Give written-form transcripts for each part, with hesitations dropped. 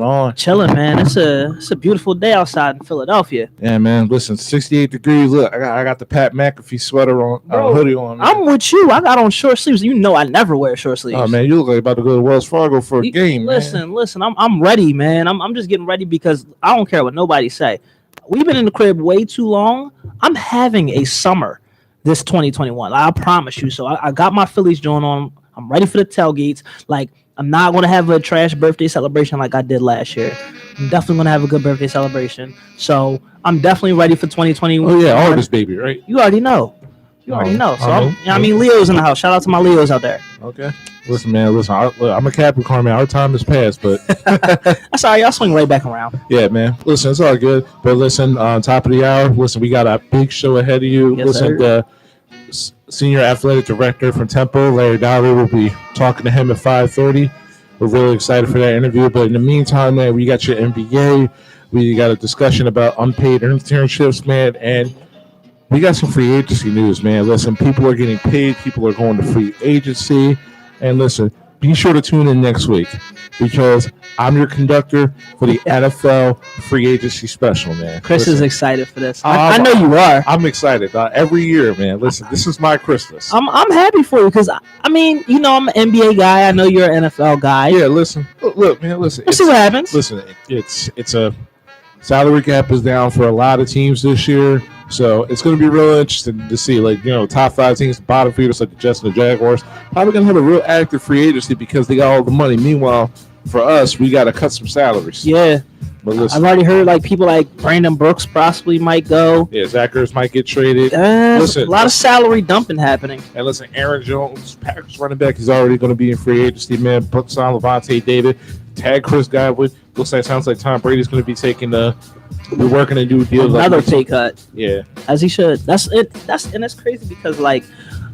On. Chilling, man. It's a beautiful day outside in Philadelphia. Yeah, man. Listen, 68 degrees. Look, I got the Pat McAfee sweater on, hoodie on. Man. I'm with you. I got on short sleeves. You know I never wear short sleeves. Oh man, you look like you're about to go to Wells Fargo for a game. Listen. I'm ready, man. I'm just getting ready because I don't care what nobody say. We've been in the crib way too long. I'm having a summer this 2021. I promise you. So I got my Phillies joint on. I'm ready for the tailgates. Like, I'm not going to have a trash birthday celebration like I did last year. I'm definitely going to have a good birthday celebration. So I'm definitely ready for 2020. Oh, yeah, August, baby, right? You already know. So, Leo's in the house. Shout out to my Leos out there. Okay. Listen, man, I'm a Capricorn, man. Our time has passed, but... That's all right. Y'all swing right back around. Yeah, man. Listen, it's all good. But listen, on top of the hour, listen, we got a big show ahead of you. Yes, listen, sir. Senior athletic director from Temple, Larry Dolly, will be talking to him at 5:30. We're really excited for that interview. But in the meantime, man, we got your NBA. We got a discussion about unpaid internships, man, and we got some free agency news, man. Listen, people are getting paid. People are going to free agency. And listen, be sure to tune in next week because I'm your conductor for the NFL free agency special, man. Chris is excited for this. I know you are. I'm excited. Every year, man. Listen, this is my Christmas. I'm happy for you because, I mean, you know, I'm an NBA guy. I know you're an NFL guy. Yeah, listen. Look, man, listen. We'll see what happens. Listen, it's a salary cap is down for a lot of teams this year. So it's going to be real interesting to see, like, you know, top 5 teams, bottom feeders like the Jets and the Jaguars, probably going to have a real active free agency because they got all the money. Meanwhile, for us, we got to cut some salaries. Yeah. But listen, I've already heard, like, people like Brandon Brooks possibly might go. Yeah, Zach Ertz might get traded. Listen, a lot of salary dumping happening. And listen, Aaron Jones, Packers running back, he's already going to be in free agency, man. Puts on Levante David, tag Chris Godwin. Sounds like Tom Brady's going to be taking we're working a new deal. Another pay cut. Yeah. As he should. That's it. And that's crazy because, like,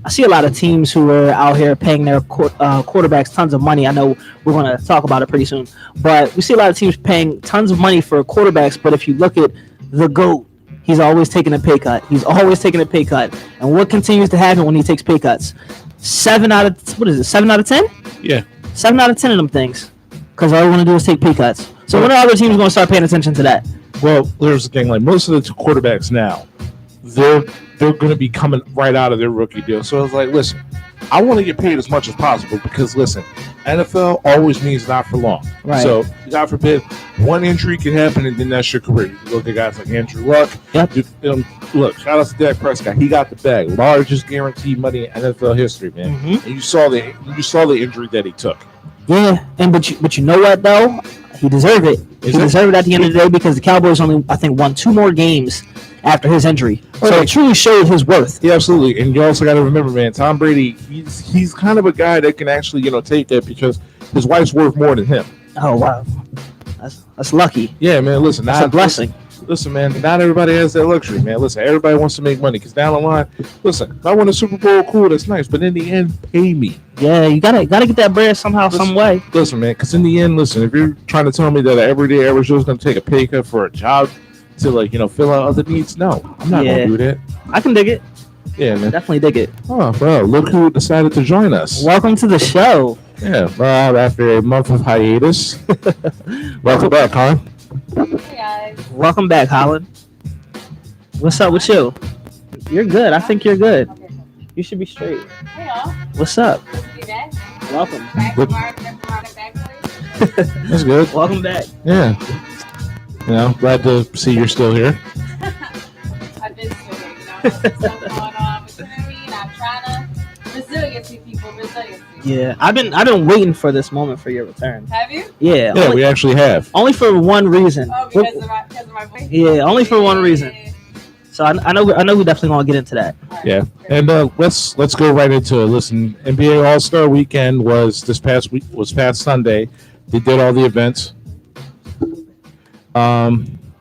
I see a lot of teams who are out here paying their quarterbacks tons of money. I know we're going to talk about it pretty soon. But we see a lot of teams paying tons of money for quarterbacks. But if you look at the GOAT, he's always taking a pay cut. And what continues to happen when he takes pay cuts? 7 out of 10? Yeah. 7 out of 10 of them things. Because all you want to do is take pay cuts. So when are other teams going to start paying attention to that? Well, there's the thing. Like, most of the quarterbacks now, they're going to be coming right out of their rookie deal. So it's like, listen, I want to get paid as much as possible because, listen, NFL always means not for long. Right. So, God forbid, one injury can happen and then that's your career. You look at guys like Andrew Luck. Yep. Look, shout out to Dak Prescott. He got the bag. Largest guaranteed money in NFL history, man. Mm-hmm. And you saw the injury that he took. Yeah, but you know what though? He deserved it. He deserved it at the end of the day because the Cowboys only, I think, won 2 more games after his injury. So it truly showed his worth. Yeah, absolutely. And you also got to remember, man, Tom Brady, he's kind of a guy that can actually, you know, take that because his wife's worth more than him. Oh, wow. That's lucky. Yeah, man, listen. That's a blessing. Listen, man, not everybody has that luxury, man. Listen, everybody wants to make money because down the line, listen, if I win a Super Bowl, cool, that's nice. But in the end, pay me. Yeah, you gotta get that bread somehow, some way. Listen, man, because in the end, listen, if you're trying to tell me that an everyday average Joe is going to take a pay cut for a job to, like, you know, fill out other needs, no, I'm not going to do that. I can dig it. Yeah, man. Definitely dig it. Oh, bro, look who decided to join us. Welcome to the show. Yeah, well, after a month of hiatus. Welcome back, Colin. Hey, guys. Welcome back, Holland. What's up with you? You're good. I think you're good. You should be straight. Hey, y'all. What's up? Good to be back. Welcome. Back Good. from our back. That's good. Welcome back. Yeah. You know, glad to see you're still here. I've been still here, you know. There's stuff going on, but you know what I mean? I'm trying to resiliency. Yeah, I've been waiting for this moment for your return. Have you? Yeah. Yeah, we actually have. Only for one reason. Oh, because of my voice? Yeah, only for one reason. So I know we're definitely gonna get into that. Right. Yeah, and let's go right into it. Listen, NBA All-Star Weekend was past Sunday. They did all the events.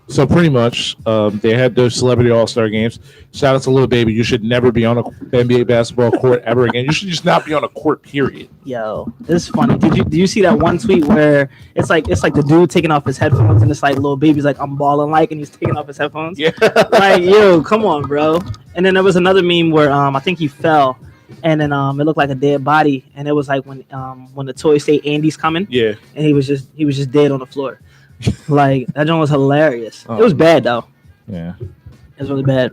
So pretty much, they had those celebrity All-Star games. Shout out to Lil Baby. You should never be on a NBA basketball court ever again. You should just not be on a court, period. Yo, this is funny. Did you see that one tweet where it's like the dude taking off his headphones and it's like Lil Baby's like, I'm balling like, and he's taking off his headphones? Yeah. Like, yo, come on, bro. And then there was another meme where I think he fell and then it looked like a dead body, and it was like when the toys say Andy's coming. Yeah. And he was just dead on the floor. Like that joint was hilarious. Oh. It was bad though. Yeah. It was really bad.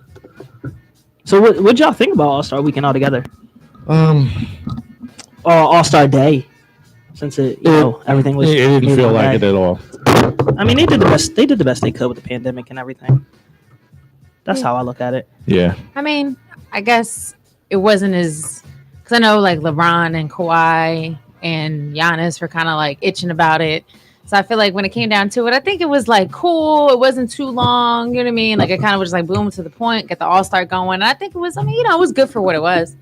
So what y'all think about All Star Weekend altogether? Or All Star Day, since everything was. It didn't moving feel like back. it at all. I mean, they did the best. They did the best they could with the pandemic and everything. That's how I look at it. Yeah. I mean, I guess it wasn't as because I know like LeBron and Kawhi and Giannis were kind of like itching about it. So I feel like when it came down to it, I think it was like cool. It wasn't too long. You know what I mean? Like it kind of was like boom to the point, get the All Star going. And I think it was. I mean, it was good for what it was.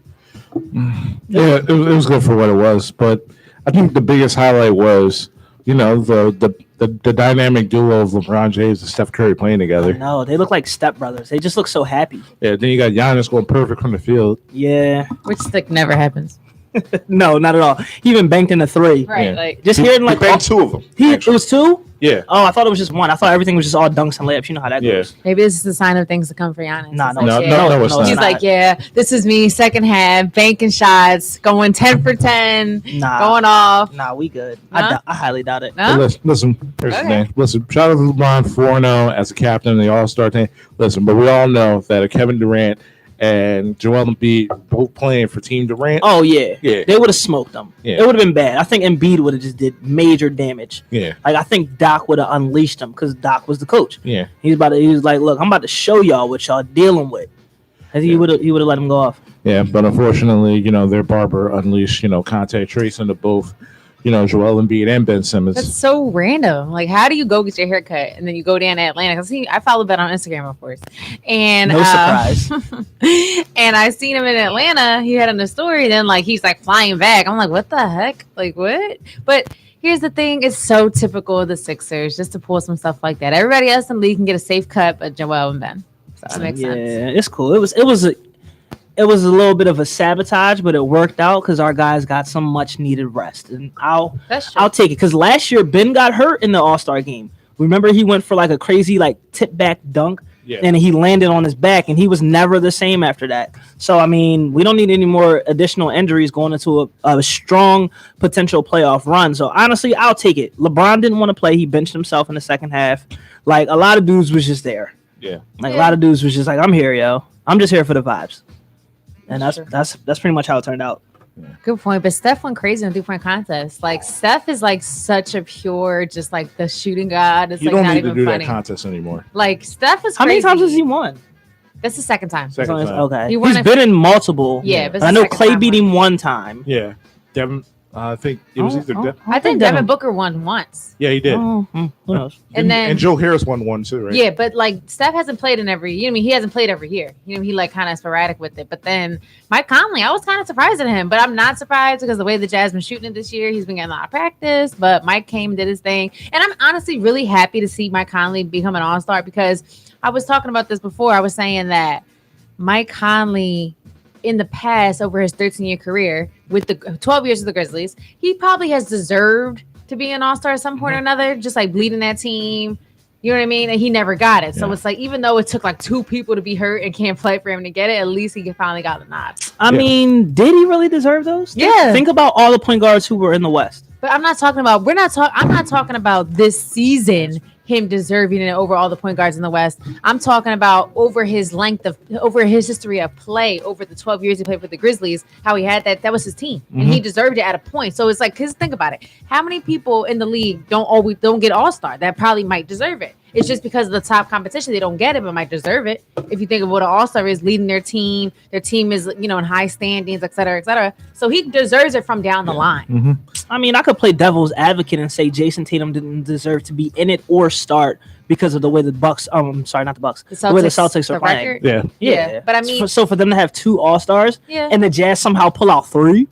Yeah, it was good for what it was, but I think the biggest highlight was, the dynamic duo of LeBron James and Steph Curry playing together. No, they look like stepbrothers. They just look so happy. Yeah, then you got Giannis going perfect from the field. Yeah. Which like never happens. No, not at all. He even banked in a 3. Right. Yeah. Like Just hearing He like banked 2 of them. it was 2. Yeah. Oh, I thought it was just 1. I thought everything was just all dunks and layups. You know how that Yeah. goes. maybe this is a sign of things to come for Giannis. Nah, It's no, like, No, yeah. no, it's not. He's like, yeah, this is me, second half, banking shots, going 10 for 10, Nah, going off. nah, we good. Huh? I highly doubt it. No? Listen, here's the Okay. thing. Listen, shout out to LeBron 4-0 as a captain of the All-Star team. Listen, but we all know that if Kevin Durant and Joel Embiid both playing for Team Durant, Oh yeah, Yeah. They would have smoked them. Yeah. It would have been bad. I think Embiid would have just did major damage. yeah, Like I think Doc would have unleashed him because Doc was the coach. yeah. He was like, look, I'm about to show y'all what y'all dealing with. And he Yeah. would have let him go off. Yeah, but unfortunately, their barber unleashed, contact tracing to both, Joel Embiid and Ben Simmons. That's so random. Like, how do you go get your hair cut and then you go down to Atlanta? Because I follow Ben on Instagram, of course. And No surprise. and I seen him in Atlanta. He had on the story. Then like he's like flying back. I'm like, what the heck? Like what? But here's the thing: it's so typical of the Sixers just to pull some stuff like that. Everybody else in the league can get a safe cut, but Joel and Ben. So that makes Yeah, sense. it's cool. It was a little bit of a sabotage, but it worked out because our guys got some much needed rest, and That's true. I'll take it because last year Ben got hurt in the All Star game. Remember he went for like a crazy like tip back dunk, Yeah. and he landed on his back, and he was never the same after that. So I mean, we don't need any more additional injuries going into a strong potential playoff run. So honestly, I'll take it. LeBron didn't want to play; he benched himself in the second half. Like a lot of dudes was just there. Yeah. Like Yeah. a lot of dudes was just like, I'm here, yo. I'm just here for the vibes. And That's true. that's pretty much how it turned out. Good point. But Steph went crazy in the 3-point contest. Like Steph is like such a pure, just like the shooting god. It's You like don't not need to even do funny. that contest anymore. Like Steph is How crazy. many times has he won? That's the second time. Second time. Okay. He won He's a- been in multiple. Yeah, but I know Clay beat him one time. Yeah. Devin, I think it was either. I think Devin Booker won once. Yeah, he did. Oh, who knows? And then Joe Harris won one too, right? yeah, but like Steph hasn't played in every. You know, what I mean, he hasn't played every year. You know, he like kind of sporadic with it. But then Mike Conley, I was kind of surprised at him, but I'm not surprised because the way the Jazz been shooting it this year, he's been getting a lot of practice. But Mike came and did his thing, and I'm honestly really happy to see Mike Conley become an All Star because I was talking about this before. I was saying that Mike Conley, in the past, over his 13-year career with the 12 years of the Grizzlies, he probably has deserved to be an All-Star at some point or another, just like leading that team. You know what I mean? And he never got it. So Yeah. it's like, even though it took like 2 people to be hurt and can't play for him to get it, at least he finally got the nod. I Yeah. mean, did he really deserve those? Yeah. Think about all the point guards who were in the West. But I'm not talking about, I'm not talking about this season, him deserving it over all the point guards in the West. I'm talking about over his history of play, over the 12 years he played with the Grizzlies, how he had that was his team. And he deserved it at a point. So it's like, cause think about it. How many people in the league don't get All-Star that probably might deserve it? It's just because of the top competition, they don't get it, but might deserve it. If you think of what an All-Star is, leading their team is, in high standings, et cetera, et cetera. So he deserves it from down the line. I mean, I could play devil's advocate and say Jason Tatum didn't deserve to be in it or start because of the way the Bucks. I'm sorry, not the Bucks. The way the Celtics are the playing. record. Yeah. Yeah, but I mean- so for them to have 2 All-Stars Yeah. and the Jazz somehow pull out 3.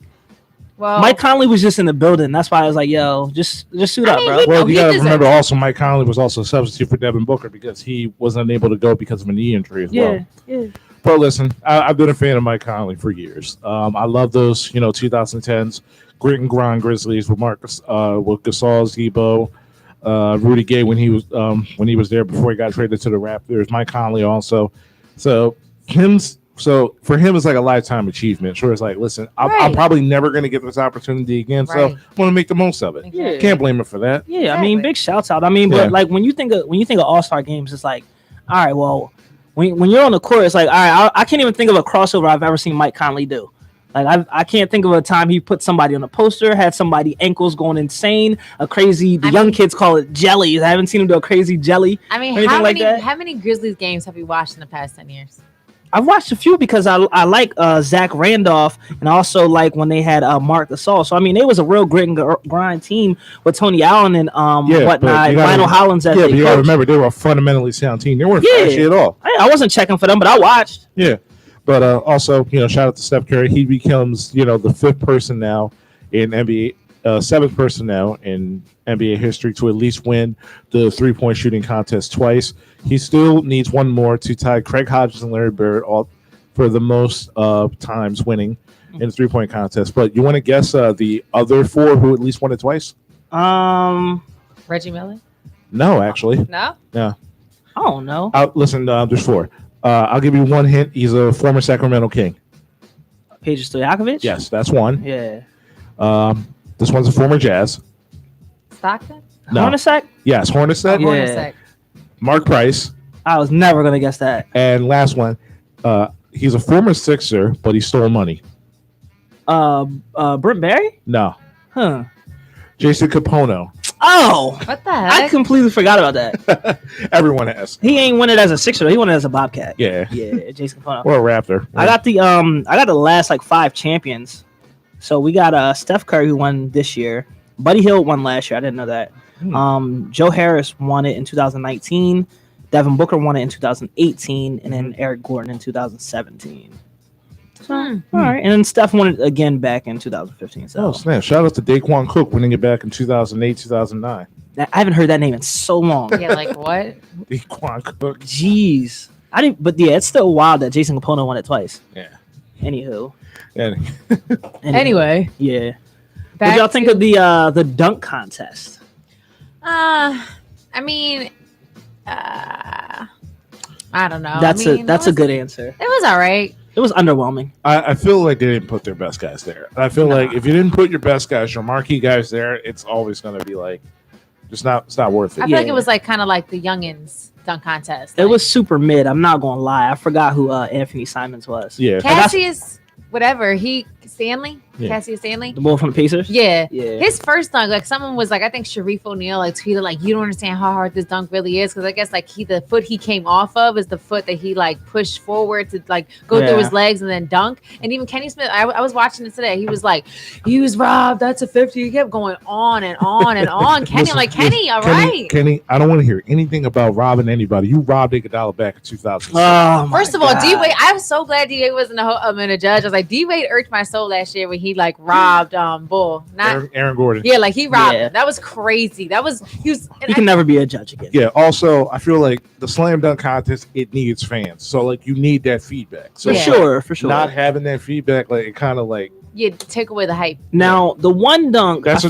Well, Mike Conley was just in the building. That's why I was like, "Yo, just suit I up, mean, bro." he- Well, No, you got to deserves remember it. also Mike Conley was also a substitute for Devin Booker because he wasn't able to go because of a knee injury as well. Yeah. But listen, I've been a fan of Mike Conley for years. I love those, 2010s grit and grind Grizzlies with Marcus, with Gasol, Zebo, Rudy Gay when he was there before he got traded to the Raptors. Mike Conley also. So him So for him, it's like a lifetime achievement. Sure, it's like, listen, I'm Right. probably never going to get this opportunity again, so Right. I'm going to make the most of it. Exactly. Can't blame him for that. Yeah, I mean, Exactly. big shouts out. I mean, Yeah. but like when you think of All-Star games, it's like, all right, well, when you're on the court, it's like, all right, I can't even think of a crossover I've ever seen Mike Conley do. Like I can't think of a time he put somebody on a poster, had somebody ankles going insane, a crazy. The I young mean- kids call it jelly. I haven't seen him do a crazy jelly. I mean, Anything like that? how many Grizzlies games have you watched in the past 10 years? I've watched a few because I like Zach Randolph, and also like when they had Mark Gasol. So I mean, it was a real grit and grind team with Tony Allen and Yeah, whatnot, but you gotta- Lionel Hollins as Yeah, their but you got to coach. remember, they were a fundamentally sound team. They weren't Yeah. flashy at all. I wasn't checking for them, but I watched. Yeah. But also, shout out to Steph Curry. He becomes, the fifth person now in NBA, seventh person now in NBA history to at least win the 3-point shooting contest twice. He still needs one more to tie Craig Hodges and Larry Bird all for the most times winning in the 3-point contest. But you want to guess the other four who at least won it twice? Reggie Miller? No, actually. No? I don't know. Listen, there's four. I'll give you one hint. He's a former Sacramento King. Peja Stojakovic? Yes, that's one. Yeah. This one's a former Jazz. Stockton? No. Hornacek? Yes, Hornacek, Yeah. Hornacek. Mark Price, I was never gonna guess that. and last one. He's a former Sixer, but he stole money. Brent Barry? No, Huh. Jason Capono. Oh, What the I heck? completely forgot about that. Everyone has. He ain't win it as a Sixer, though. He won it as a Bobcat. Yeah, Yeah, Jason Capone. or a Raptor. I got the last like 5 champions. So we got Steph Curry who won this year. Buddy Hield won last year. I didn't know that. Joe Harris won it in 2019. Devin Booker won it in 2018, and then Eric Gordon in 2017. So, all right, and then Steph won it again back in 2015. So Oh snap! Shout out to Daquan Cook winning it back in 2008, 2009. I haven't heard that name in so long. Yeah, like what? Daquan Cook. Jeez, I didn't. But yeah, it's still wild that Jason Capone won it twice. Yeah. Anywho. And Anyway, Yeah. back What y'all think to- of the dunk contest? I mean, I don't know. That's I mean, a good answer. It was all right. It was underwhelming. I feel like they didn't put their best guys there. I feel like if you didn't put your best guys, your marquee guys there, it's always going to be like, it's not worth I it. feel like Yeah. it was like kind of like the youngins dunk contest. It Like, was super mid. I'm not gonna lie. I forgot who Anthony Simons was. Yeah. Cassius, whatever. Stanley. Yeah. Cassius Stanley. The boy from the Pacers. Yeah. Yeah. His first dunk, like someone was like, I think Sharif O'Neal like tweeted like, you don't understand how hard this dunk really is, because I guess like the foot he came off of is the foot that he like pushed forward to like go Yeah. through his legs and then dunk. And even Kenny Smith, I was watching it today. He was like, he was robbed. That's a 50. He kept going on and on and on. Kenny, Listen, I'm like, Kenny, all right. Kenny, I don't want to hear anything about robbing anybody. You robbed Iguodala back in 2006. Oh, my First of all, God. D Wade, I'm so glad D Wade wasn't a judge. I was like, D Wade irked my soul last year when he like robbed Bull. Not Aaron Gordon. yeah, like he robbed Yeah. him. That was crazy. That was he was. He can never be a judge again. Yeah. Also, I feel like the slam dunk contest, it needs fans. So like you need that feedback. So For Yeah. sure. not having that feedback, like it kind of like you take away the hype. Now the one dunk, That's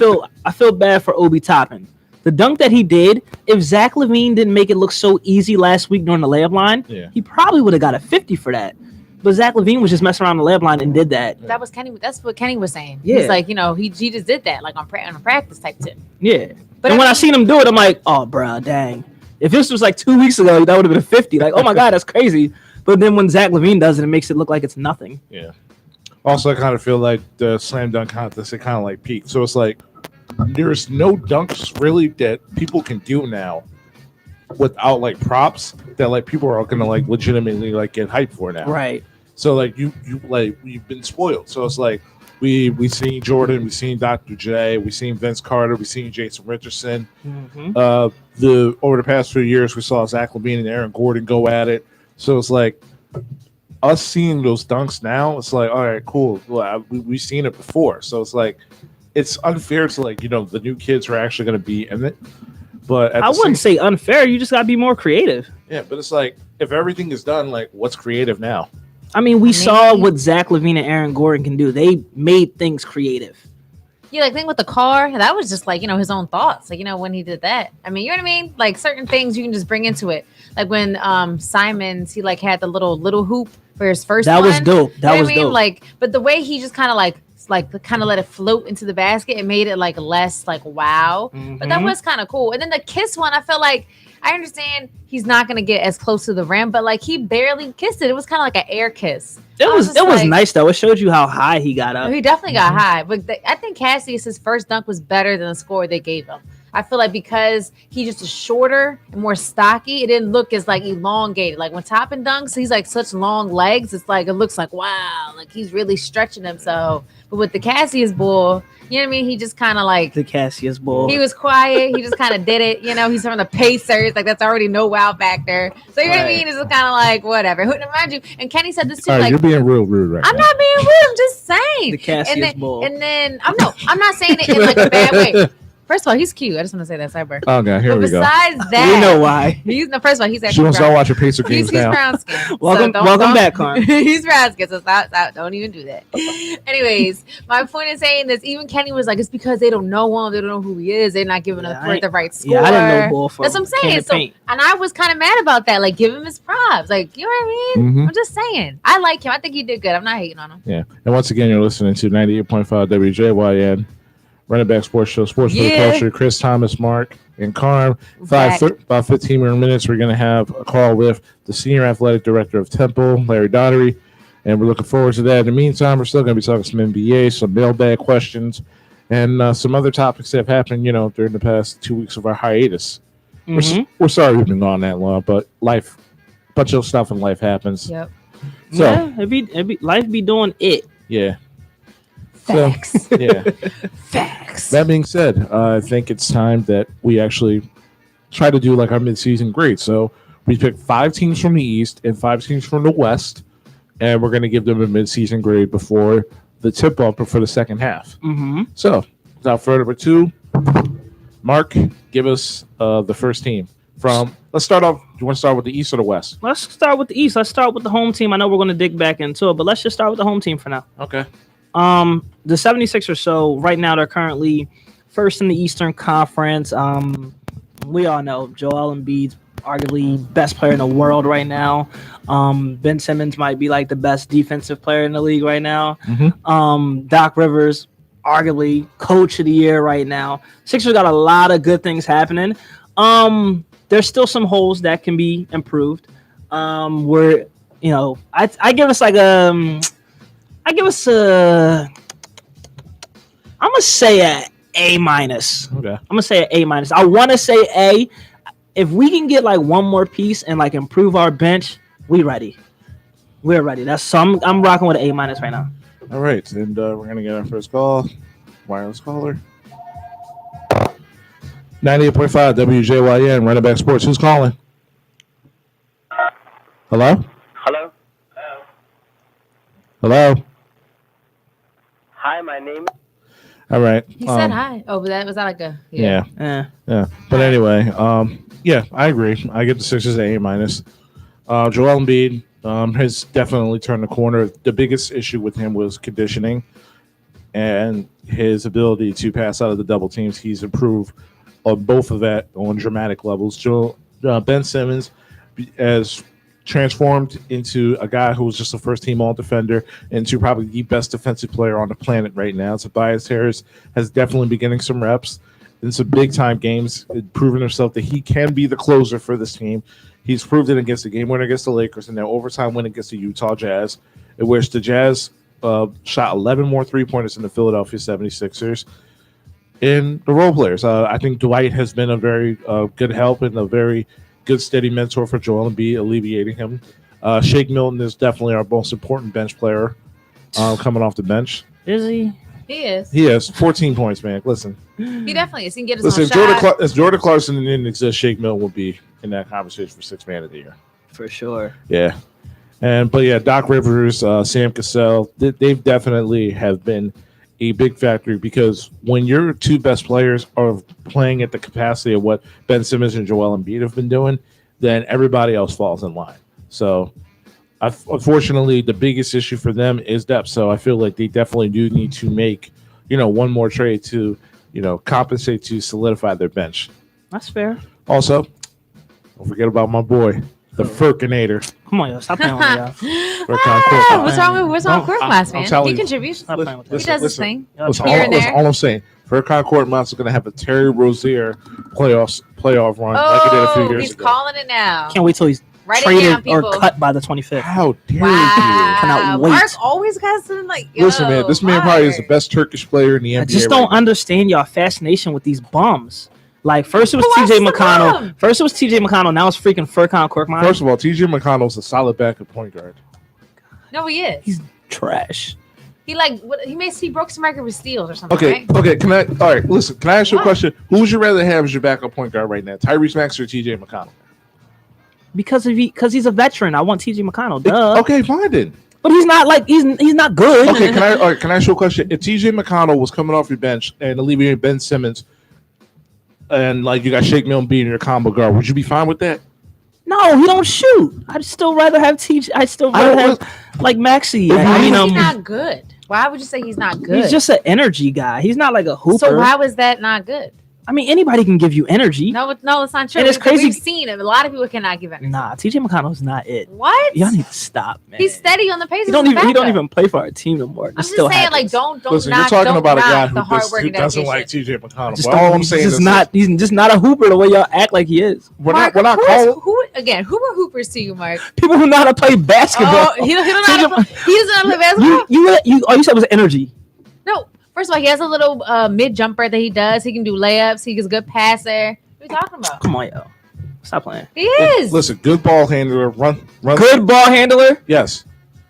I feel bad for Obi Toppin. The dunk that he did, if Zach LaVine didn't make it look so easy last week during the layup line, Yeah. he probably would have got a 50 for that. But Zach LaVine was just messing around the layup line and did that. That was Kenny. That's what Kenny was saying. Yeah. He's like, he just did that like on a practice type tip. Yeah. But And when I mean, seen him do it, I'm like, oh, bruh, dang. If this was like 2 weeks ago, that would have been a 50. Like, oh my God, that's crazy. But then when Zach LaVine does it, it makes it look like it's nothing. yeah. Also, I kind of feel like the slam dunk contest, it kind of like peaked. So it's like there's no dunks really that people can do now without like props that like people are gonna like legitimately like get hyped for now. Right. So like you like you've been spoiled. So it's like we seen Jordan, we seen Dr. J, we seen Vince Carter, we seen Jason Richardson. Mm-hmm. Over the past few years, we saw Zach LaVine and Aaron Gordon go at it. So it's like us seeing those dunks now. It's like, all right, cool. Well, we've seen it before. So it's like it's unfair to like the new kids are actually going to be in it. But at I the wouldn't same- say unfair. You just got to be more creative. yeah. But it's like if everything is done, like what's creative now? I mean, we saw Maybe. what Zach LaVine and Aaron Gordon can do. They made things creative. Yeah, like thing with the car, that was just like, his own thoughts. Like, when he did that. I mean, you know what I mean? Like certain things you can just bring into it. Like when Simons, he like had the little hoop for his first That one. was dope. You know That what was I mean? dope. Like, but the way he just kind of kind of let it float into the basket, it made it like less like wow. But that Mhm. was kind of cool. And then the kiss one, I felt like I understand he's not gonna get as close to the rim, but like he barely kissed it. It was kind of like an air kiss. It I was just it was like- nice though. It showed you how high he got up. He definitely got Mhm. high, but I think Cassius's first dunk was better than the score they gave him. I feel like because he just is shorter and more stocky, it didn't look as like elongated. Like when Toppin dunks, he's like such long legs. It's like it looks like wow, like he's really stretching himself. But with the Cassius bull, you know what I mean? He just kind of like The Cassius bull. he was quiet. He just kind of did it. He's from the Pacers. Like that's already no wow factor. So you know what I Right. mean? It's kind of like whatever. Mind you, and Kenny said this too. All right, Like you're being real rude right I'm now. not being rude. I'm just saying. The Cassius and then, bull. And then I'm not saying it in like a bad way. First of all, he's cute. I just want to say that, sidebar. Oh god, here But we go. besides that, We know why. First of all, he's She actually wants to brown. watch your Pacer games He's now. brown skin. Welcome back, Carm. He's brown skin, so stop. Don't even do that. Anyways, my point is saying this. Even Kenny was like, it's because they don't know him. They don't know who he is. They're not giving Yeah, him the right score. Yeah, I didn't know bull for That's what I'm saying. can of So, paint. and I was kind of mad about that. Like, give him his props. Like, you know what I mean? Mhm. I'm just saying. I like him. I think he did good. I'm not hating on him. Yeah. And once again, you're listening to 98.5 WJYN, Running Back Sports Show, Sports for the Yeah. Culture. Chris Thomas, Mark, and Carm. Back. About 15 more minutes, we're going to have a call with the Senior Athletic Director of Temple, Larry Daugherty. And we're looking forward to that. In the meantime, we're still going to be talking some NBA, some mailbag questions, and some other topics that have happened, during the past 2 weeks of our hiatus. Mhm. We're sorry we've been gone that long, but a bunch of stuff in life happens. Yep. So, Yeah, it be life be doing it. yeah. So, Facts. yeah. Facts. That being said, I think it's time that we actually try to do like our midseason grade. So we picked 5 teams from the East and 5 teams from the West, and we're going to give them a midseason grade before the tip off for the second half. Mm-hmm. So without further ado, Mark, give us the first team from. Let's start off. Do you want to start with the East or the West? Let's start with the East. Let's start with the home team. I know we're going to dig back into it, but let's just start with the home team for now. Okay. The 76ers, so right now they're currently first in the Eastern Conference. We all know Joel Embiid's arguably best player in the world right now. Ben Simmons might be like the best defensive player in the league right now. Doc Rivers, arguably coach of the year right now. Sixers got a lot of good things happening. There's still some holes that can be improved. I give us like I'm gonna say a A minus. Okay. I'm gonna say an A minus. I want to say A. If we can get like one more piece and like improve our bench, we're ready. We're ready. I'm rocking with an A minus right now. All right, and we're gonna get our first call. Wireless caller. 98.5 WJYN, Running Back Sports. Who's calling? Hello? Hello. Hello? Hi, my name. All right. He said hi. Oh, but was that like a Yeah. Eh. But anyway, yeah, I agree. I get the Sixers an A minus. Joel Embiid has definitely turned the corner. The biggest issue with him was conditioning and his ability to pass out of the double teams. He's improved on both of that on dramatic levels. Ben Simmons has transformed into a guy who was just a first team all defender into probably the best defensive player on the planet right now. Tobias Harris has definitely been getting some reps in some big time games, proving himself that he can be the closer for this team. He's proved it against the game winner against the Lakers and their overtime win against the Utah Jazz, in which the Jazz shot 11 more 3-pointers than the Philadelphia 76ers. And the role players, I think Dwight has been a very good help and a very good steady mentor for Joel Embiid, alleviating him. Shake Milton is definitely our most important bench player coming off the bench. Is he? He is. He has 14 points, man. Listen, He definitely is. He can get his listen. own shot. If Jordan Clarkson didn't exist, Shake Milton would be in that conversation for 6th man of the year. For sure. Yeah, but Doc Rivers, Sam Cassell, they've definitely have been a big factor because when your two best players are playing at the capacity of what Ben Simmons and Joel Embiid have been doing, then everybody else falls in line. So, unfortunately, the biggest issue for them is depth. So I feel like they definitely do need to make one more trade to, compensate to solidify their bench. That's fair. Also, don't forget about my boy, the Furkinator. Come on, yo, stop playing with me, yo. What's wrong with Korkmaz, man? telling He you. contributes. Stop playing with He me. does his thing. Listen, Here and there. all I'm saying, Furkan Korkmaz is going to have a Terry Rozier playoff run like he did a few Oh, years he's ago. calling it now. Can't wait till he's Write it down, traded or people. cut by the 25th. How dare Wow. Cannot wait. Mark always got something like, you? Listen, man, this man probably is the Mark. best Turkish player in the NBA. I just don't understand your fascination with these bums. Like first it was Who else TJ is a McConnell. bum? First it was TJ McConnell. Now it's freaking Furkan Korkmaz. First of all, TJ McConnell's a solid backup point guard. No, he is. He's trash. He broke some record with steals or something, Okay, right? okay. All right, listen. Can I ask you a What? question? Who would you rather have as your backup point guard right now, Tyrese Maxey or TJ McConnell? Because he's a veteran. I want TJ McConnell. Duh. Okay, fine then. But he's not like he's not good. Okay, can I ask you a question? If TJ McConnell was coming off your bench and alleviating Ben Simmons, and like you got Shake Milton being your combo guard, would you be fine with that? No, he don't shoot. I'd still rather have TJ. I'd still I rather don't- have like Maxey. If Why you- is he not good? Why would you say he's not good? he's just an energy guy. He's not like a hooper. so how is that not good? I mean, anybody can give you energy. No, it's not true. And it's crazy- We've seen it. A lot of people cannot give energy. Nah, TJ McConnell's not it. What? Y'all need to stop, man. He's steady on the pace. He don't even play for our team no more. I'm just saying, like, don't Listen, knock, you're talking don't about a guy knock the hard work who and doesn't dedication. like TJ McConnell. Just But all I'm he's saying just is not. He's just not a hooper the way y'all act like he is. we're Mark, not who calling. are hoopers to you, Mark? People who know how to play basketball. Oh, he doesn't know how to play basketball. you all you said was energy. No, first of all, he has a little mid jumper that he does. He can do layups. He's a good passer. What are you talking about? Come on, yo, stop playing. He is. Listen, good ball handler, run. Good ball handler. Yes.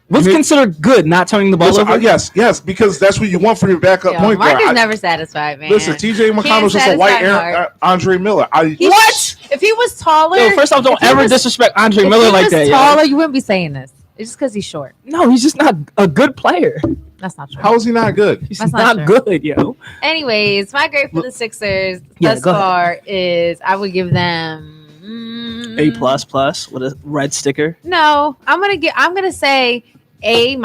What's You mean- considered good? Not turning the ball Listen, over. yes, because that's what you want from your backup Yo, point Mark guard. is never satisfied, man. Listen, TJ McConnell's Can't just a white satisfy Mark. Andre Miller. What? If he was taller, Yo, first off, don't if he ever was- disrespect Andre if Miller he like was that. Yo. taller, you wouldn't be saying this. It's just because he's short. No, he's just not a good player. That's not true. How is he not good? He's That's not, not true. good, yo. Anyways, my grade for the Sixers Yeah, thus go ahead. far is I would give them A++ with a red sticker. No, I'm gonna say A-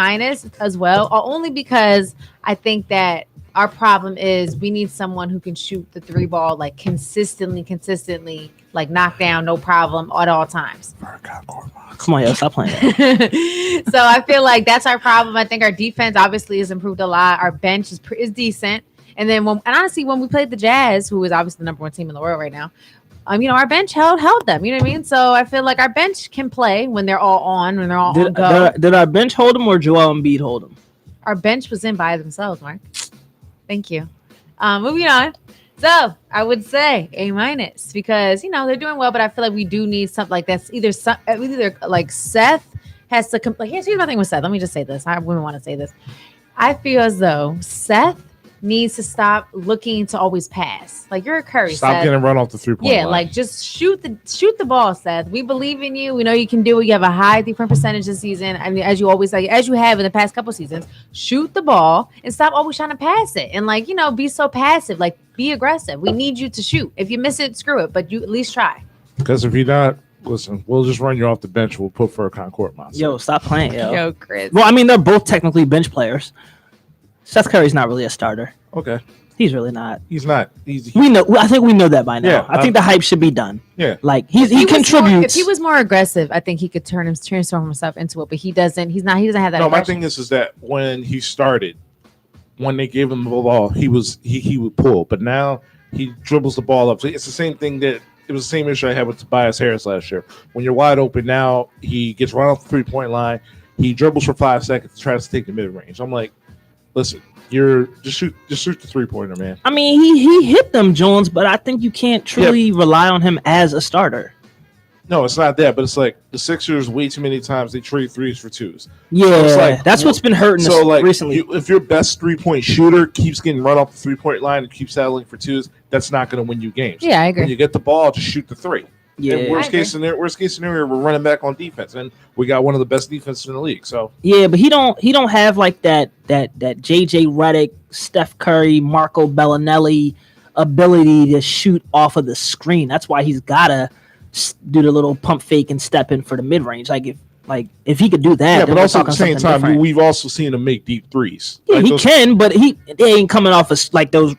as well, only because I think that our problem is we need someone who can shoot the three ball like consistently, like knock down, no problem at all times. Come on, yo, stop playing. So I feel like that's our problem. I think our defense obviously has improved a lot. Our bench is decent. And then honestly, when we played the Jazz, who is obviously the number one team in the world right now, our bench held them. You know what I mean? So I feel like our bench can play when they're all on, when they're all on go. Did our bench hold him or Joel Embiid hold him? Our bench was in by themselves, Mark. Thank you. Moving on. So I would say A- because they're doing well, but I feel like we do need something like that's either like Seth has to come. Like here's my thing with Seth. Let me just say this. I wouldn't want to say this. I feel as though Seth needs to stop looking to always pass. Like you're a Curry. Stop Seth. getting run off the 3-point line. Like just shoot the ball, Seth. We believe in you. We know you can do it. You have a high 3-point percentage this season. I mean, as you have in the past couple seasons, shoot the ball and stop always trying to pass it. And be so passive. Like be aggressive. We need you to shoot. If you miss it, screw it. But you at least try. Because if you're not, listen, we'll just run you off the bench. We'll put Furkan Korkmaz. Yo, stop playing, yo. Chris. Well, I mean, they're both technically bench players. Seth Curry's not really a starter. Okay. He's really not. He's not. He's We know. I think we know that by now. Yeah, I think the hype should be done. Yeah. Like he If was contributes. if he was more aggressive, I think he could transform himself into it. But he doesn't. He doesn't have that. No, my aggression. thing is that when he started, when they gave him the ball, he would pull. But now he dribbles the ball up. So it's the same thing that it was the same issue I had with Tobias Harris last year. When you're wide open now, he gets run off the 3-point line. He dribbles for 5 seconds, tries to take the mid range. I'm like, listen, you're just shoot the 3-pointer, man. I mean, he hit them Jones, but I think you can't truly rely on him as a starter. No, it's not that, but it's like the Sixers way too many times they trade threes for twos. Yeah, it's like- that's what's been hurting us So like recently. if your best 3-point shooter keeps getting run off the 3-point line and keeps settling for twos, that's not going to win you games. Yeah, I When agree. you get the ball, just shoot the 3. Yeah, And worst case scenario, we're running back on defense, and we got one of the best defenses in the league. So yeah, but he don't have like that JJ Redick, Steph Curry, Marco Bellinelli ability to shoot off of the screen. That's why he's gotta do the little pump fake and step in for the mid range. Like Like if he could do that, Yeah, then but we're also at the talking same something time, different. we've also seen him make deep threes. Yeah, Like he those- can, but they ain't coming off of like those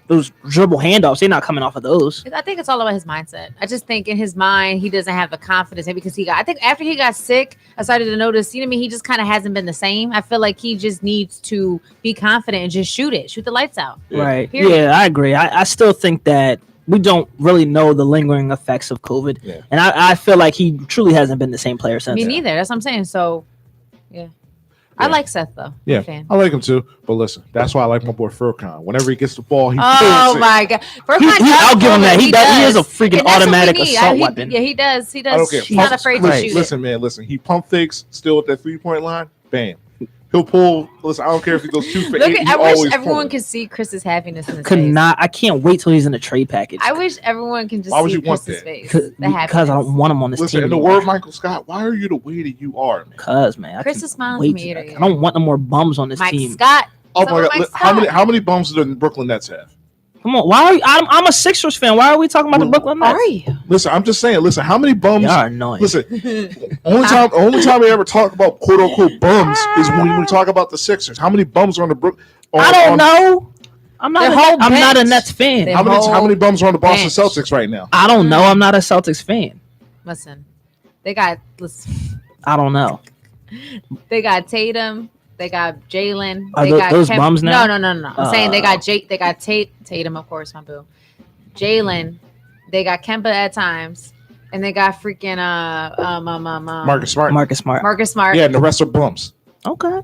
dribble handoffs. They're not coming off of those. I think it's all about his mindset. I just think in his mind he doesn't have the confidence maybe because I think after he got sick, I started to notice, you know what I mean, he just kind of hasn't been the same. I feel like he just needs to be confident and just shoot the lights out. Yeah. Right. Period. Yeah, I agree. I still think that we don't really know the lingering effects of COVID. Yeah. And I feel like he truly hasn't been the same player since. Me neither. That's what I'm saying. So, yeah. I Yeah. like Seth though. I'm Yeah, a fan. I like him too. But listen, that's why I like my boy Furkan. Whenever he gets the ball, he Oh puts it. my god! I'll give him that. He is a freaking And that's what we automatic need. assault weapon. Yeah, he does. He I don't does. care. He's not afraid to Right. shoot Listen, man, listen. He pump fakes still at that 3-point line. Bam. He'll pull. Listen, I don't care if he goes 2 for it. Look, 8. I wish always everyone pulling. could see Chris's happiness in his Could face. not. I can't wait till he's in the trade package. I wish everyone can just Why would see you want Chris's that? face. The happiness. Because I don't want him on this Listen, team. in the anymore. word Michael Scott, why are you the way that you are, man? Cause man, Chris can is smiling wait from ear to- to ear. I don't want no more bums on this Mike team. Scott. Oh What's up my with god, Mike how many Scott? bums do the Brooklyn Nets have? Come on, why are you, I'm a Sixers fan? Why are we talking about the Brooklyn Nets? Are you? Listen, I'm just saying. Listen, how many bums? You are annoying. Listen, only time we ever talk about quote unquote bums is when we talk about the Sixers. How many bums are on the Brook? I don't know. I'm not. Their A, whole I'm not a bench. Nets fan. Their How many whole bums are on the Boston bench. Celtics right now? I don't know. I'm not a Celtics fan. Listen, they got I don't know. Tatum. They got Jalen. Are They tho- got those bums now? No. I'm saying they got They got Tatum, of course, my boo. Jalen. They got Kemba at times, and they got freaking Marcus Smart. Marcus Smart. Marcus Smart. Yeah, and the rest are bums. Okay.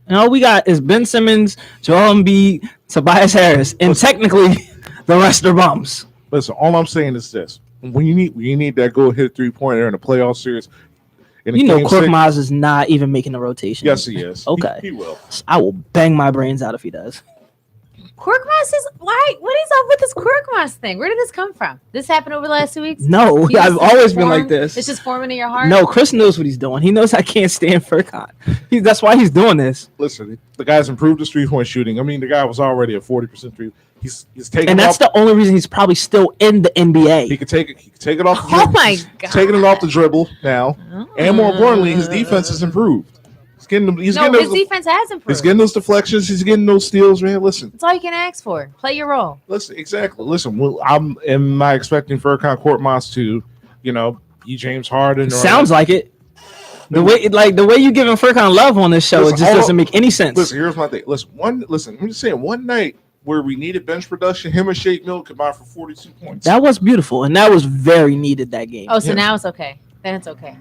And all we got is Ben Simmons, Joel Embiid, Tobias Harris, and technically the rest are bums. Listen, all I'm saying is this: when you need that go hit 3-pointer in a playoff series, in a You know, game six- Korkmaz is not even making the rotation. yes, he is. Okay. he will. I will bang my brains out if he does. Korkmaz is why? What is up with this Korkmaz thing? Where did this come from? This happened over the last 2 weeks. No, You I've just always been formed- like this. It's just forming in your heart. No, Chris knows what he's doing. He knows I can't stand Furkan. That's why he's doing this. Listen, the guy's improved his 3-point shooting. I mean, the guy was already at 40% three. He's taking And it that's off. the only reason he's probably still in the He NBA. could take it. He could take it off. The Oh dribble. my He's God. taking it off the dribble now, and more importantly, his defense has improved. He's getting them. He's No, getting his those. defense has improved. He's getting those deflections. He's getting those steals, man. Listen, That's all you can ask for. Play your role. listen, exactly. Listen, well, am I expecting Furkan Korkmaz to, be James Harden? Or Sounds like it. The way you giving Furkan love on this show, Listen, it just hold doesn't on. make any sense. Listen, here's my thing. Listen. I'm just saying. One night where we needed bench production, him and Shake Milton combined for 42 points. That was beautiful, and that was very needed that game. Oh, so Yeah. now it's okay. Then it's okay.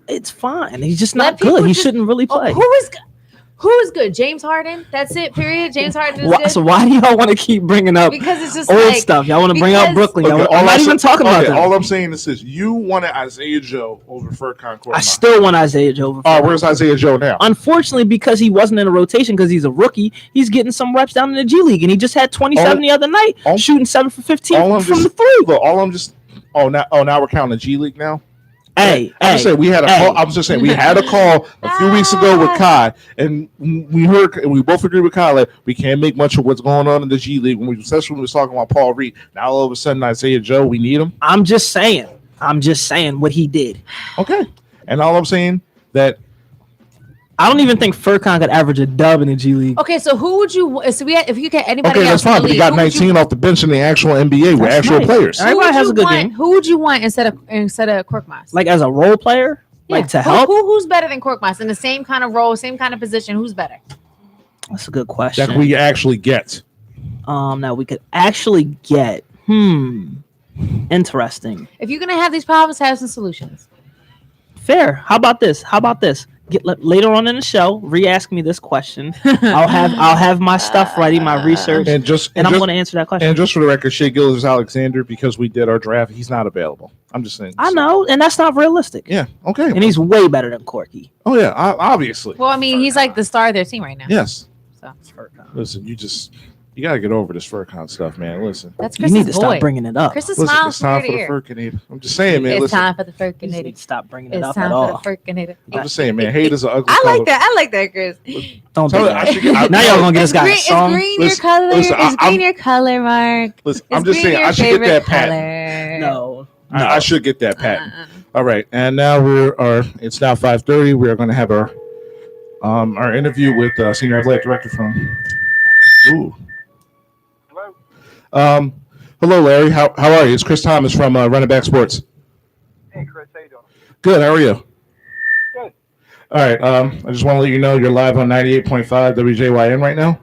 It's fine. He's just Let not people good. He just- shouldn't really Oh, play. who is good? James Harden. That's it. Period. James Harden is Why, good. so why do y'all want to keep bringing up Because it's just old like stuff? Y'all want to bring up because- Brooklyn. Okay, Y'all, I'm all not I'm even saying- talking about okay, that. all I'm saying is this: you wanted Isaiah Joe over Furkan Korkmaz. I still want Isaiah Joe over. Oh, Furkan. where's Isaiah Joe now? Unfortunately, because he wasn't in a rotation because he's a rookie, he's getting some reps down in the G League, and he just had 27 the other night, all- shooting 7 for 15 all I'm from just- the three. Look, all I'm just. Now we're counting G League now. Hey, I'm just saying we had a hey. call. I'm just saying we had a call a few weeks ago with Kai, and we both agreed with Kai that we can't make much of what's going on in the G League. Especially when we was talking about Paul Reed. Now all of a sudden Isaiah Joe, we need him. I'm just saying what he did. Okay, and all I'm saying that I don't even think Furkan could average a dub in the G League. Okay, so who would you? So if you get anybody okay, else that's fine. in the But he league, got who would you- 19 off the bench in the actual NBA with That's actual nice. players. All right. Everybody who would has you a good want- game. Who would you want instead of Korkmaz? Like as a role player, like to help. Who's better than Korkmaz in the same kind of role, same kind of position? Who's better? That's a good question. That we actually get. Now we could actually get. Interesting. If you're gonna have these problems, have some solutions. Fair. How about this? Later on in the show, re-ask me this question. I'll have my stuff ready, my research, And just and I'm going to answer that question. And just for the record, Shea Gilgeous-Alexander, because we did our draft, he's not available. I'm just saying. I know, and that's not realistic. Yeah. Okay. And he's way better than Corky. Oh yeah. Obviously. Well, I mean, he's like the star of their team right now. Yes. So Listen, you gotta get over this Furkan stuff, man. Listen. that's You Chris's need to boy. stop bringing it up. Chris's Listen, smiles it's time from for ear the to ear. Furkinator. I'm just saying, man. It's Listen. time for the You need Furkinator. to stop bringing it It's up time at for all. the Furkinator. I'm just saying, man. Hate is an ugly I color. like that. I like that, Chris. Don't Tell do her I should that. get- Now y'all gonna get this guy a It's song. green Listen, your color. listen, it's green your color, Mark. Listen, It's I'm just green saying, your I should get favorite that patent. color. No. No. I should get that patent. All right, and now it's now 5:30. We're going to have our interview with senior athletic director from. Ooh. Hello. Hello, Larry. How are you? It's Chris Thomas from Running Back Sports. Hey, Chris. How you doing? Good. How are you? Good. All right. I just want to let you know you're live on 98.5 WJYN right now.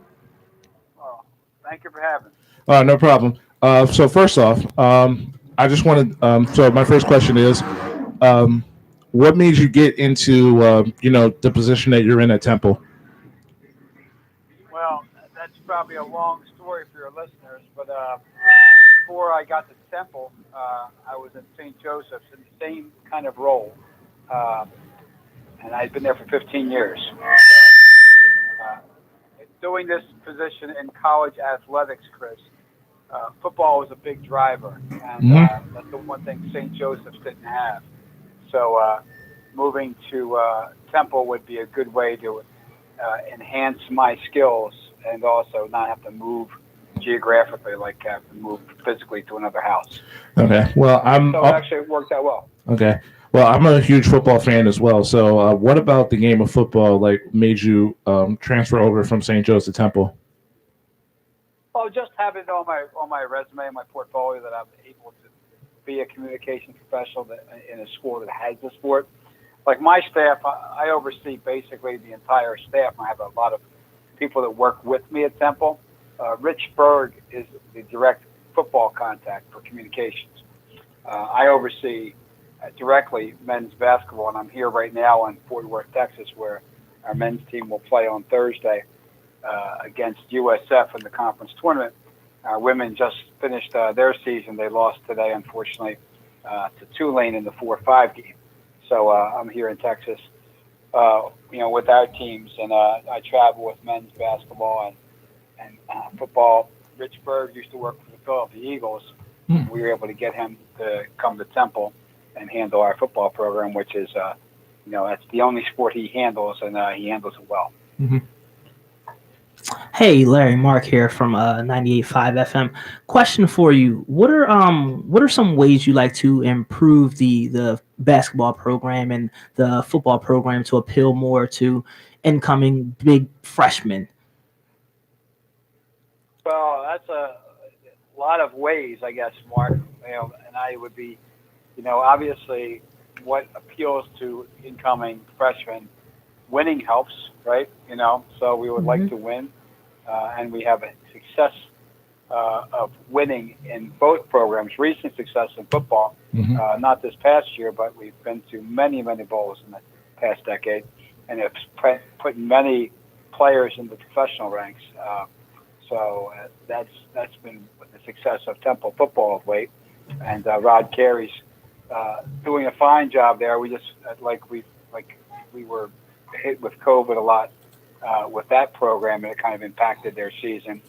Oh, thank you for having me. No problem. So first off, I just wanted. So my first question is, what made you get into the position that you're in at Temple? Well, that's probably a long story for your listeners, but before I got to Temple, I was in St. Joseph's in the same kind of role, and I'd been there for 15 years. So, doing this position in college athletics, Chris, football was a big driver, and that's the one thing St. Joseph's didn't have. So moving to Temple would be a good way to enhance my skills and also not have to move geographically, like have to move physically to another house. Okay. Well, So actually it worked out well. Okay. Well, I'm a huge football fan as well. So, what about the game of football made you transfer over from St. Joe's to Temple? Well, just having it on my resume and my portfolio that I'm able to be a communication professional in a school that has the sport. Like my staff, I oversee basically the entire staff. I have a lot of people that work with me at Temple. Rich Berg is the direct football contact for communications. I oversee directly men's basketball, and I'm here right now in Fort Worth, Texas, where our men's team will play on Thursday against USF in the conference tournament. Our women just finished their season. They lost today, unfortunately, to Tulane in the 4-5 game. So I'm here in Texas, with our teams, and I travel with men's basketball and football. Rich Berg used to work for the Philadelphia Eagles. We were able to get him to come to Temple and handle our football program, which is, that's the only sport he handles, and he handles it well. Mm-hmm. Hey, Larry, Mark here from 98.5 FM. Question for you: What are some ways you like to improve the basketball program and the football program to appeal more to incoming big freshmen? Well, that's a lot of ways, I guess, Mark. And I would be, obviously, what appeals to incoming freshmen. Winning helps, right? So we would like to win, and we have a success of winning in both programs. Recent success in football, not this past year, but we've been to many, many bowls in the past decade, and have put many players in the professional ranks. So that's been the success of Temple football of late, and Rod Carey's doing a fine job there. We just we were hit with COVID a lot with that program, and it kind of impacted their season,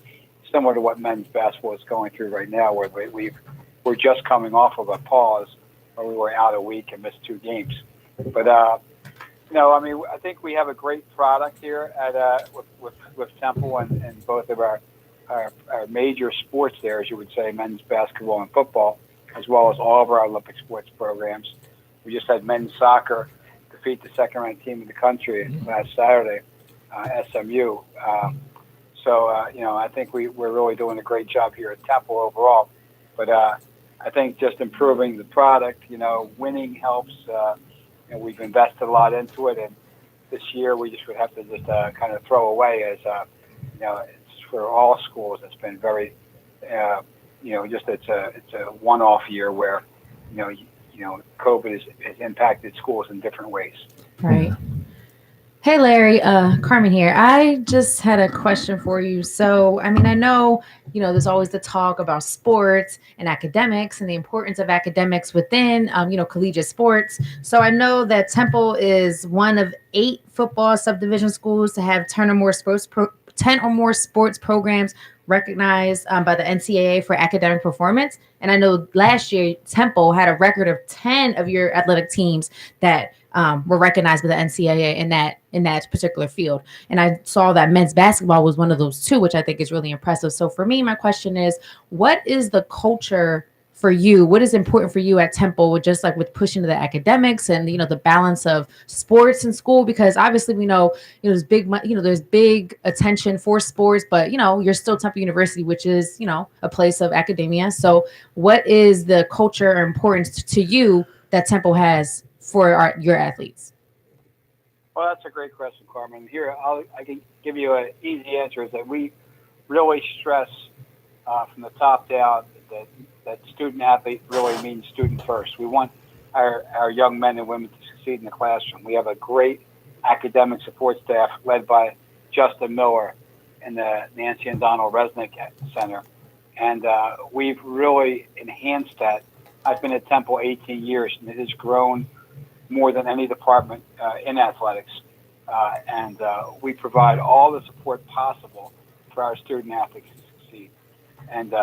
similar to what men's basketball is going through right now, where we're just coming off of a pause where we were out a week and missed 2 games. But I think we have a great product here at with Temple and both of our major sports there, as you would say, men's basketball and football, as well as all of our Olympic sports programs. We just had men's soccer defeat the second-ranked team in the country last Saturday, SMU. I think we're really doing a great job here at Temple overall. But I think just improving the product, winning helps. We've invested a lot into it, and this year we just would have to just kind of throw away as, it's for all schools. It's been very, it's a one-off year where, COVID has impacted schools in different ways. Right. Hey, Larry, Carmen here. I just had a question for you. So, I know, there's always the talk about sports and academics and the importance of academics within, collegiate sports. So I know that Temple is one of 8 football subdivision schools to have 10 or more sports programs recognized by the NCAA for academic performance. And I know last year Temple had a record of 10 of your athletic teams that were recognized by the NCAA in that particular field. And I saw that men's basketball was one of those too, which I think is really impressive. So for me, my question is, what is the culture for you? What is important for you at Temple, just like with pushing the academics and the balance of sports and school? Because obviously we know there's there's big attention for sports, but you're still Temple University, which is a place of academia. So what is the culture or importance to you that Temple has for your athletes? Well, that's a great question, Carmen. Here, I can give you an easy answer: is that we really stress from the top down that student athlete really means student first. We want our young men and women to succeed in the classroom. We have a great academic support staff led by Justin Miller in the Nancy and Donald Resnick Center. And we've really enhanced that. I've been at Temple 18 years, and it has grown more than any department in athletics. And we provide all the support possible for our student athletes to succeed. And,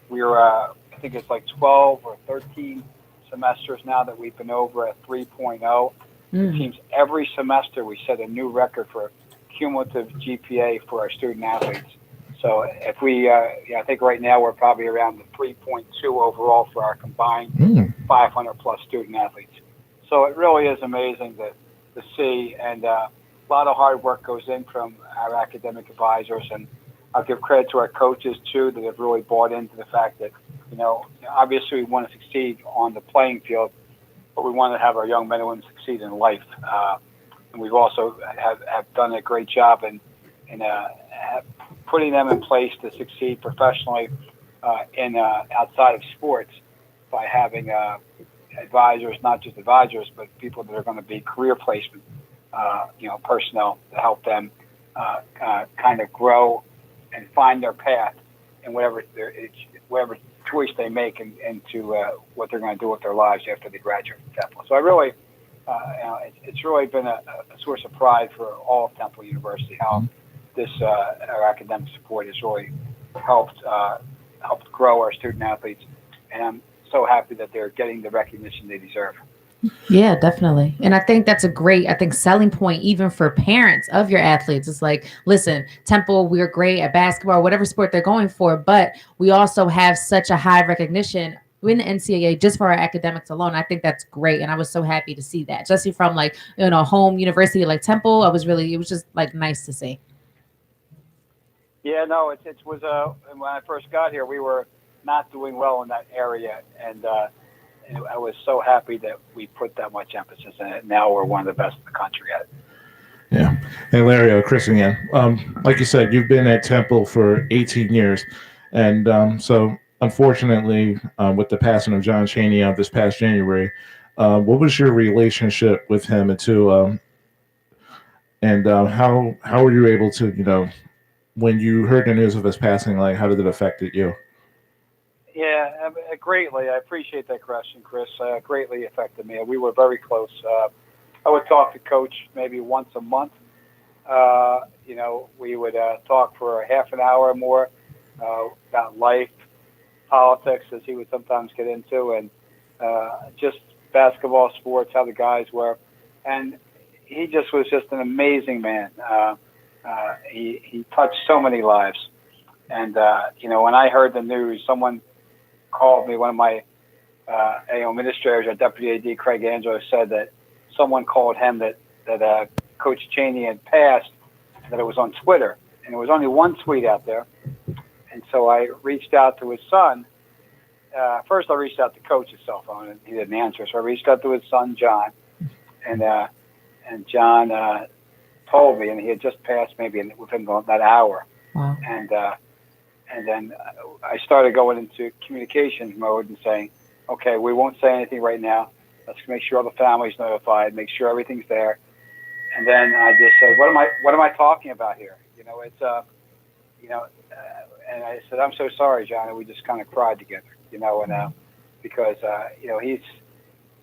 we're I think it's like 12 or 13 semesters now that we've been over at 3.0. It seems every semester we set a new record for cumulative GPA for our student athletes. So if we, I think right now we're probably around the 3.2 overall for our combined 500 plus student athletes. So it really is amazing to see, and a lot of hard work goes in from our academic advisors, and I'll give credit to our coaches too that have really bought into the fact that, obviously we want to succeed on the playing field, but we want to have our young men and women succeed in life. And we've also have done a great job in putting them in place to succeed professionally in outside of sports by having advisors, not just advisors, but people that are going to be career placement, personnel to help them kind of grow and find their path in whatever choice they make into what they're going to do with their lives after they graduate from Temple. So I really, it's really been a source of pride for all of Temple University how this our academic support has really helped grow our student athletes, and I'm so happy that they're getting the recognition they deserve. Yeah, definitely. And I think that's a great, selling point even for parents of your athletes. It's like, listen, Temple, we're great at basketball, whatever sport they're going for, but we also have such a high recognition in the NCAA just for our academics alone. I think that's great. And I was so happy to see that, just from home university like Temple. It was just nice to see. Yeah, no, it was when I first got here, we were not doing well in that area, and I was so happy that we put that much emphasis in it. Now we're one of the best in the country at it. Yeah. Hey, Larry, Chris again. Like you said, you've been at Temple for 18 years. And so, unfortunately, with the passing of John Chaney this past January, what was your relationship with him and how were you able to, when you heard the news of his passing, how did it affect you? Yeah, greatly. I appreciate that question, Chris. Greatly affected me. We were very close. I would talk to Coach maybe once a month. We would talk for a half an hour or more about life, politics, as he would sometimes get into, and just basketball, sports, how the guys were. And he was just an amazing man. He touched so many lives. And, when I heard the news, someone called me, one of my administrators, our deputy AD, Craig Angelo, said that someone called him that Coach Chaney had passed, that it was on Twitter. And there was only one tweet out there. And so I reached out to his son. First, I reached out to Coach's cell phone, and he didn't answer. So I reached out to his son, John. And John told me, and he had just passed maybe within that hour. Wow. And then I started going into communications mode and saying, okay, we won't say anything right now. Let's make sure all the family's notified, make sure everything's there. And then I just said, what am I talking about here? And I said, I'm so sorry, John. And we just kind of cried together, because,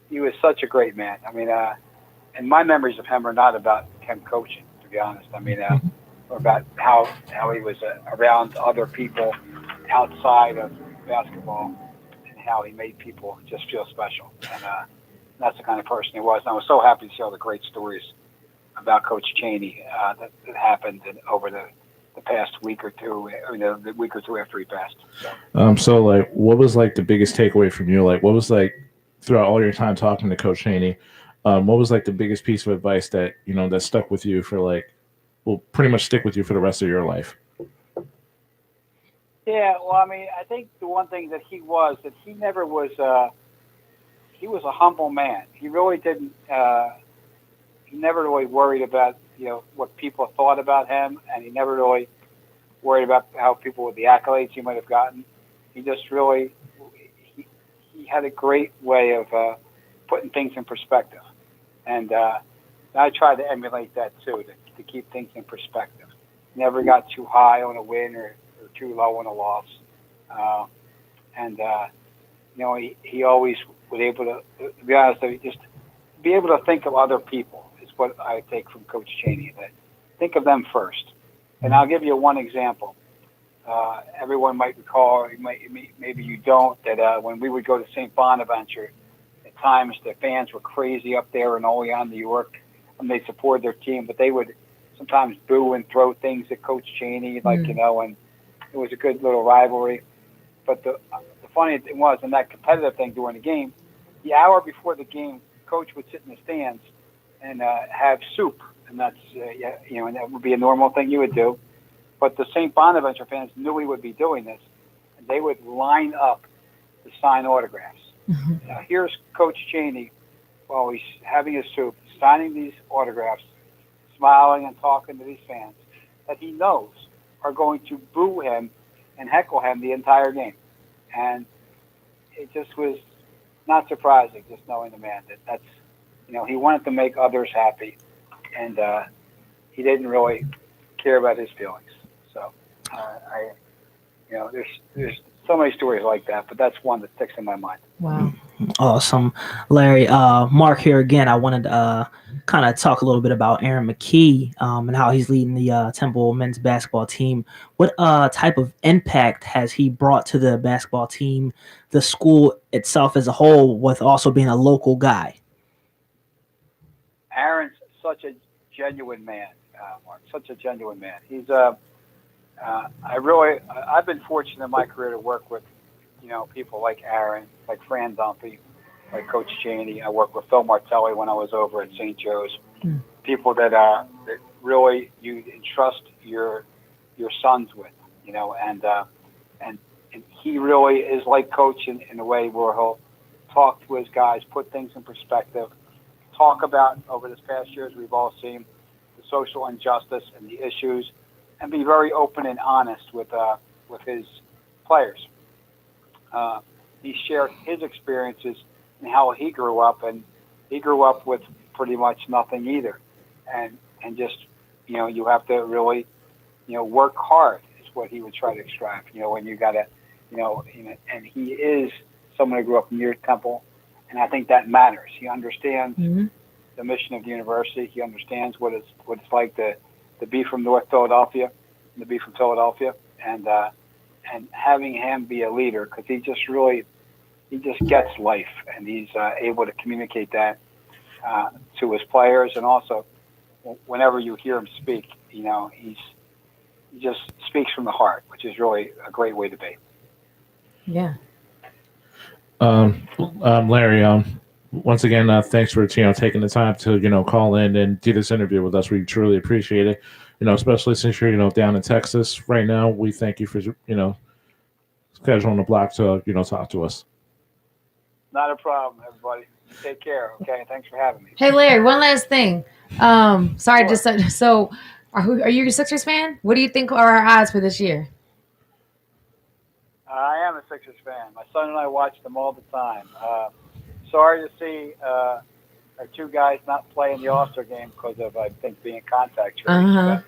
he was such a great man. I mean, and my memories of him are not about him coaching, to be honest. I mean, or about how he was around other people outside of basketball and how he made people just feel special. And that's the kind of person he was. And I was so happy to see all the great stories about Coach Chaney that happened over the the past week or two. I mean, the week or two after he passed. So. So like, what was like the biggest takeaway from you? Like, what was like throughout all your time talking to Coach Chaney? What was like the biggest piece of advice that that stuck with you for like, will pretty much stick with you for the rest of your life? Yeah, well, I mean, I think the one thing that he never was. He was a humble man. He really didn't. He never really worried about what people thought about him, and he never really worried about how people with the accolades he might have gotten. He just really he had a great way of putting things in perspective, and I tried to emulate that too, to keep things in perspective. Never got too high on a win or too low on a loss, and he always was able to be honest, just be able to think of other people is what I take from Coach Chaney. That think of them first. And I'll give you one example. Everyone might recall, maybe you don't, that when we would go to St. Bonaventure, at times the fans were crazy up there in Olean, New York, and they supported their team, but they would sometimes boo and throw things at Coach Chaney, and it was a good little rivalry. But the funny thing was, in that competitive thing during the game, the hour before the game, Coach would sit in the stands and have soup, and that's and that would be a normal thing you would do. But the St. Bonaventure fans knew he would be doing this, and they would line up to sign autographs. Mm-hmm. Now here's Coach Chaney while he's having his soup, signing these autographs, smiling and talking to these fans that he knows are going to boo him and heckle him the entire game. And it just was not surprising, just knowing the man that's he wanted to make others happy, and he didn't really care about his feelings. So there's so many stories like that, but that's one that sticks in my mind. Wow. Awesome. Larry, Mark here again. I wanted to kind of talk a little bit about Aaron McKie and how he's leading the Temple men's basketball team. What type of impact has he brought to the basketball team, the school itself as a whole, with also being a local guy? Aaron's such a genuine man, Mark, such a genuine man. He's I've been fortunate in my career to work with people like Aaron, like Fran Dumpy, like Coach Chaney. I worked with Phil Martelli when I was over at St. Joe's. People that really you entrust your sons with, and he really is like Coach in a way where he'll talk to his guys, put things in perspective, talk about over this past year, as we've all seen, the social injustice and the issues, and be very open and honest with his players. He shared his experiences and how he grew up, and he grew up with pretty much nothing either, and just you have to really work hard is what he would try to strive. When you gotta and he is someone who grew up near Temple, and I think that matters. He understands the mission of the university. He understands what it's like to be from North Philadelphia, and to be from Philadelphia, and having him be a leader, because he just gets life, and he's able to communicate that to his players, and also whenever you hear him speak, he just speaks from the heart, which is really a great way to be. Yeah. Larry, once again, thanks for taking the time to call in and do this interview with us. We truly appreciate it. Especially since you're down in Texas right now. We thank you for scheduling the block to talk to us. Not a problem, everybody. You take care. Okay, thanks for having me. Hey, Larry, one last thing. Sorry, Sure. so are you a Sixers fan? What do you think are our odds for this year? I am a Sixers fan. My son and I watch them all the time. Sorry to see our two guys not play in the All-Star game because of, I think, being contact traced. Uh-huh. But,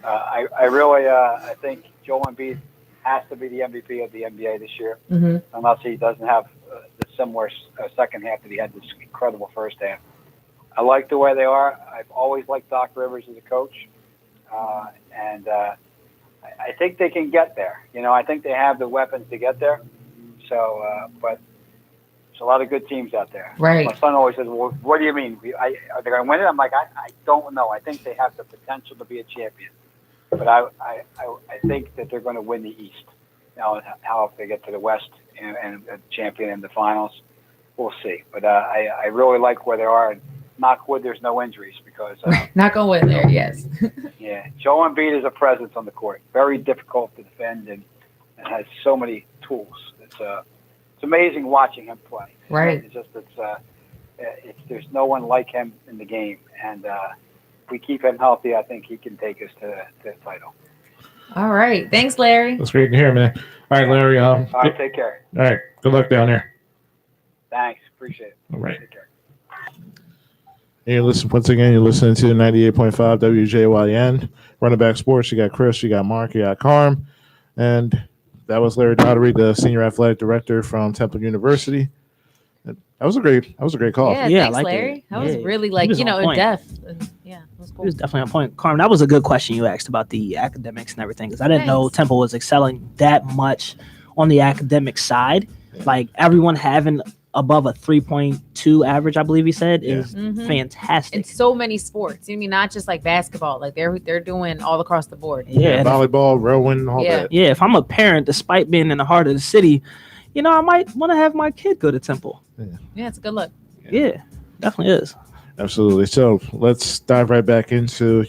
I really I think Joel Embiid has to be the MVP of the NBA this year, unless he doesn't have the similar second half that he had this incredible first half. I like the way they are. I've always liked Doc Rivers as a coach, and I think they can get there. I think they have the weapons to get there. So, but there's a lot of good teams out there. Right. My son always says, "Well, what do you mean? Are they going to win it?" I'm like, I don't know. I think they have the potential to be a champion. but I think that they're going to win the East. Now, how if they get to the West and a champion in the finals, we'll see. But I really like where they are. And knock wood, there's no injuries because Not going to win there, yes. yeah, Joel Embiid is a presence on the court. Very difficult to defend and has so many tools. It's amazing watching him play. Right. There's no one like him in the game, and if we keep him healthy, I think he can take us to the title. All right. Thanks, Larry. That's great to hear, man. All right, Larry. All right, take care. All right. Good luck down there. Thanks, appreciate it. All right. Take care. And you're listening to 98.5 WJYN. Running Back Sports. You got Chris, you got Mark, you got Carm. And that was Larry Daugherty, the Senior Athletic Director from Temple University. That was a great call. Yeah, Yeah, I thanks, liked Larry. it. That was Yeah, really he was on in point. depth. Yeah, it was He cool. was definitely on point. Carm, that was a good question you asked about the academics and everything, because I didn't know Thanks. Temple was excelling that much on the academic side. Like everyone having above a 3.2 average, I believe he said, is Mhm. fantastic. In so many sports. I mean, not just like basketball. Like they're doing all across the board. Yeah, and Volleyball, rowing, all Yeah. that. yeah. If I'm a parent, despite being in the heart of the city, I might want to have my kid go to Temple. Yeah, it's a good look. Yeah, definitely is. Absolutely. So let's dive right back into,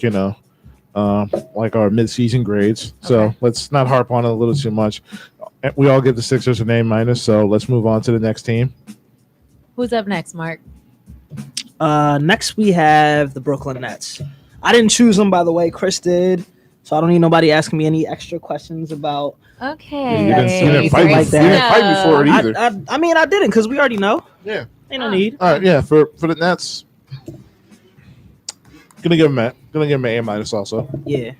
like our mid-season grades. So Okay. let's not harp on it a little too much. We all give the Sixers an A-, so let's move on to the next team. Who's up next, Mark? Next we have the Brooklyn Nets. I didn't choose them, by the way. Chris did, so I don't need nobody asking me any extra questions about. Okay. You didn't fight like me. that. You didn't fight me for it either. I mean, I didn't because we already know. Yeah. Ain't no Oh. need. All right. Yeah. For the Nets, gonna give him an A- also. Yeah.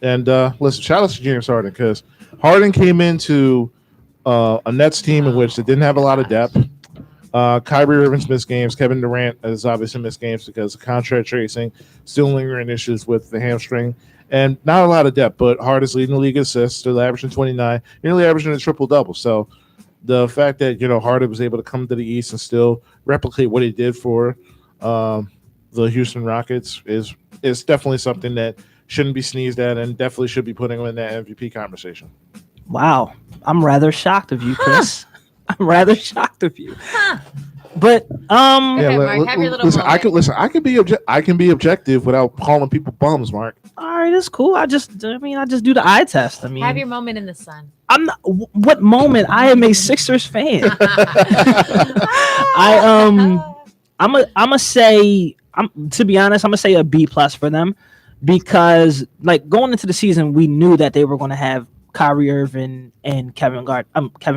And listen, shout out to James Harden because Harden came into a Nets team in which they didn't have a lot of depth. Kyrie Irving's missed games. Kevin Durant has obviously missed games because of contract tracing, still lingering issues with the hamstring, and not a lot of depth. But Harden's leading the league assists, still averaging 29, nearly averaging a triple-double. So the fact that Harden was able to come to the East and still replicate what he did for the Houston Rockets is definitely something that shouldn't be sneezed at, and definitely should be putting him in that MVP conversation. Wow. I'm rather shocked of you, Chris. I'm rather shocked of you. Huh. But Okay, Mark, have your little listen, moment. I can be objective without calling people bums, Mark. all right, it's cool. I just do the eye test. I mean, Have your moment in the sun. I'm not. What moment? I am a Sixers fan. To be honest, I'm gonna say a B+ for them because like going into the season, we knew that they were going to have Kyrie Irving and Kevin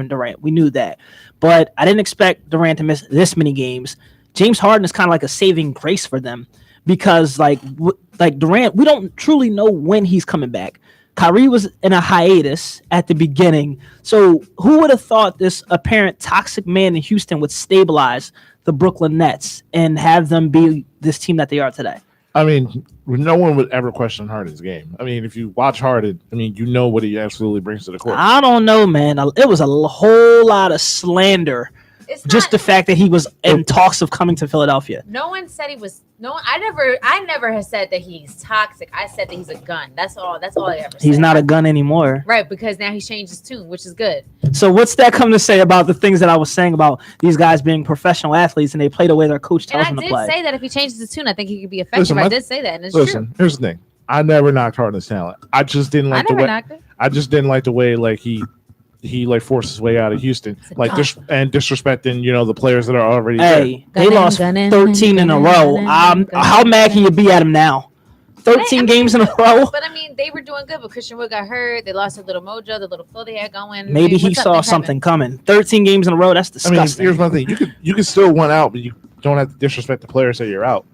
Durant. We knew that, but I didn't expect Durant to miss this many games. James Harden is kind of like a saving grace for them because like Durant, we don't truly know when he's coming back. Kyrie was in a hiatus at the beginning, so who would have thought this apparent toxic man in Houston would stabilize the Brooklyn Nets and have them be this team that they are today? I mean, no one would ever question Harden's game. I mean, if you watch Harden, I mean, you know what he absolutely brings to the court. I don't know, man. It was a whole lot of slander. It's Just not, the fact that he was in talks of coming to Philadelphia. no one said he was. No, I never have said that he's toxic. I said that he's a gun. That's all I ever said. He's not a gun anymore. Right, because now he's changed his tune, which is good. So what's that come to say about the things that I was saying about these guys being professional athletes and they play the way their coach And tells I them to did play? say that if he changes his tune, I think he could be effective. Listen, I did say that, and it's Listen, true. here's the thing. I never knocked Harden's talent. I just didn't I like the never way. knocked it. I just didn't like the way like he like forced his way out of Houston, like and disrespecting the players that are already there. Hey, they Gunning, lost gunning, 13 in a gunning, row. gunning, How mad can you be at him now? 13 games in a row? But I mean, they were doing good, but Christian Wood got hurt. They lost their little mojo, the little flow they had going. Maybe he What's up? saw That something happened. coming. 13 games in a row, that's I mean, disgusting. here's my thing. You can still win out, but you don't have to disrespect the players that you're out.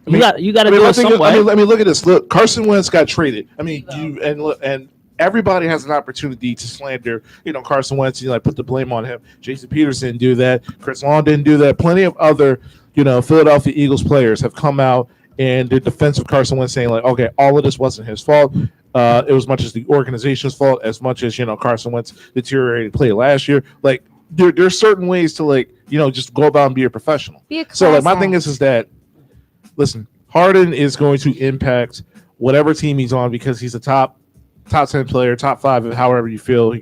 you got to do I it some way. mean, look at this. Look, Carson Wentz got traded. I mean, and everybody has an opportunity to slander, Carson Wentz. Put the blame on him. Jason Peters didn't do that. Chris Long didn't do that. Plenty of other, Philadelphia Eagles players have come out in the defense of Carson Wentz, saying like, okay, all of this wasn't his fault. It was much as the organization's fault, as much as Carson Wentz deteriorated play last year. Like there's certain ways to just go about and be a professional. Be a So my class thing act. is that, listen, Harden is going to impact whatever team he's on because he's a top top 10 player, top 5, however you feel.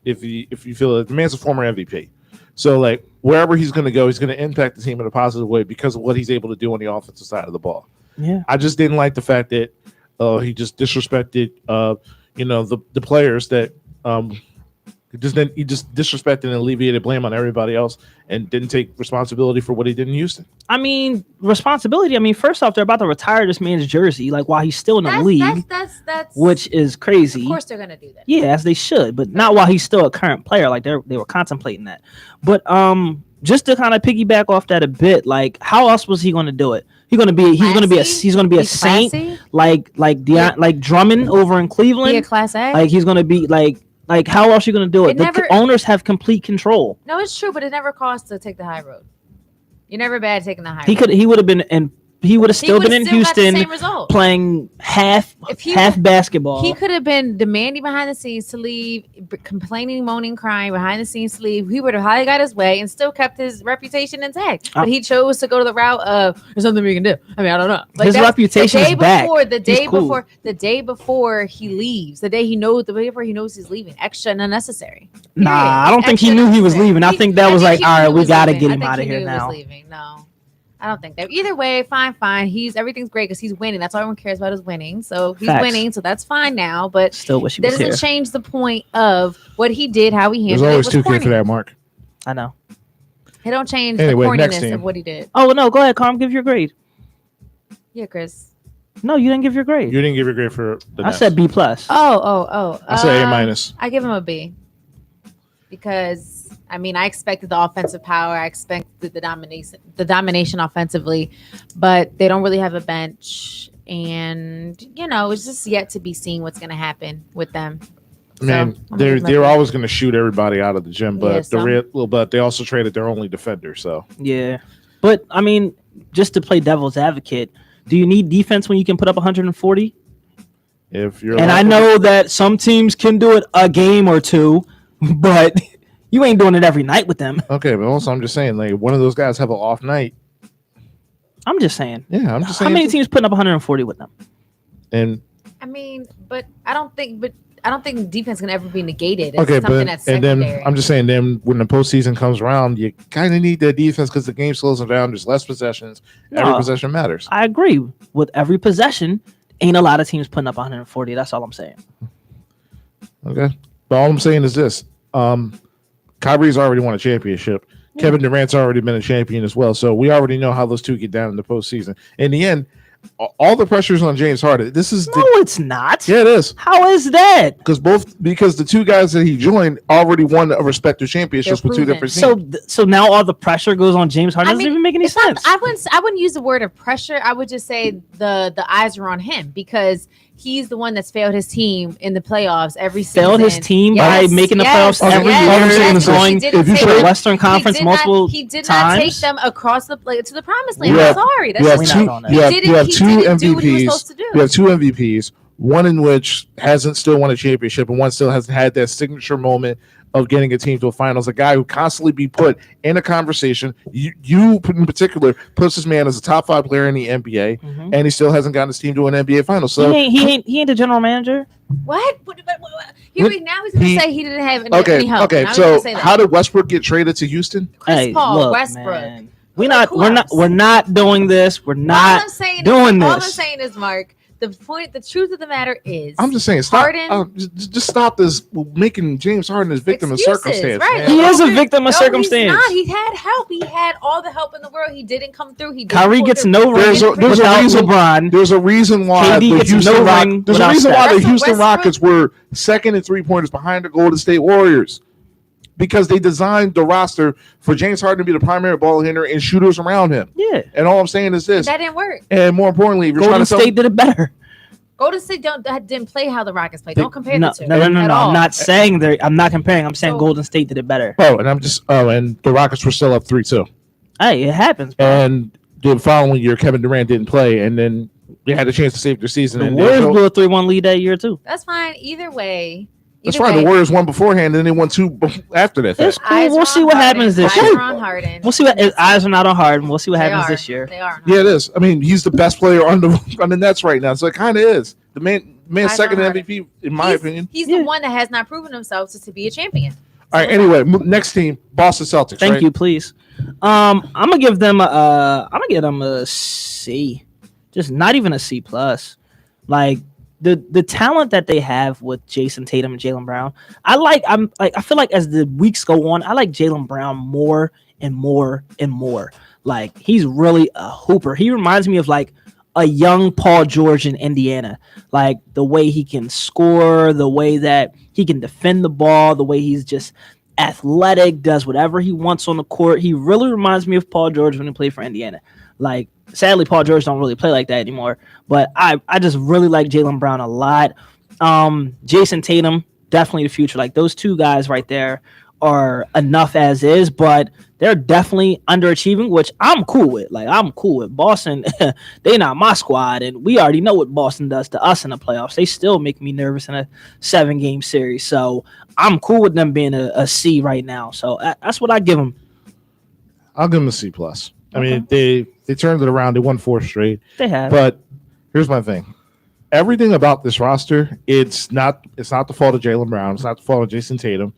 If you feel that the man's a former MVP, so like wherever he's going to go, he's going to impact the team in a positive way because of what he's able to do on the offensive side of the ball. Yeah. I just didn't like the fact that he just disrespected the players that he just disrespected and alleviated blame on everybody else and didn't take responsibility for what he did in Houston. I mean, responsibility. I mean, first off, they're about to retire this man's jersey, like while he's still in the league, That's which is crazy. Of course, they're gonna do that. Yeah, as they should, but not while he's still a current player. Like they were contemplating that. But just to kind of piggyback off that a bit, like how else was he going to do it? He's going to be a saint, Classy? like Drummond over in Cleveland. Be a class A. Like he's going to be like how else are you going to do it? The owners have complete control. No, it's true, but it never costs to take the high road. You're never bad taking the high road. He would have been in. He would have still been in Houston playing half basketball. He could have been demanding behind the scenes to leave, complaining, moaning, crying behind the scenes to leave. He would have highly got his way and still kept his reputation intact. But he chose to go to the route of there's something we can do. I mean, I don't know. Like his reputation is back. The day before he leaves, the day before he knows he's leaving, extra and unnecessary. Nah, I don't think he knew he was leaving. I think that was like, all right, we got to get him out of here now. No. I don't think that. Either way, fine. Everything's great because he's winning. That's all everyone cares about is winning. So he's winning, so that's fine now. But still wish he was doesn't change the point of what he did, how he handled it. There's always 2K for that, Mark. I know. It don't change the corniness of what he did. Oh no, go ahead, Carm. Give your grade. Yeah, Chris. No, you didn't give your grade. You didn't give your grade for the I said B+. Oh. I said A-. I give him a B because. I mean, I expected the offensive power. I expected the domination offensively, but they don't really have a bench. And, it's just yet to be seen what's going to happen with them. I mean, they're always going to shoot everybody out of the gym, but but they also traded their only defender. So yeah, but I mean, just to play devil's advocate, do you need defense when you can put up 140? I know that some teams can do it a game or two, but you ain't doing it every night with them. Okay, but also I'm just saying, like, one of those guys have an off night. I'm just saying. Yeah, I'm just saying. How many teams putting up 140 with them? And I mean, but I don't think defense can ever be negated. It's okay, something that's secondary. then I'm just saying, then when the postseason comes around, you kind of need that defense because the game slows them down. There's less possessions. Every possession matters. I agree. With every possession, ain't a lot of teams putting up 140. That's all I'm saying. Okay, but all I'm saying is this. Kyrie's already won a championship. Yeah. Kevin Durant's already been a champion as well. So we already know how those two get down in the postseason. In the end, all the pressure's on James Harden. It's not. Yeah, it is. How is that? Because the two guys that he joined already won a respective championships with two different teams. So now all the pressure goes on James Harden. Doesn't even make any sense. I wouldn't use the word of pressure. I would just say the eyes are on him because he's the one that's failed his team in the playoffs every season. Failed his team by making the playoffs every year and going to the Western Conference multiple times. He did not take them across to the promised land. I'm sorry. You have two MVPs. You have two MVPs. One in which hasn't still won a championship, and one still hasn't had that signature moment of getting a team to a finals. A guy who constantly be put in a conversation. You in particular puts this man as a top 5 player in the NBA, and he still hasn't gotten his team to an NBA final. So he ain't the general manager. What? Now he's gonna say he didn't have any help. Okay. So how did Westbrook get traded to Houston? Chris Paul, Westbrook. Man. We're not doing this. We're not doing this. All I'm saying is, Mark. The truth of the matter is, I'm just saying, just stop this making James Harden his victim of circumstance. Right? He is a victim of circumstance. He's not. He had help. He had all the help in the world. He didn't come through. Kyrie gets no ring without LeBron. There's a reason why the Houston Rockets were second in 3-pointers behind the Golden State Warriors. Because they designed the roster for James Harden to be the primary ball handler and shooters around him. Yeah. And all I'm saying is this. That didn't work. And more importantly, if you're Golden State did it better. Golden State didn't play how the Rockets played. Don't compare the two. No. I'm not saying I'm not comparing. I'm saying Golden State did it better. Oh, and the Rockets were still up 3-2. Hey, it happens. Bro. And the following year, Kevin Durant didn't play, and then they had a chance to save their season. The Warriors blew a 3-1 lead that year too. That's fine. Either way. That's right. The Warriors won beforehand, and then they won 2 after that. It's cool. We'll see what happens this year. We'll see what eyes are not on Harden. We'll see what happens this year. They are. Yeah, it is. I mean, he's the best player on the Nets right now, so it kind of is. The man I second know. MVP in my opinion. He's Yeah. the one that has not proven himself to be a champion. All right. Anyway, next team, Boston Celtics. Thank right? you, please. I'm gonna give them a C, just not even a C plus. Like the talent that they have with Jason Tatum and Jaylen Brown, I feel like as the weeks go on, I like Jaylen Brown more and more and more. Like he's really a hooper. He reminds me of like a young Paul George in Indiana. Like the way he can score, the way that he can defend the ball, the way he's just athletic, does whatever he wants on the court. He really reminds me of Paul George when he played for Indiana. Like sadly, Paul George don't really play like that anymore. But I just really like Jaylen Brown a lot. Jason Tatum, definitely the future. Like those two guys right there are enough as is, but they're definitely underachieving, which I'm cool with. Like I'm cool with Boston. They not my squad, and we already know what Boston does to us in the playoffs. They still make me nervous in a 7-game series. So I'm cool with them being a C right now. So that's what I give them. I'll give them a C plus. I mean, they turned it around. They won 4 straight. They have. But here's my thing. Everything about this roster, it's not the fault of Jaylen Brown. It's not the fault of Jason Tatum.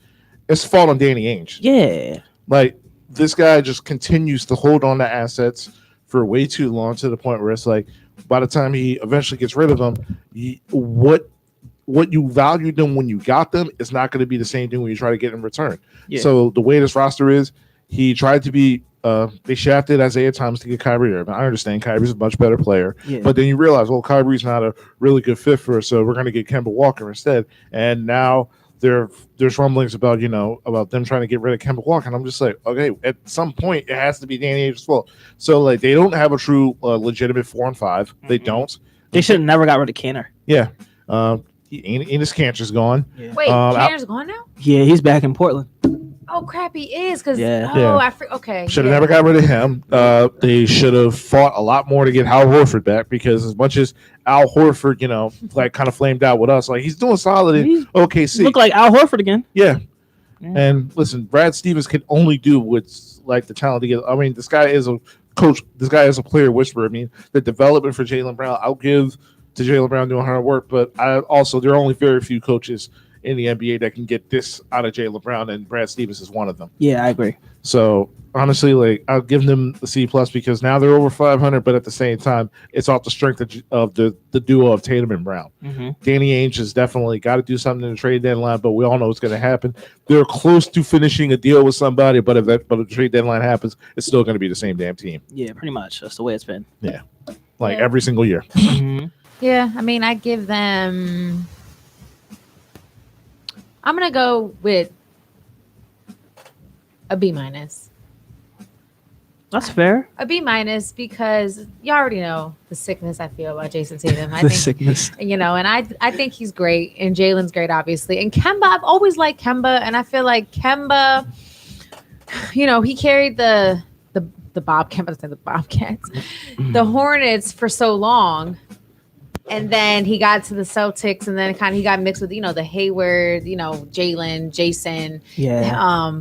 It's the fault of Danny Ainge. Yeah. Like this guy just continues to hold on to assets for way too long to the point where it's like by the time he eventually gets rid of them, what you valued them when you got them is not going to be the same thing when you try to get in return. Yeah. So the way this roster is, he tried to be they shafted Isaiah Thomas to get Kyrie Irving. I understand Kyrie's a much better player, Yeah. but then you realize, well, Kyrie's not a really good fit for us, so we're going to get Kemba Walker instead. And now there's rumblings about them trying to get rid of Kemba Walker, and I'm just like, okay, at some point it has to be Danny Ainge's fault. So like they don't have a true legitimate 4 and 5. They Mhm. don't. They should have never got rid of Kanter. Yeah. Enos Cantor's gone. Wait, Um, Kanter's gone now? Yeah, he's back in Portland. Oh crap, he is because Yeah. Yeah. okay. Should have yeah. never got rid of him. They should have fought a lot more to get Al Horford back, because as much as Al Horford, like kind of flamed out with us, like he's doing solid in He OKC. look like Al Horford again. Yeah. Yeah. And listen, Brad Stevens can only do what's like the talent to get. I mean, this guy is a coach. This guy is a player whisperer. I mean, the development for Jaylen Brown, I'll give to Jaylen Brown doing hard work, but there are only very few coaches in the NBA that can get this out of Jaylen Brown, and Brad Stevens is one of them. Yeah, I agree. So honestly, like I'll give them the C plus because now they're over 500, but at the same time, it's off the strength of the duo of Tatum and Brown. Mm-hmm. Danny Ainge has definitely got to do something in the trade deadline, but we all know what's going to happen. They're close to finishing a deal with somebody, but if the trade deadline happens, it's still going to be the same damn team, Yeah, pretty much. That's the way it's been. like Yeah. every single year. Mm-hmm. Yeah, I mean, I give them. I'm gonna go with a B minus. That's fair. A B minus because you already know the sickness I feel about Jason Tatum. I The think sickness. and I think he's great, and Jalen's great, obviously. And Kemba, I've always liked Kemba, and I feel like Kemba, he carried the Bobcats, the Hornets for so long. And then he got to the Celtics, and then he got mixed with, the Hayward, Jalen, Jason, Yeah.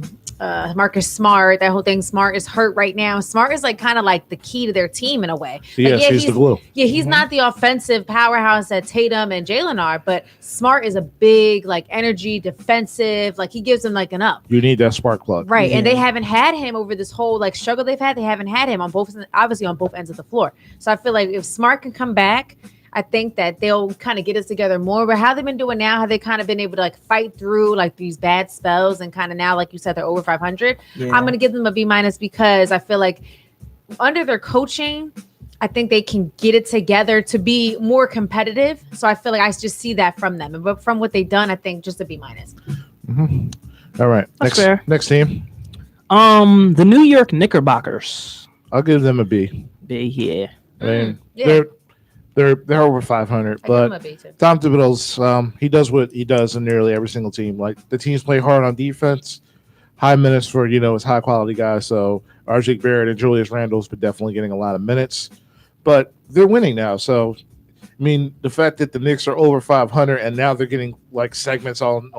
Marcus Smart, that whole thing. Smart is hurt right now. Smart is kind of like the key to their team in a way. Yes, he's the glue. Yeah, he's not the offensive powerhouse that Tatum and Jalen are, but Smart is a big, energy, defensive. He gives them an up. You need that spark plug, Right, Yeah. and they haven't had him over this whole struggle they've had. They haven't had him on both ends of the floor. So I feel like if Smart can come back, I think that they'll kind of get us together more. But how they've been doing now, how they kind of been able to fight through these bad spells, and kind of now, like you said, they're over 500. Yeah. I'm going to give them a B minus because I feel like under their coaching, I think they can get it together to be more competitive. So I feel like I just see that from them. But from what they've done, I think just a B minus. All right, That's fair. next team, The New York Knickerbockers. I'll give them a B. Yeah. I mean, Yeah. they're over 500, I give them but a B too. Tom Thibodeau's he does what he does in nearly every single team. Like the teams play hard on defense, high minutes for his high quality guys. So RJ Barrett and Julius Randle's been definitely getting a lot of minutes, but they're winning now. So I mean, the fact that the Knicks are over 500 and now they're getting segments on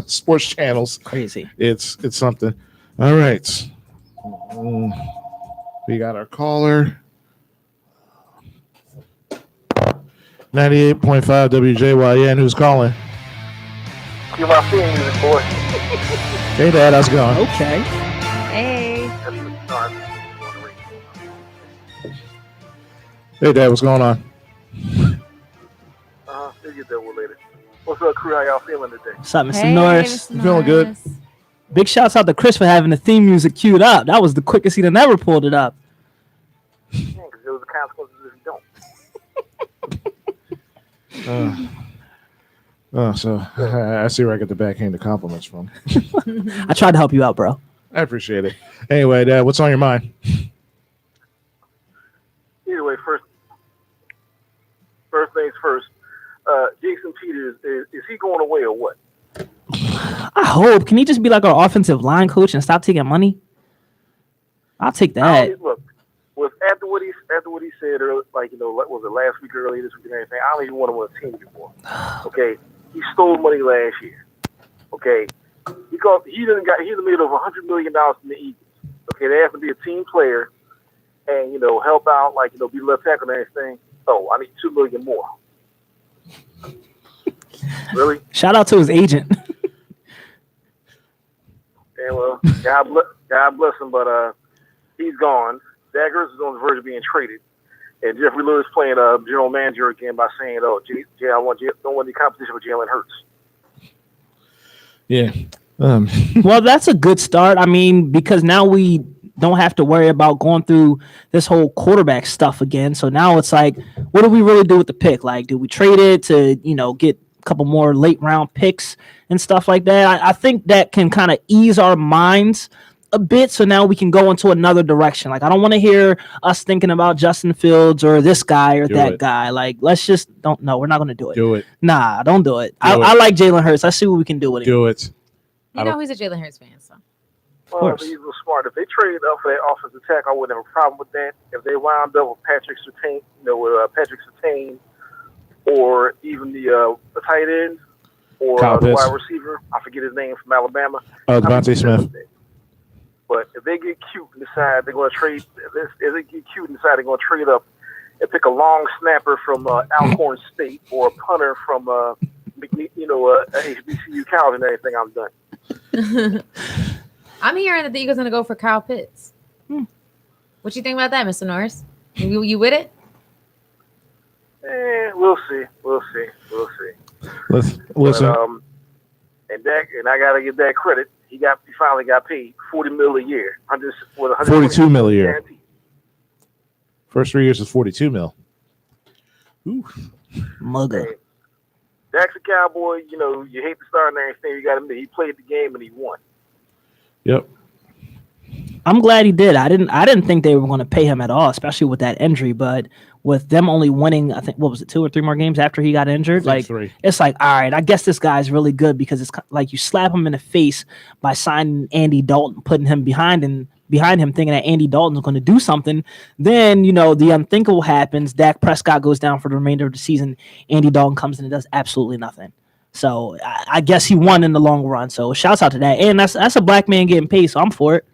sports channels, Crazy. it's something. All right, we got our caller. 98.5 WJYN. Who's calling? You my theme music, boy. Hey, Dad. How's it going? Okay. Hey. That's the start. Hey, Dad. What's going on? We'll get that one later. What's up, crew? How y'all feeling today? What's up, Mr. Hey, Norris? Mr. Feeling good? Norris. Big shouts out to Chris for having the theme music queued up. That was the quickest he'd have ever pulled it up. Yeah, because there was the consequences if you don't. So I see where I get the backhanded compliments from. I tried to help you out, bro. I appreciate it. Anyway, Dad, what's on your mind? Either way, first things first. Jason Peters, is he going away or what? I hope. Can he just be like our offensive line coach and stop taking money? I'll take that. Look, after what he said earlier, like, what was it, last week, earlier this week, and everything, I don't even want him on a team anymore. Okay, he stole money last year. Okay, because he's in the middle of $100 million from the Eagles. Okay, they have to be a team player and help out, like be left tackle and everything. Oh, I need $2 million more. Really? Shout out to his agent. And well, God bless him, but he's gone. Daggers is on the verge of being traded, and Jeffrey Lewis playing general manager again by saying, "Oh, I don't want any competition with Jalen Hurts." Yeah. Well, that's a good start. I mean, because now we don't have to worry about going through this whole quarterback stuff again. So now it's like, what do we really do with the pick? Like, do we trade it to, get a couple more late round picks and stuff like that? I think that can kind of ease our minds a bit. So now we can go into another direction. Like, I don't want to hear us thinking about Justin Fields or this guy or that guy. Like, let's just we're not going to do it. Do it. Nah, don't do it. I like Jalen Hurts. Let's see what we can do with him. Do it. You know he's a Jalen Hurts fan, so. Well, he's a smart. If they traded up for that offensive tackle, I wouldn't have a problem with that. If they wound up with Patrick Surtain, or even the tight end, or the wide receiver, I forget his name, from Alabama. Devontae Smith. But if they get cute and decide they're going to trade, if they get cute and decide they're going to trade up and pick a long snapper from Alcorn State or a punter from HBCU college and everything, I'm done. I'm hearing that the Eagles going to go for Kyle Pitts. What you think about that, Mr. Norris? You with it? We'll see. Listen. But, and I got to give that credit. He finally got paid $40 million a year. 42 million a year. Guaranteed. First 3 years is 42 mil. Ooh. Mugger. Dak's a Cowboy. You hate the star and everything. You got to admit, he played the game and he won. Yep. I'm glad he did. I didn't think they were going to pay him at all, especially with that injury. But with them only winning, I think, what was it, 2 or 3 more games after he got injured? Like 3. It's like, all right, I guess this guy's really good, because it's like you slap him in the face by signing Andy Dalton, putting him behind him, thinking that Andy Dalton's going to do something. Then the unthinkable happens. Dak Prescott goes down for the remainder of the season. Andy Dalton comes in and does absolutely nothing. So I guess he won in the long run. So shouts out to that. And that's a black man getting paid, so I'm for it.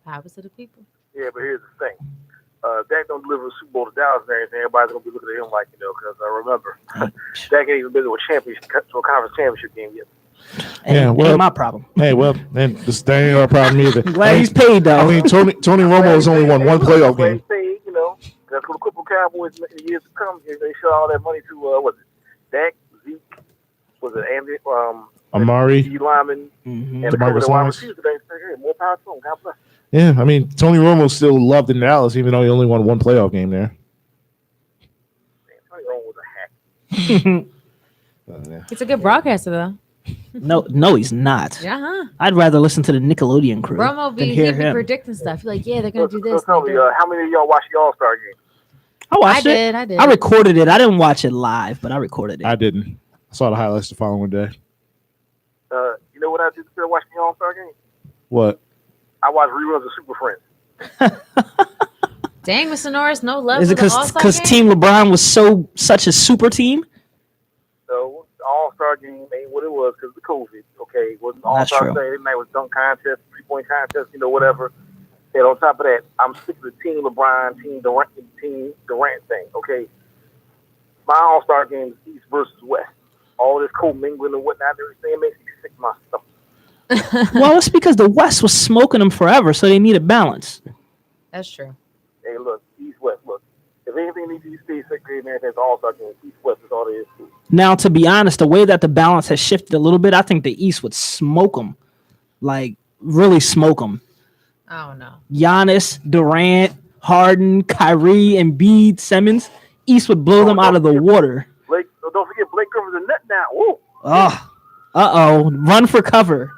Power to the people. Yeah, but here's the thing. Dak don't deliver a Super Bowl to Dallas and everything. Everybody's going to be looking at him like, because I remember, Dak ain't even been to a conference championship game yet. Ain't my problem. Hey, well, man, that ain't our problem either. Glad he's paid, though. I mean, Tony Romo has only won one playoff game. Paid, that's what the crippled Cowboys in the years to come. They show all that money to, Dak, Zeke, Andy, Amari, D. Lyman, and the DeMarcus Lawrence. More power to him. God bless. Yeah, I mean, Tony Romo still loved in Dallas, even though he only won one playoff game there. Tony Romo was a hack. He's a good broadcaster, though. No, he's not. Yeah. I'd rather listen to the Nickelodeon crew Romo than he'd hear be him. predicting stuff. He's like, yeah, they're going to do this. Tell me, how many of y'all watched the All-Star game? I watched it. I did. I recorded it. I didn't watch it live, but I recorded it. I didn't. I saw the highlights the following day. You know what I did to watch the All-Star game? What? I watched reruns of Super Friends. Dang, Mr. Norris, no love. Is it because Team LeBron was such a super team? So the All-Star game ain't what it was because of COVID. Okay, it wasn't That's All-Star true. Saturday night was dunk contest, 3-point contest, whatever. And on top of that, I'm sticking to Team LeBron, Team Durant thing. Okay, my All-Star game is East versus West. All this co-mingling and whatnot, everything makes me sick to my stomach. Well, it's because the West was smoking them forever, so they needed balance. That's true. Hey, look, East West. Look, if anything needs to be stay second, man, that's All-Star game. East West is all it is. Now, to be honest, the way that the balance has shifted a little bit, I think the East would smoke them, like really smoke them. I don't know. Giannis, Durant, Harden, Kyrie, Embiid, Simmons. East would blow them out of the water. Blake, don't forget Blake Griffin's a nut now. Woo. Oh, run for cover.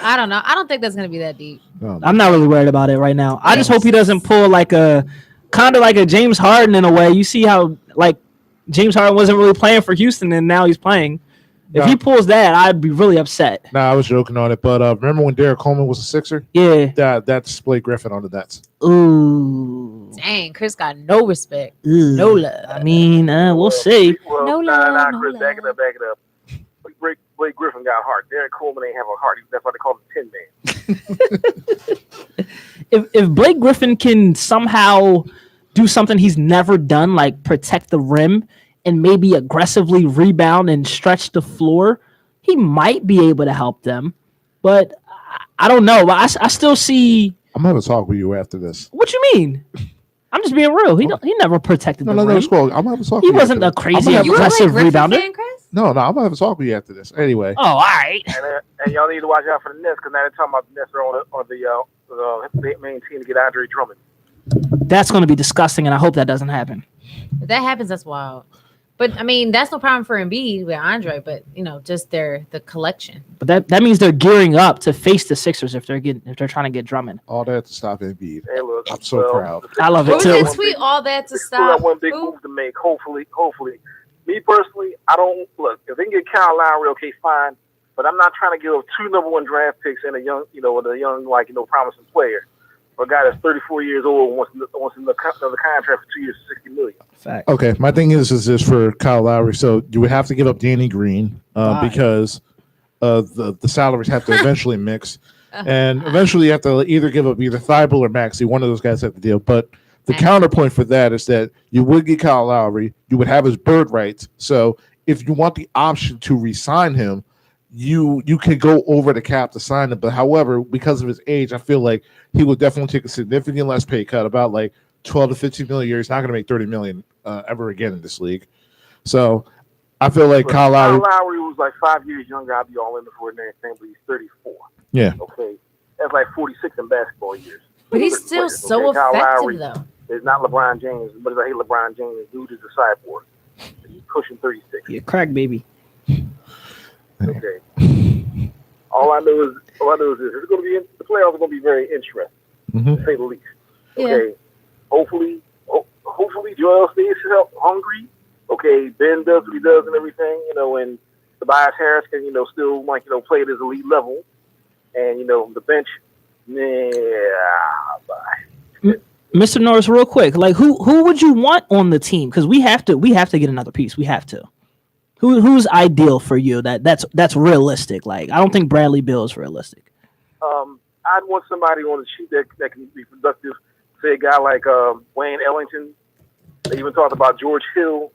I don't know. I don't think that's gonna be that deep. I'm not really worried about it right now. I just hope he doesn't pull like a kind of like a James Harden in a way. You see how like James Harden wasn't really playing for Houston and now he's playing. If he pulls that, I'd be really upset. Nah, I was joking on it, but remember when Derek Coleman was a Sixer? Yeah. That's Blake Griffin on the Nets. Ooh. Dang, Chris got no respect. Ooh. No love. I mean, we'll see. Well, No nah, love, no Chris, love. back it up. Blake Griffin got heart. Derek Coleman ain't have a heart. That's why they call him Tin Man. If Blake Griffin can somehow do something he's never done, like protect the rim and maybe aggressively rebound and stretch the floor, he might be able to help them. But I don't know. I still see. I'm gonna have a talk with you after this. What you mean? I'm just being real. He never protected the No, rim. it's cool. I'm gonna have a talk. He with you wasn't after a this. crazy I'm gonna have a aggressive talk- Griffin rebounder. fan, Chris? No, I'm gonna have a talk with you after this. Anyway, Oh, all right. And y'all need to watch out for the Nets because now they're talking about the Nets are on the main team to get Andre Drummond. That's going to be disgusting, and I hope that doesn't happen. If that happens, that's wild. But I mean, that's no problem for Embiid with Andre, but just the collection. But that means they're gearing up to face the Sixers if they're trying to get Drummond. all that to stop Embiid. Hey, look, I'm so proud. I love Who it did too. tweet all that to Still got stop? one big Who? move to make. Hopefully. Me personally, I don't look. If they can get Kyle Lowry, okay, fine. But I'm not trying to give up 2 number 1 draft picks and a young, promising player, or a guy that's 34 years old and wants another contract for 2 years, $60 million. Fact. Okay, my thing is this for Kyle Lowry. So you would have to give up Danny Green Why? because the salaries have to eventually mix, and eventually you have to either give up either Thibault or Maxey. One of those guys have to deal. But the Maxey. counterpoint for that is that you would get Kyle Lowry. You would have his bird rights. So if you want the option to re-sign him, you can go over the cap to sign him. But however, because of his age, I feel like he will definitely take a significant less pay cut, about like 12 to 15 million a year. He's not going to make 30 million ever again in this league. So I feel like Kyle Lowry. Was like 5 years younger. I'd be all in for it and everything, but he's 34. Yeah. Okay. That's like 46 in basketball years. But he's still so Kyle effective, Lowry though. is not LeBron James, but I hate LeBron James. Dude is a cyborg. He's pushing 36. Yeah, crack baby. Okay. All I know is it's going to be the playoffs are going to be very interesting, Mhm. to say the least. Yeah. Okay. Hopefully Joel stays hungry. Okay, Ben does what he does and everything, and Tobias Harris can, still play at his elite level, and the bench, bye. Mr. Norris, real quick, like who would you want on the team? Because we have to get another piece. We have to. Who's ideal for you? That's realistic. Like I don't think Bradley Beal is realistic. I'd want somebody on the sheet that can be productive. Say a guy like Wayne Ellington. They even talked about George Hill.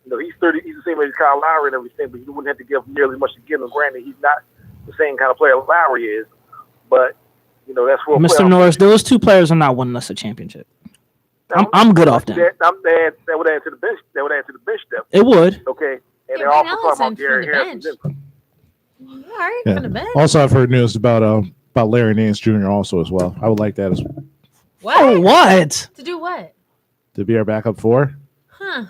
He's 30. He's the same age as Kyle Lowry and everything, but you wouldn't have to give nearly much to give him. Granted, he's not the same kind of player Lowry is, but that's what Mr. Norris, those two players are not winning us a championship. I'm good off them. That would add to the bench. That would add to the bench depth. It would. Okay, and Yeah, they're also Wayne talking about Ellington Gary from the Harris. bench. All right, Yeah. from the bench. Also, I've heard news about Larry Nance Jr. also as well. I would like that as well. What? Oh, what? To do what? To be our backup 4. Huh?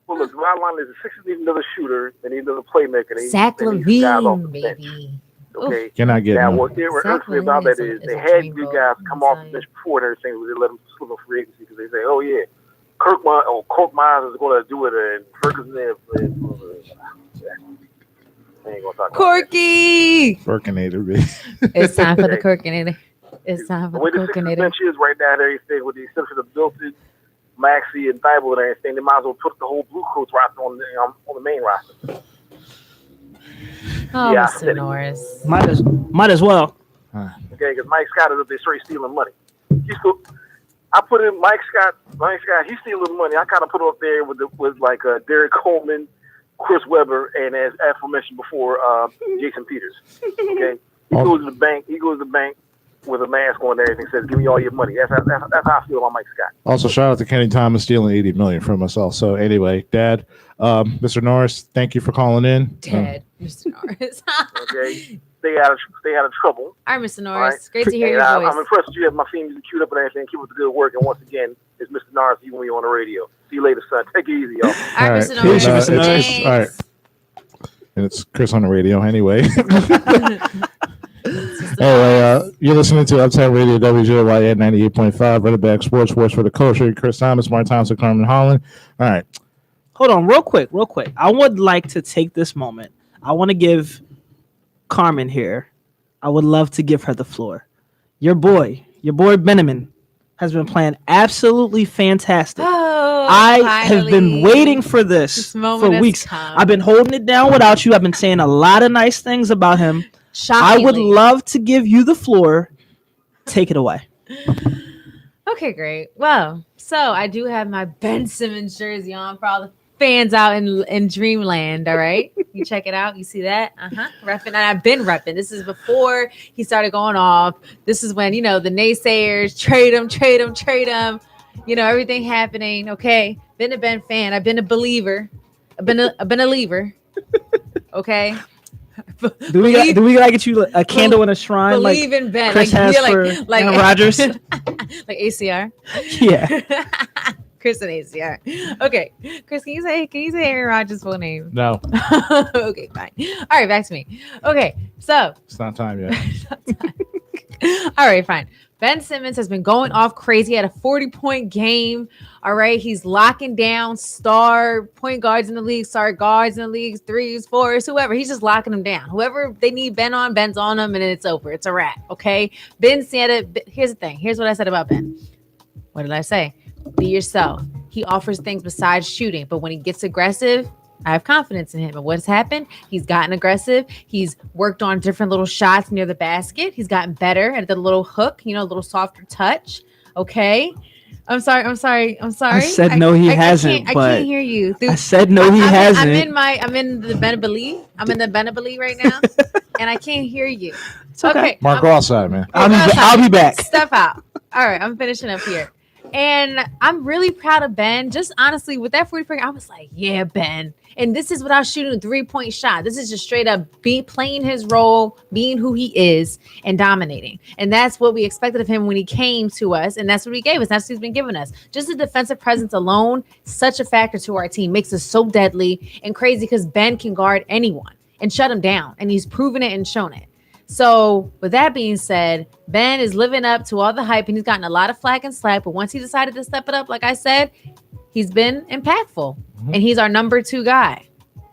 Well, look, the bottom line is the Sixers need another shooter. They need another playmaker. Zach they need guys off the LaVine, bench. baby. Okay. Cannot get Now, him. what irks me about that is they had good guys come off the bench before and everything. They let them slip on free agency because they say, "Oh yeah, Kirk Myers is going to do it," and Ferguson there. I ain't gonna talk about Corky. Burkinator, baby. It's time for the Corkinator. It's time the for way the the Sixers Corkinator. bench is right now and everything, with the exception of Milton, Maxey, and Thibault and everything, they might as well put the whole Blue Coats roster on the main roster. Oh, Yeah, I Mr. said it. Norris. Might as well. Okay, because Mike Scott is up there straight stealing money. I put in Mike Scott. He stealing money. I kind of put him up there with Derek Coleman, Chris Webber, and as aforementioned before, Jason Peters. Okay, he goes to the bank. He goes to the bank with a mask on and everything. Says, "Give me all your money." That's how I feel about Mike Scott. Also, shout out to Kenny Thomas stealing $80 million from us. Also, anyway, Dad, Mr. Norris, thank you for calling in. Dead, Mr. Norris. Okay, stay out of trouble. All right, Mr. Norris. All right. Great to hear And your voice. I'm impressed that you have my theme music queued up and everything. Keep up the good work. And once again, it's Mr. Norris. You and me on the radio. See you later, son. Take it easy, y'all. All right, Mr. All right. Norris. Peace, Mr. Norris. Thanks. All right. And it's Chris on the radio anyway. Anyway, you're listening to Uptown Radio, WJYN 98.5, Running Back Sports for the Culture. Chris Thomas, Martin Thompson, Carmen Holland. All right. Hold on, real quick. I would like to take this moment. I want to give Carmen here. I would love to give her the floor. Your boy Benjamin, has been playing absolutely fantastic. Oh, I have been finally. waiting for this moment for has weeks. come. I've been holding it down without you. I've been saying a lot of nice things about him. I would Shockingly. love to give you the floor. Take it away. Okay, great. Well, so I do have my Ben Simmons jersey on for all the fans out in Dreamland. All right, you check it out. You see that? Repping, and I've been repping. This is before he started going off. This is when the naysayers trade him. Everything happening. Okay, been a Ben fan. I've been a believer. I've been a lever. Okay. Do we gotta get you a candle in a shrine Believe like in Ben. Chris has for Aaron Rodgers? Like ACR. Yeah. Chris and ACR. Okay. Chris, can you say Aaron Rodgers' full name? No, Okay, fine. All right, back to me. Okay, so it's not time yet. all right, fine. Ben Simmons has been going off crazy. He had a 40-point game. All right. He's locking down star point guards in the league, star guards in the league, threes, fours, whoever. He's just locking them down. Whoever they need Ben on, Ben's on them, and then it's over. It's a wrap. Okay. Ben said it. Here's the thing. Here's what I said about Ben. What did I say? Be yourself. He offers things besides shooting, but when he gets aggressive, I have confidence in him. And what's happened? He's gotten aggressive. He's worked on different little shots near the basket. He's gotten better at the little hook, a little softer touch. Okay. I'm sorry. I said no, he hasn't. I but can't hear you. I said no, he hasn't. I'm in the Benabali. I'm in the Benabali right now, and I can't hear you. It's okay. Mark, go outside, man. I'll be back. Step out. All right, I'm finishing up here. And I'm really proud of Ben. Just honestly, with that 40 point, I was like, yeah, Ben. And this is without shooting a 3-point shot. This is just straight up playing his role, being who he is, and dominating. And that's what we expected of him when he came to us. And that's what he gave us. That's what he's been giving us. Just the defensive presence alone, such a factor to our team, makes us so deadly and crazy because Ben can guard anyone and shut him down. And he's proven it and shown it. So with that being said, Ben is living up to all the hype, and he's gotten a lot of flack and slack. But once he decided to step it up, like I said, he's been impactful. And he's our number 2 guy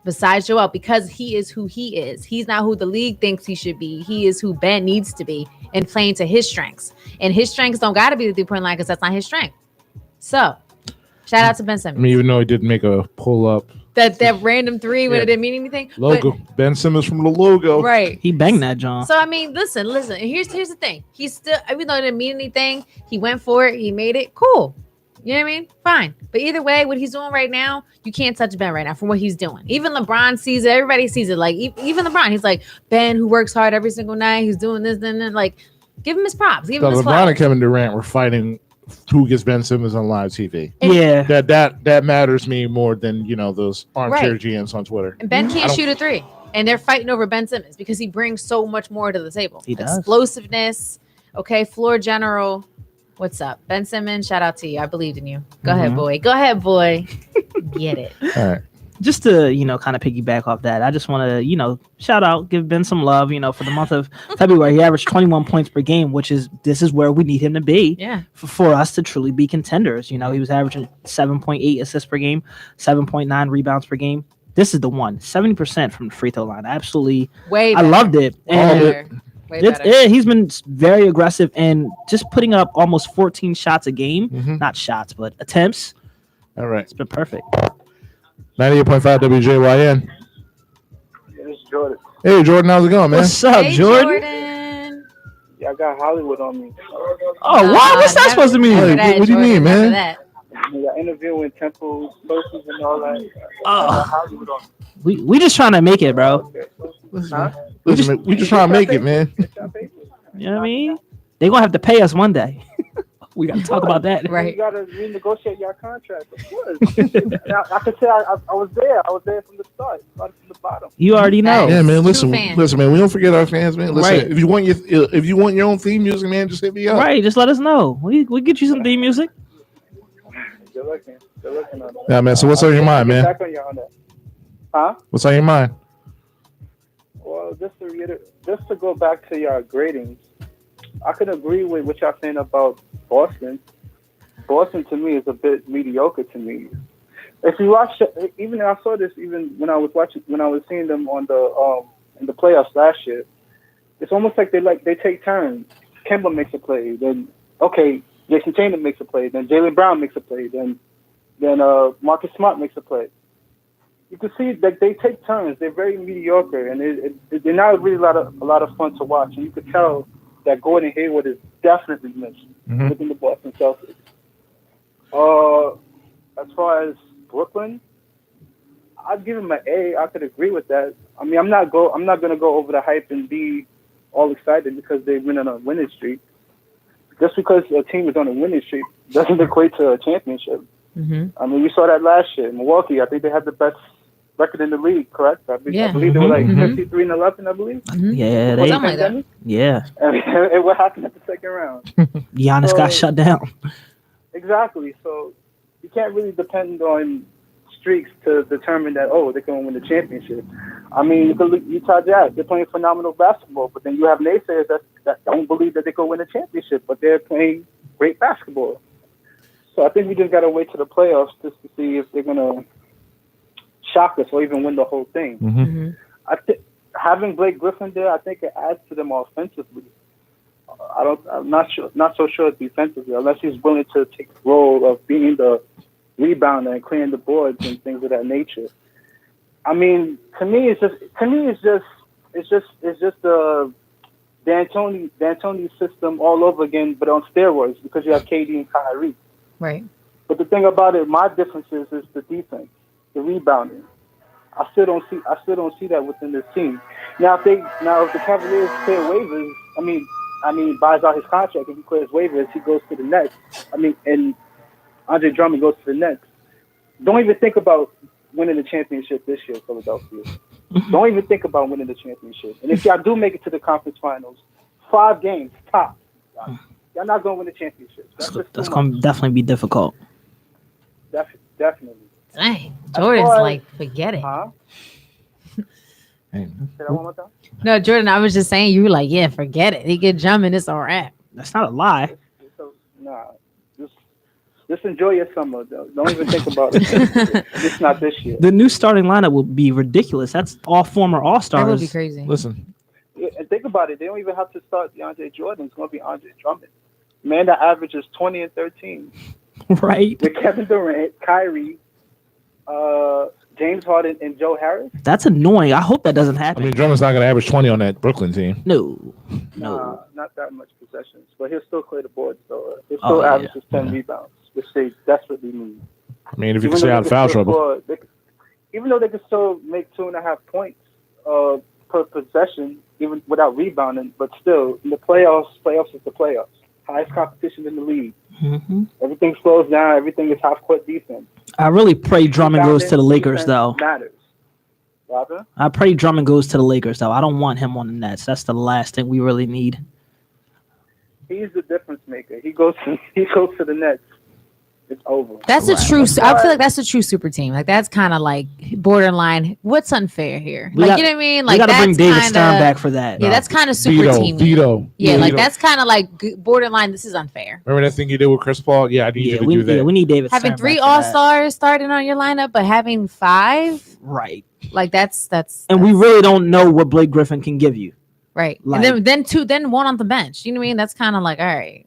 besides Joel because he is who he is. He's not who the league thinks he should be. He is who Ben needs to be and playing to his strengths. And his strengths don't got to be the 3-point line because that's not his strength. So shout out to Ben Simmons. I mean, even though he didn't make a pull up That random 3 when Yeah. it didn't mean anything. logo, But, Ben Simmons from the logo. right. He banged that, John. So I mean, listen. Here's the thing. He's still, even though it didn't mean anything, he went for it. He made it cool. You know what I mean? Fine. But either way, what he's doing right now, you can't touch Ben right now from what he's doing. Even LeBron sees it. Everybody sees it. Like even LeBron, he's like Ben, who works hard every single night. He's doing this, and then like, give him his props. Give him his LeBron flowers. and Kevin Durant were fighting who gets Ben Simmons on live TV. Yeah. That matters me more than those armchair Right. GMs on Twitter. And Ben I can't don't- shoot a 3. And they're fighting over Ben Simmons because he brings so much more to the table. He does. Explosiveness. Okay. Floor general. What's up? Ben Simmons, shout out to you. I believed in you. Go ahead, boy. Go ahead, boy. Get it. All right. Just to kind of piggyback off that, I just want to shout out, give Ben some love. For the month of February, he averaged 21 points per game, this is where we need him to be. Yeah. For us to truly be contenders. He was averaging 7.8 assists per game, 7.9 rebounds per game. This is the one, 70% from the free throw line. Absolutely, Way I better. loved it. Way And better. Way better. he's been very aggressive and just putting up almost 14 shots a game. Mhm. Not shots, but attempts. All right. It's been perfect. 98.5 WJYN. Yeah, this is Jordan. Hey, Jordan, how's it going, man? What's up, Hey, Jordan? Jordan. Y'all got Hollywood on me. Oh, what? What's that supposed to mean? Hey, Never that, what do you Jordan, mean, never man? that. Y'all interviewing Temple sources and all that. Y'all Oh. got Hollywood on me. We just trying to make it, bro. Okay. Listen, Huh? man. Listen, man, we just trying to make it, man. You know what I mean? They gonna have to pay us one day. We gotta talk about that. Right. You gotta renegotiate your contract, of course. I could say I was there. I was there from the start, started from the bottom. You already know. Yeah, man. True Listen, fan. listen, man. We don't forget our fans, man. Listen, Right. if you want your own theme music, man, just hit me up. Right, just let us know. We get you some theme music. Good looking. Good looking on that. Yeah, man. So what's on your mind, Get man? back on you on that. Huh? What's on your mind? Well, just to go back to your gradings, I could agree with what y'all saying about Boston. Boston to me is a bit mediocre to me. If you watch, even I saw this even when I was seeing them on the in the playoffs last year. It's almost like they take turns. Kemba makes a play, then Jason Tatum makes a play, then Jaylen Brown makes a play, then Marcus Smart makes a play. You can see that they take turns. They're very mediocre, and they're not really a lot of fun to watch. And you could tell that Gordon Hayward is definitely missing within the Boston Celtics. As far as Brooklyn, I'd give him an A. I could agree with that. I mean, I'm not gonna go over the hype and be all excited because they've been on a winning streak. Just because a team is on a winning streak doesn't equate to a championship. Mm-hmm. I mean, we saw that last year. Milwaukee, I think they had the best record in the league, correct? I believe they were like 53-11, I believe. Yeah, Something like that. Yeah. And what happened at the second round? Giannis got shut down. Exactly. So you can't really depend on streaks to determine that, they're going to win the championship. I mean, look at Utah Jazz. They're playing phenomenal basketball, but then you have naysayers that don't believe that they can win a championship, but they're playing great basketball. So I think we just got to wait to the playoffs just to see if they're going to shock us or even win the whole thing. Mm-hmm. I think having Blake Griffin there, I think it adds to them offensively. I'm not so sure defensively, unless he's willing to take the role of being the rebounder and clearing the boards and things of that nature. I mean, to me, it's just the D'Antoni system all over again, but on steroids because you have KD and Kyrie. Right. But the thing about it, my difference is the defense, the rebounding. I still don't see that within this team. Now, if the Cavaliers clear waivers, I mean, buys out his contract, if he clears waivers, he goes to the Nets. And Andre Drummond goes to the Nets. Don't even think about winning the championship this year, Philadelphia. Don't even think about winning the championship. And if y'all do make it to the conference finals, 5 games, top. Y'all not going to win the championship. That's going to definitely be difficult. Definitely. Dang. Jordan's like, forget it. Huh? Say that one more time? No, Jordan, I was just saying, you were like, yeah, forget it. He get jumping, it's all right. That's not a lie. Nah. Just enjoy your summer, though. Don't even think about it. It's not this year. The new starting lineup will be ridiculous. That's all former All-Stars. That would be crazy. Listen, And think about it. They don't even have to start DeAndre Jordan. It's going to be Andre Drummond. Man that averages 20 and 13. Right? With Kevin Durant, Kyrie, James Harden, and Joe Harris. That's annoying. I hope that doesn't I happen. mean, Drummond's not going to average 20 on that Brooklyn team. No. Not that much possessions. But he'll still clear the board. So he'll still averages 10 rebounds, which they desperately need. I mean, if you can stay out of foul trouble. Even though they can still make 2.5 points per possession, even without rebounding, but still, in the playoffs is the playoffs. Highest competition in the league. Mm-hmm. Everything slows down. Everything is half-court defense. I really pray Drummond goes to the Lakers, though. Matters. Robin? I pray Drummond goes to the Lakers, though. I don't want him on the Nets. That's the last thing we really need. He's the difference maker. He goes to the Nets. It's over. That's a true. I feel like that's a true super team. Like that's kind of like borderline. What's unfair here? You know what I mean? Like we got to bring David Stern back for that. Yeah, that's kind of super team. Veto. Yeah, like Veto. that's kind of like borderline. This is unfair. Remember that thing you did with Chris Paul? Yeah, I need you to do that. Yeah, we need David Having Stern 3 back for that. All-Stars starting on your lineup, but having 5, Right. like that's And we really don't know what Blake Griffin can give you. right. Like- And then 1 on the bench. You know what I mean? That's kind of like, all right.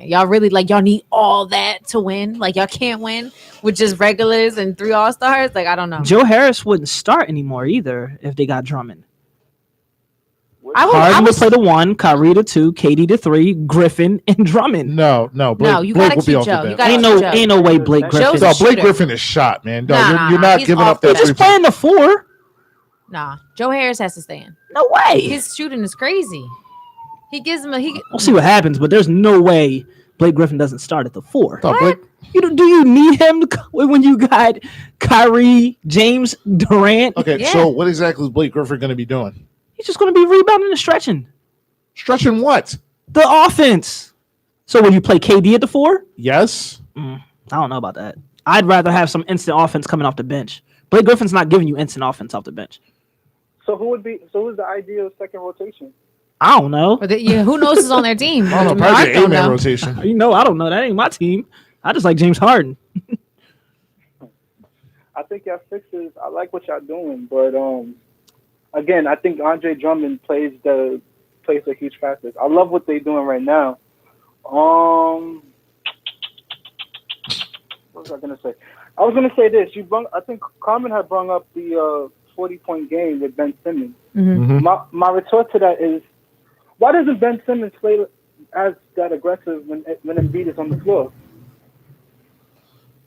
Y'all really like y'all need all that to win? Like y'all can't win with just regulars and 3 All-Stars? Like I don't know. Joe Harris wouldn't start anymore either if they got Drummond. Harden would play the 1, Kyrie the 2, KD the 3, Griffin and Drummond. No, Blake, No, you Blake gotta will be keep off the Joe. You bench. gotta Ain't keep no, Joe. ain't no way Blake Joe's Griffin. a No, Blake shooter. Griffin is shot, man. No, Nah, you're not he's giving off up the that bench. Just three. playing the 4. Nah, Joe Harris has to stay in. No way. His shooting is crazy. He gives him We'll see what happens, but there's no way Blake Griffin doesn't start at the 4. No, Blake, Do you need him when you got Kyrie, James, Durant? okay, Yeah. so what exactly is Blake Griffin going to be doing? He's just going to be rebounding and stretching Stretching what? the offense. So would you play KD at the 4? Yes. I don't know about that. I'd rather have some instant offense coming off the bench. Blake Griffin's not giving you instant offense off the bench. So who's the ideal second rotation? I don't know. But who knows who's on their team? I don't know. Mark Probably don't an 8-man know. rotation. You know, I don't know. That ain't my team. I just like James Harden. I think y'all Sixers. I like what y'all doing, but again, I think Andre Drummond plays a huge factor. I love what they're doing right now. What was I gonna say? I was gonna say this. I think Carmen had brought up the 40-point game with Ben Simmons. Mhm. My retort to that is, why doesn't Ben Simmons play as that aggressive when Embiid is on the floor?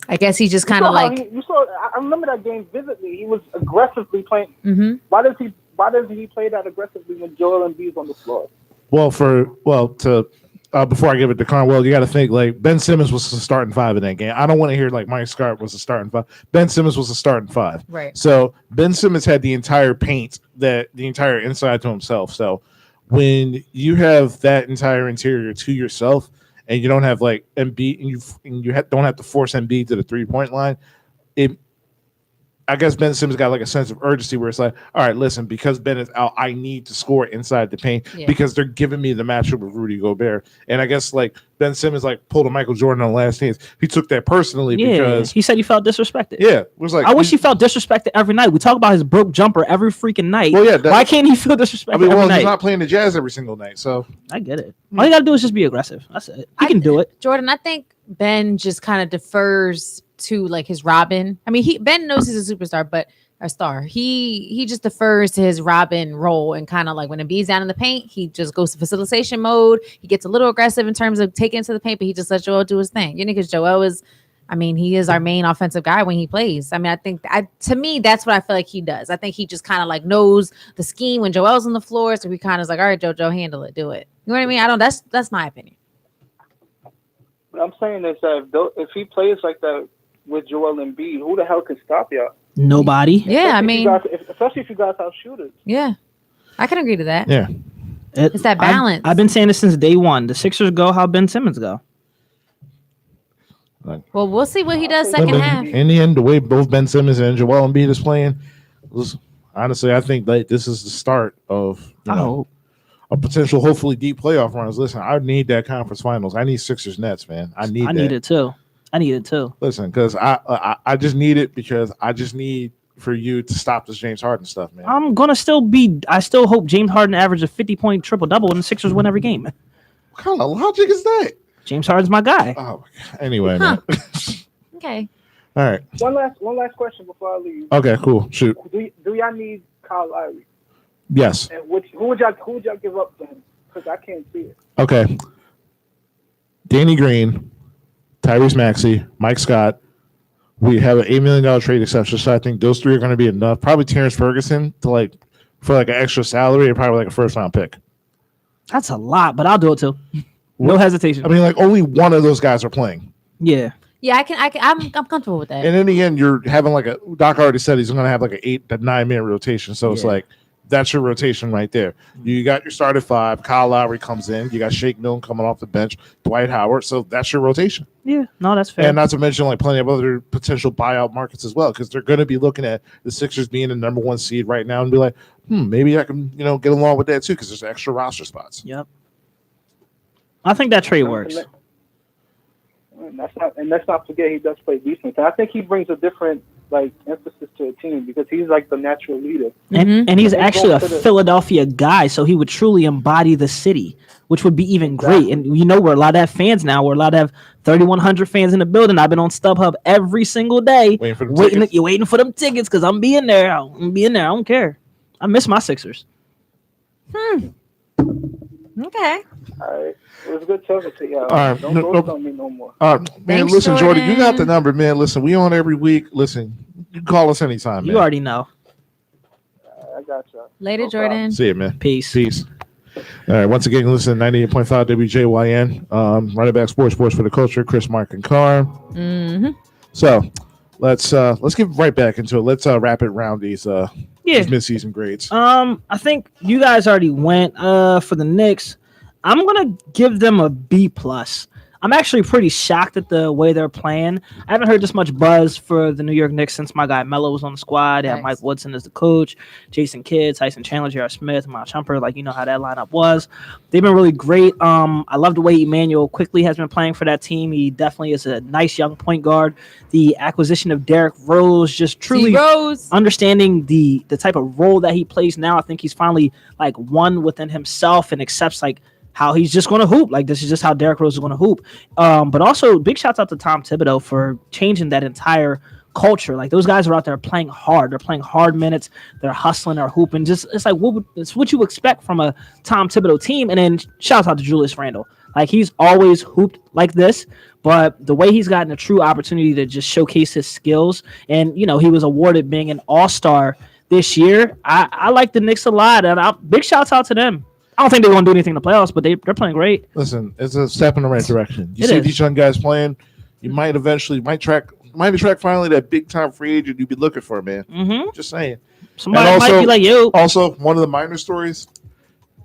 I guess he just You kind of saw how like. you saw. I remember that game vividly. He was aggressively playing. Mhm. Why doesn't he play that aggressively when Joel Embiid's on the floor? Before I give it to Conwell, you got to think like Ben Simmons was the starting 5 in that game. I don't want to hear like Mike Scott was the starting 5. Ben Simmons was the starting 5. Right. So Ben Simmons had the entire paint, the entire inside to himself. So when you have that entire interior to yourself, and you don't have like Embiid, and you don't have to force Embiid to the 3-point line, I guess Ben Simmons got like a sense of urgency where it's like, all right, listen, because Ben is out, I need to score inside the paint because they're giving me the matchup with Rudy Gobert. And I guess like Ben Simmons like pulled a Michael Jordan on the last dance. He took that personally because he said he felt disrespected. it was like I wish he felt disrespected every night. We talk about his broke jumper every freaking night. Well, yeah, why can't he feel disrespected every he's night? not playing the Jazz every single night, so I get it. All you gotta do is just be aggressive. That's it. He can do it. Jordan, I think Ben just kind of defers to like his Robin. I mean, Ben knows he's a superstar, but a star. He just defers to his Robin role and kind of like when Embiid's down in the paint, he just goes to facilitation mode. He gets a little aggressive in terms of taking to the paint, but he just lets Joel do his thing. You know, because Joel is, I mean, he is our main offensive guy when he plays. I mean, to me, that's what I feel like he does. I think he just kind of like knows the scheme when Joel's on the floor, so he kind of is like, all right, Joe, handle it, do it. You know what I mean? That's my opinion. What I'm saying is that if he plays like that with Joel Embiid, who the hell can stop y'all? Nobody. Yeah, I mean, especially if you guys have shooters. yeah, I can agree to that. yeah. It's that balance. I've been saying this since day one. The Sixers go how Ben Simmons go. Well, we'll see what he does But second half. in the end, the way both Ben Simmons and Joel Embiid is playing, honestly, I think that this is the start of a potential, hopefully deep playoff runs. Listen, I need that conference finals. I need Sixers Nets, man. I need it too. I need it too. Listen, because I just need it because I just need for you to stop this James Harden stuff, man. I'm gonna I still hope James Harden averages a 50-point triple-double and the Sixers win every game. What kind of logic is that? James Harden's my guy. Oh, my God. Anyway, man. Okay. All right. One last question before I leave. Okay, cool. Shoot. Do y'all need Kyle Lowry? Yes. And who would y'all give up to him? Because I can't see it. Okay. Danny Green, Tyrese Maxey, Mike Scott. We have an $8 million trade exception, so I think those 3 are going to be enough. Probably Terrence Ferguson for an extra salary and probably like a first-round pick. That's a lot, but I'll do it too. No hesitation. I mean, like only one of those guys are playing. Yeah. Yeah, I'm comfortable with that. And in the end, you're having like Doc already said he's going to have like an 8 to 9 man rotation. So it's like that's your rotation right there. You got your start at 5. Kyle Lowry comes in. You got Shake Milton coming off the bench. Dwight Howard. So that's your rotation. Yeah. No, that's fair. And not to mention like plenty of other potential buyout markets as well, because they're going to be looking at the Sixers being the number 1 seed right now and be like, maybe I can get along with that too because there's extra roster spots. Yep. I think that trade works. And let's not forget he does play defense. And I think he brings a different emphasis to a team because he's like the natural leader. And he's They're actually going a to the- Philadelphia guy, so he would truly embody the city, which would be even great. And we're allowed to have fans now. We're allowed to have 3,100 fans in the building. I've been on StubHub every single day Waiting for them tickets. You're waiting for them tickets because I'm being there. I don't care. I miss my Sixers. Okay. All right. It was good talking to y'all. All right, Don't no- ghost no- on me no more. Man, Thanks, listen, Jordan, you got the Jordan. number, man. Listen, we on every week. Listen, you can call us anytime, You man. already know. I got y'all. Later, No problem. Jordan. See you, man. Peace. Peace. All right. Once again, listen to 98.5 WJYN. Running back sports for the culture. Chris, Mark, and Carr. Mm-hmm. So let's get right back into it. Let's rapid round these Yeah. midseason grades. I think you guys already went for the Knicks. I'm gonna give them a B plus. I'm actually pretty shocked at the way they're playing. I haven't heard this much buzz for the New York Knicks since my guy Melo was on the squad. They have Nice. Mike Woodson as the coach, Jason Kidd, Tyson Chandler, J.R. Smith, Miles Shumpert. Like, you know how that lineup was. They've been really great. I love the way Emmanuel quickly has been playing for that team. He definitely is a nice young point guard. The acquisition of Derrick Rose just truly Rose. understanding the type of role that he plays now. I think he's finally like one within himself and accepts like how he's just going to hoop. Like, this is just how Derrick Rose is going to hoop. But also big shouts out to Tom Thibodeau for changing that entire culture. Like, those guys are out there playing hard. They're playing hard minutes. They're hustling. They're hooping. Just it's like it's what you expect from a Tom Thibodeau team. And then shouts out to Julius Randle. Like, he's always hooped like this, but the way he's gotten a true opportunity to just showcase his skills, and you know, he was awarded being an all-star this year. I like the Knicks a lot, and big shouts out to them. I don't think they're going to do anything in the playoffs, but they're playing great. Listen, it's a step in the right direction. You It see is. these young guys playing, you might attract finally that big time free agent you'd be looking for, man. Mm-hmm. Just saying. Somebody And also- might be like, yo. Also, one of the minor stories.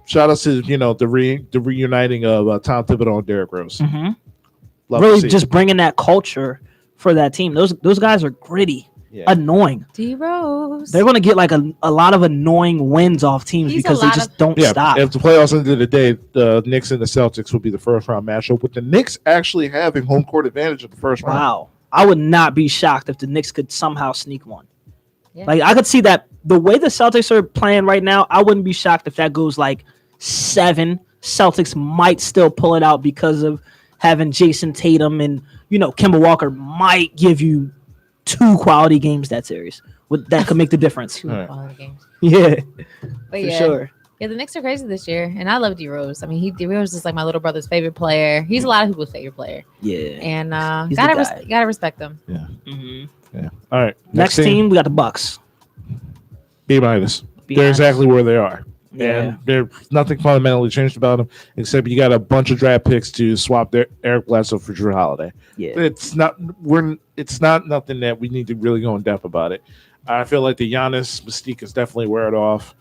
Shout out to the reuniting of Tom Thibodeau and Derrick Rose. Mm-hmm. Love to Really see just it. bringing that culture for that team. Those guys are gritty, Yeah. annoying. D Rose. They're going to get like a lot of annoying wins off teams He's a because they lot just of- don't Yeah, stop. if the playoffs ended the day, the Knicks and the Celtics would be the first round matchup, with the Knicks actually having home court advantage of the first round. Wow. I would not be shocked if the Knicks could somehow sneak one. Yeah. Like, I could see that the way the Celtics are playing right now, I wouldn't be shocked if that goes like 7. Celtics might still pull it out because of having Jason Tatum, and Kemba Walker might give you 2 quality games that series. That could make the difference. Two Alright. quality games. Yeah, But for yeah. sure. Yeah, the Knicks are crazy this year, and I love D Rose. I mean, D Rose is like my little brother's favorite player. He's a lot of people's favorite player, Yeah. and He's gotta the guy. gotta respect them. Mhm. Yeah. All right. Next team, we got the Bucks. B minus. B They're minus. exactly where they are. Yeah. And there's nothing fundamentally changed about them, except you got a bunch of draft picks to swap their Eric Bledsoe for Drew Holiday. Yeah. It's not nothing that we need to really go in depth about it. I feel like the Giannis mystique is definitely wear it off.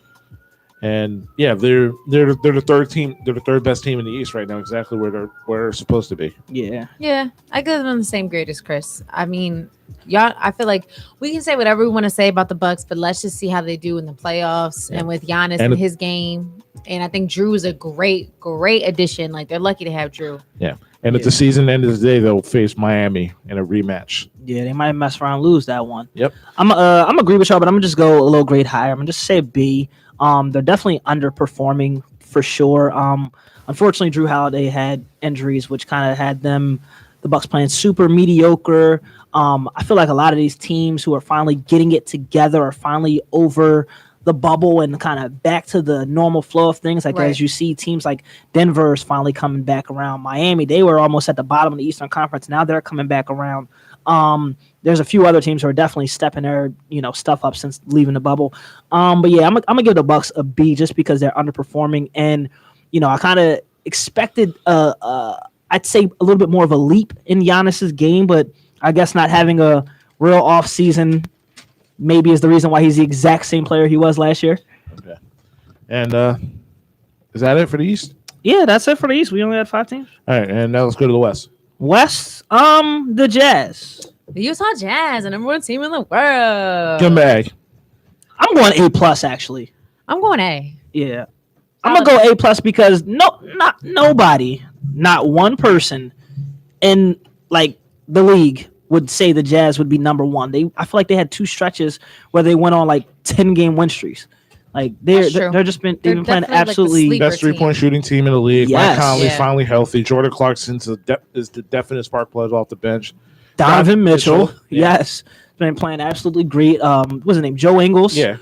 And yeah, they're the third team. They're the third best team in the East right now, exactly where they're supposed to be. Yeah. Yeah, I give them the same grade as Chris. I mean, y'all. I feel like we can say whatever we want to say about the Bucks, but let's just see how they do in the playoffs Yeah. and with Giannis And and it- his game. And I think Drew is a great addition. Like, they're lucky to have Drew. And at the season end of the day, they'll face Miami in a rematch. Yeah, they might mess around and lose that one. Yep. I'm agree with y'all, but I'm gonna just go a little grade higher. I'm gonna just say B. They're definitely underperforming for sure. Unfortunately, Drew Holiday had injuries, which kind of had the Bucks playing super mediocre. I feel like a lot of these teams who are finally getting it together are finally over the bubble and kind of back to the normal flow of things. Like, Right. as you see teams like Denver is finally coming back around. Miami, they were almost at the bottom of the Eastern Conference. Now they're coming back around. There's a few other teams who are definitely stepping their stuff up since leaving the bubble. But yeah, I'm gonna give the Bucks a B just because they're underperforming, and I kind of expected I'd say a little bit more of a leap in Giannis's game, but I guess not having a real off season maybe is the reason why he's the exact same player he was last year. Okay. And is that it for the East? Yeah, that's it for the East. We only had 5 teams. All right, and now let's go to the West. West, the Jazz. The Utah Jazz, the number 1 team in the world. Come back. I'm going A plus actually. I'm going A. Yeah. I'm gonna go A plus because not one person in like the league would say the Jazz would be number 1. I feel like they had 2 stretches where they went on like 10-game win streaks. Like That's true. they're just been They're they've been playing definitely like the absolutely sleeper Best 3-point shooting team in the league. Yes. Mike Conley's Yeah. finally healthy. Jordan Clarkson's is the definite spark plug off the bench. Donovan Mitchell. Yeah. Yes. Been playing absolutely great. What's his name? Joe Ingles. Yeah.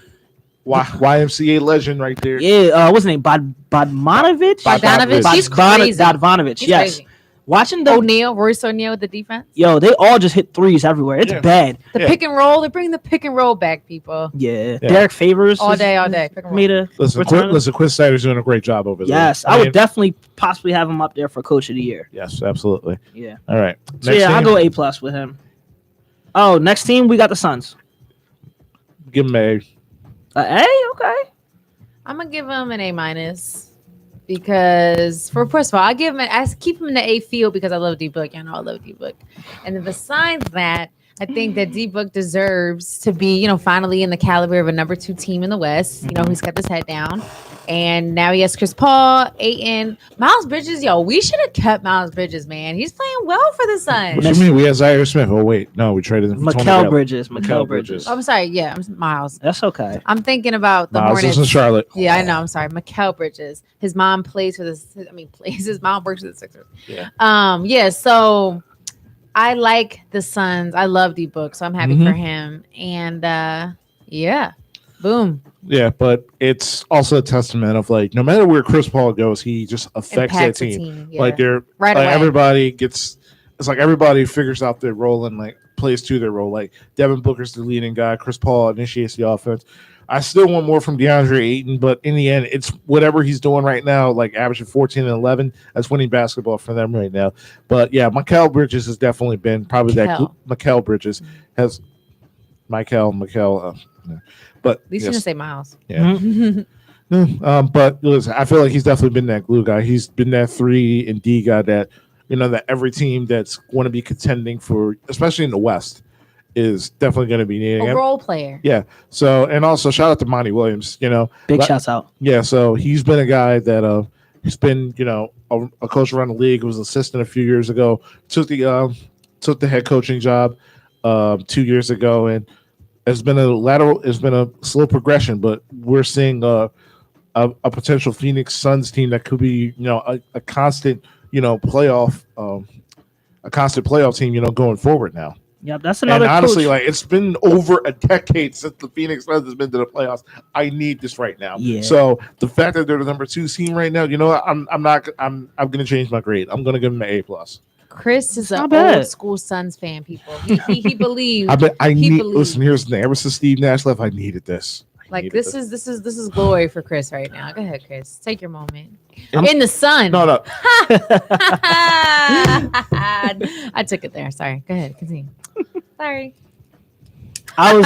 YMCA legend right there. Yeah, what's his name? Bodmanovich? Bogdanovich. He's crazy. Bogdanovich, He's yes. crazy. Watching the O'Neal, Royce O'Neal with the defense. yo, they all just hit threes everywhere. It's Yeah. bad. The Yeah. pick and roll. They're bringing the pick and roll back, people. Yeah. Yeah. Derek Favors All is- day, all day. Pick and roll. made a Listen, Quinn Snyder's doing a great job over there. yes. I mean, would definitely possibly have him up there for coach of the year. Yes, absolutely. Yeah. All right. So yeah, I'll go A+ with him. Oh, next team we got the Suns. Give him a. A, okay. I'm gonna give him an A- because first of all, I keep him in the A field because I love D Book. I know I love D Book, and then besides that, I think that D Book deserves to be, finally in the caliber of a number 2 team in the West. He's kept his head down, and now he has Chris Paul, Ayton, Miles Bridges. Yo, we should have kept Miles Bridges, man. He's playing well for the Suns. What you mean? We had Zaire Smith. Oh wait, no, we traded him for Tony Mikal Bradley. Bridges. Mikal Mikal Bridges. Bridges. Oh, I'm sorry. Yeah, I'm Miles. That's okay. I'm thinking about the Miles Hornets. is in Charlotte. Yeah, I know. I'm sorry. Mikal Bridges. His mom plays for his mom works for the Sixers. Yeah. Yeah. So I like the Suns. I love D Book, so I'm happy Mhm. for him. And yeah, boom. Yeah, but it's also a testament of like no matter where Chris Paul goes, he just affects Impacts that the team. Yeah. Like they're right like away. everybody gets. It's like everybody figures out their role and like plays to their role. Like Devin Booker's the leading guy. Chris Paul initiates the offense. I still want more from DeAndre Ayton, but in the end, it's whatever he's doing right now, like averaging 14 and 11. That's winning basketball for them right now. But yeah, Mikal Bridges has definitely been probably Mikal Bridges has Mikal. But At least you didn't say Miles. Yeah. But listen, I feel like he's definitely been that glue guy. He's been that 3 and D guy that that every team that's going to be contending for, especially in the West, is definitely going to be needing A him. role player. Yeah. So, and also shout out to Monty Williams. Big shouts out. Yeah. So he's been a guy that he's been a coach around the league. Was assistant a few years ago. Took the head coaching job 2 years ago, and it's been a slow progression, but we're seeing a potential Phoenix Suns team that could be a constant playoff team going forward now. Yep, that's And another honestly, coach. like it's been over a decade since the Phoenix Suns has been to the playoffs. I need this right now. Yeah. So the fact that they're the number 2 team right now, I'm gonna change my grade. I'm gonna give them an A+. Chris is Not an bad. old school Suns fan, people. He believes. He believes. listen. Here's the thing. Ever since Steve Nash left, I needed this. Like this is glory for Chris right now. Go ahead, Chris. Take your moment. I'm- In the sun. No. I took it there. Sorry. Go ahead. Continue. Sorry. I was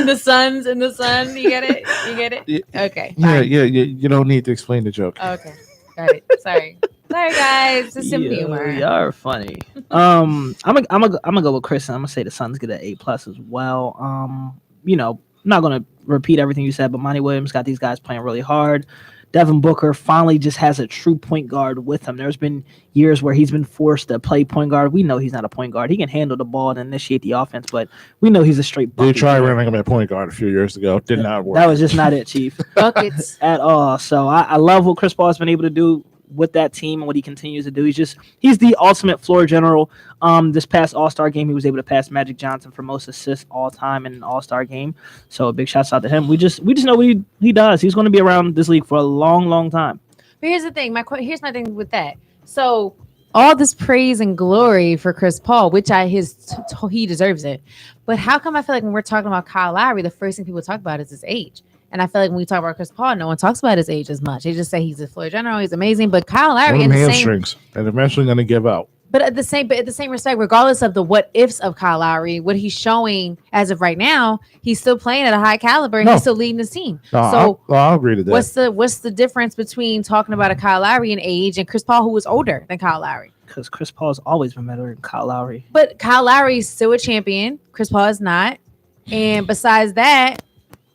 in the sun. You get it? You get it? Okay. Yeah, fine. yeah. You don't need to explain the joke. Okay. Got it. Sorry. Sorry, guys. It's some humor. Y'all are funny. I'm gonna go with Chris, and I'm gonna say the Suns get an A+ as well. I'm not gonna repeat everything you said, but Monty Williams got these guys playing really hard. Devin Booker finally just has a true point guard with him. There's been years where he's been forced to play point guard. We know he's not a point guard. He can handle the ball and initiate the offense, but we know he's a straight They bucket. tried running him at point guard a few years ago. Did not work. That was just not it, Chief, Buckets. at all. So I love what Chris Paul has been able to do with that team and what he continues to do. He's the ultimate floor general. This past All-Star game, he was able to pass Magic Johnson for most assists all time in an All-Star game. So a big shout out to him. We just know what he does. He's going to be around this league for a long, long time. But here's the thing. Here's my thing with that. So all this praise and glory for Chris Paul, which he deserves it. But how come I feel like when we're talking about Kyle Lowry, the first thing people talk about is his age? And I feel like when we talk about Chris Paul, no one talks about his age as much. They just say he's a floor general, he's amazing. But Kyle Lowry, One in the same, hamstrings, and eventually going to give out. but at the same respect, regardless of the what ifs of Kyle Lowry, what he's showing as of right now, he's still playing at a high caliber and No. he's still leading his team. No, So I'll agree to that. what's the difference between talking about a Kyle Lowry in age and Chris Paul, who was older than Kyle Lowry? Because Chris Paul's always been better than Kyle Lowry. But Kyle Lowry's still a champion. Chris Paul is not. And besides that,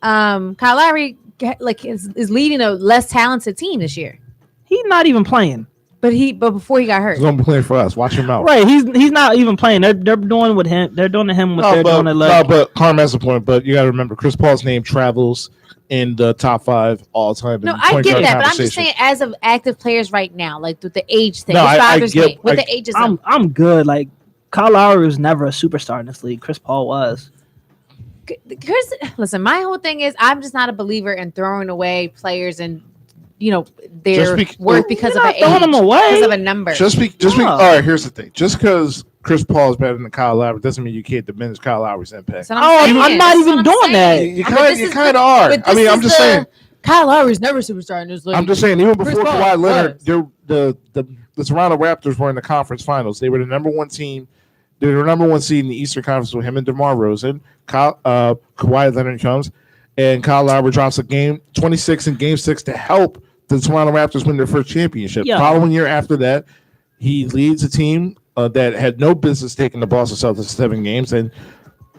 Kyle Lowry is leading a less talented team this year. He's not even playing. But before he got hurt. He's going to be playing for us. Watch him out. Right, he's not even playing. They're doing with him. They're doing to him what they're doing to No, but Carm has a point. But you got to remember, Chris Paul's name travels in the top 5 all time. No, I get that, but I'm just saying, as of active players right now, like with the age thing, No, which I bothers get- me. With the ageism. I'm good. Like Kyle Lowry was never a superstar in this league. Chris Paul was. Listen, my whole thing is I'm just not a believer in throwing away players and their Just worth because of You're an not throwing age, them away. because of a number. Oh. All right, here's the thing. Just because Chris Paul is better than Kyle Lowry doesn't mean you can't diminish Kyle Lowry's impact. That's what I'm saying. I'm not That's even what I'm doing that. saying. You But this is kind the- of are. but I mean, this I'm is just saying. Kyle Lowry's never superstar in this league. I'm just saying. Even before Chris Paul Kawhi Leonard, was. the Toronto Raptors were in the conference finals. They were the number one team. They were the number one seed in the Eastern Conference with him and DeMar Rosen. Kawhi Leonard comes, and Kyle Lowry drops a game 26 in Game 6 to help the Toronto Raptors win their first championship. Yeah. Following year after that, he leads a team that had no business taking the Boston Celtics to 7 games, and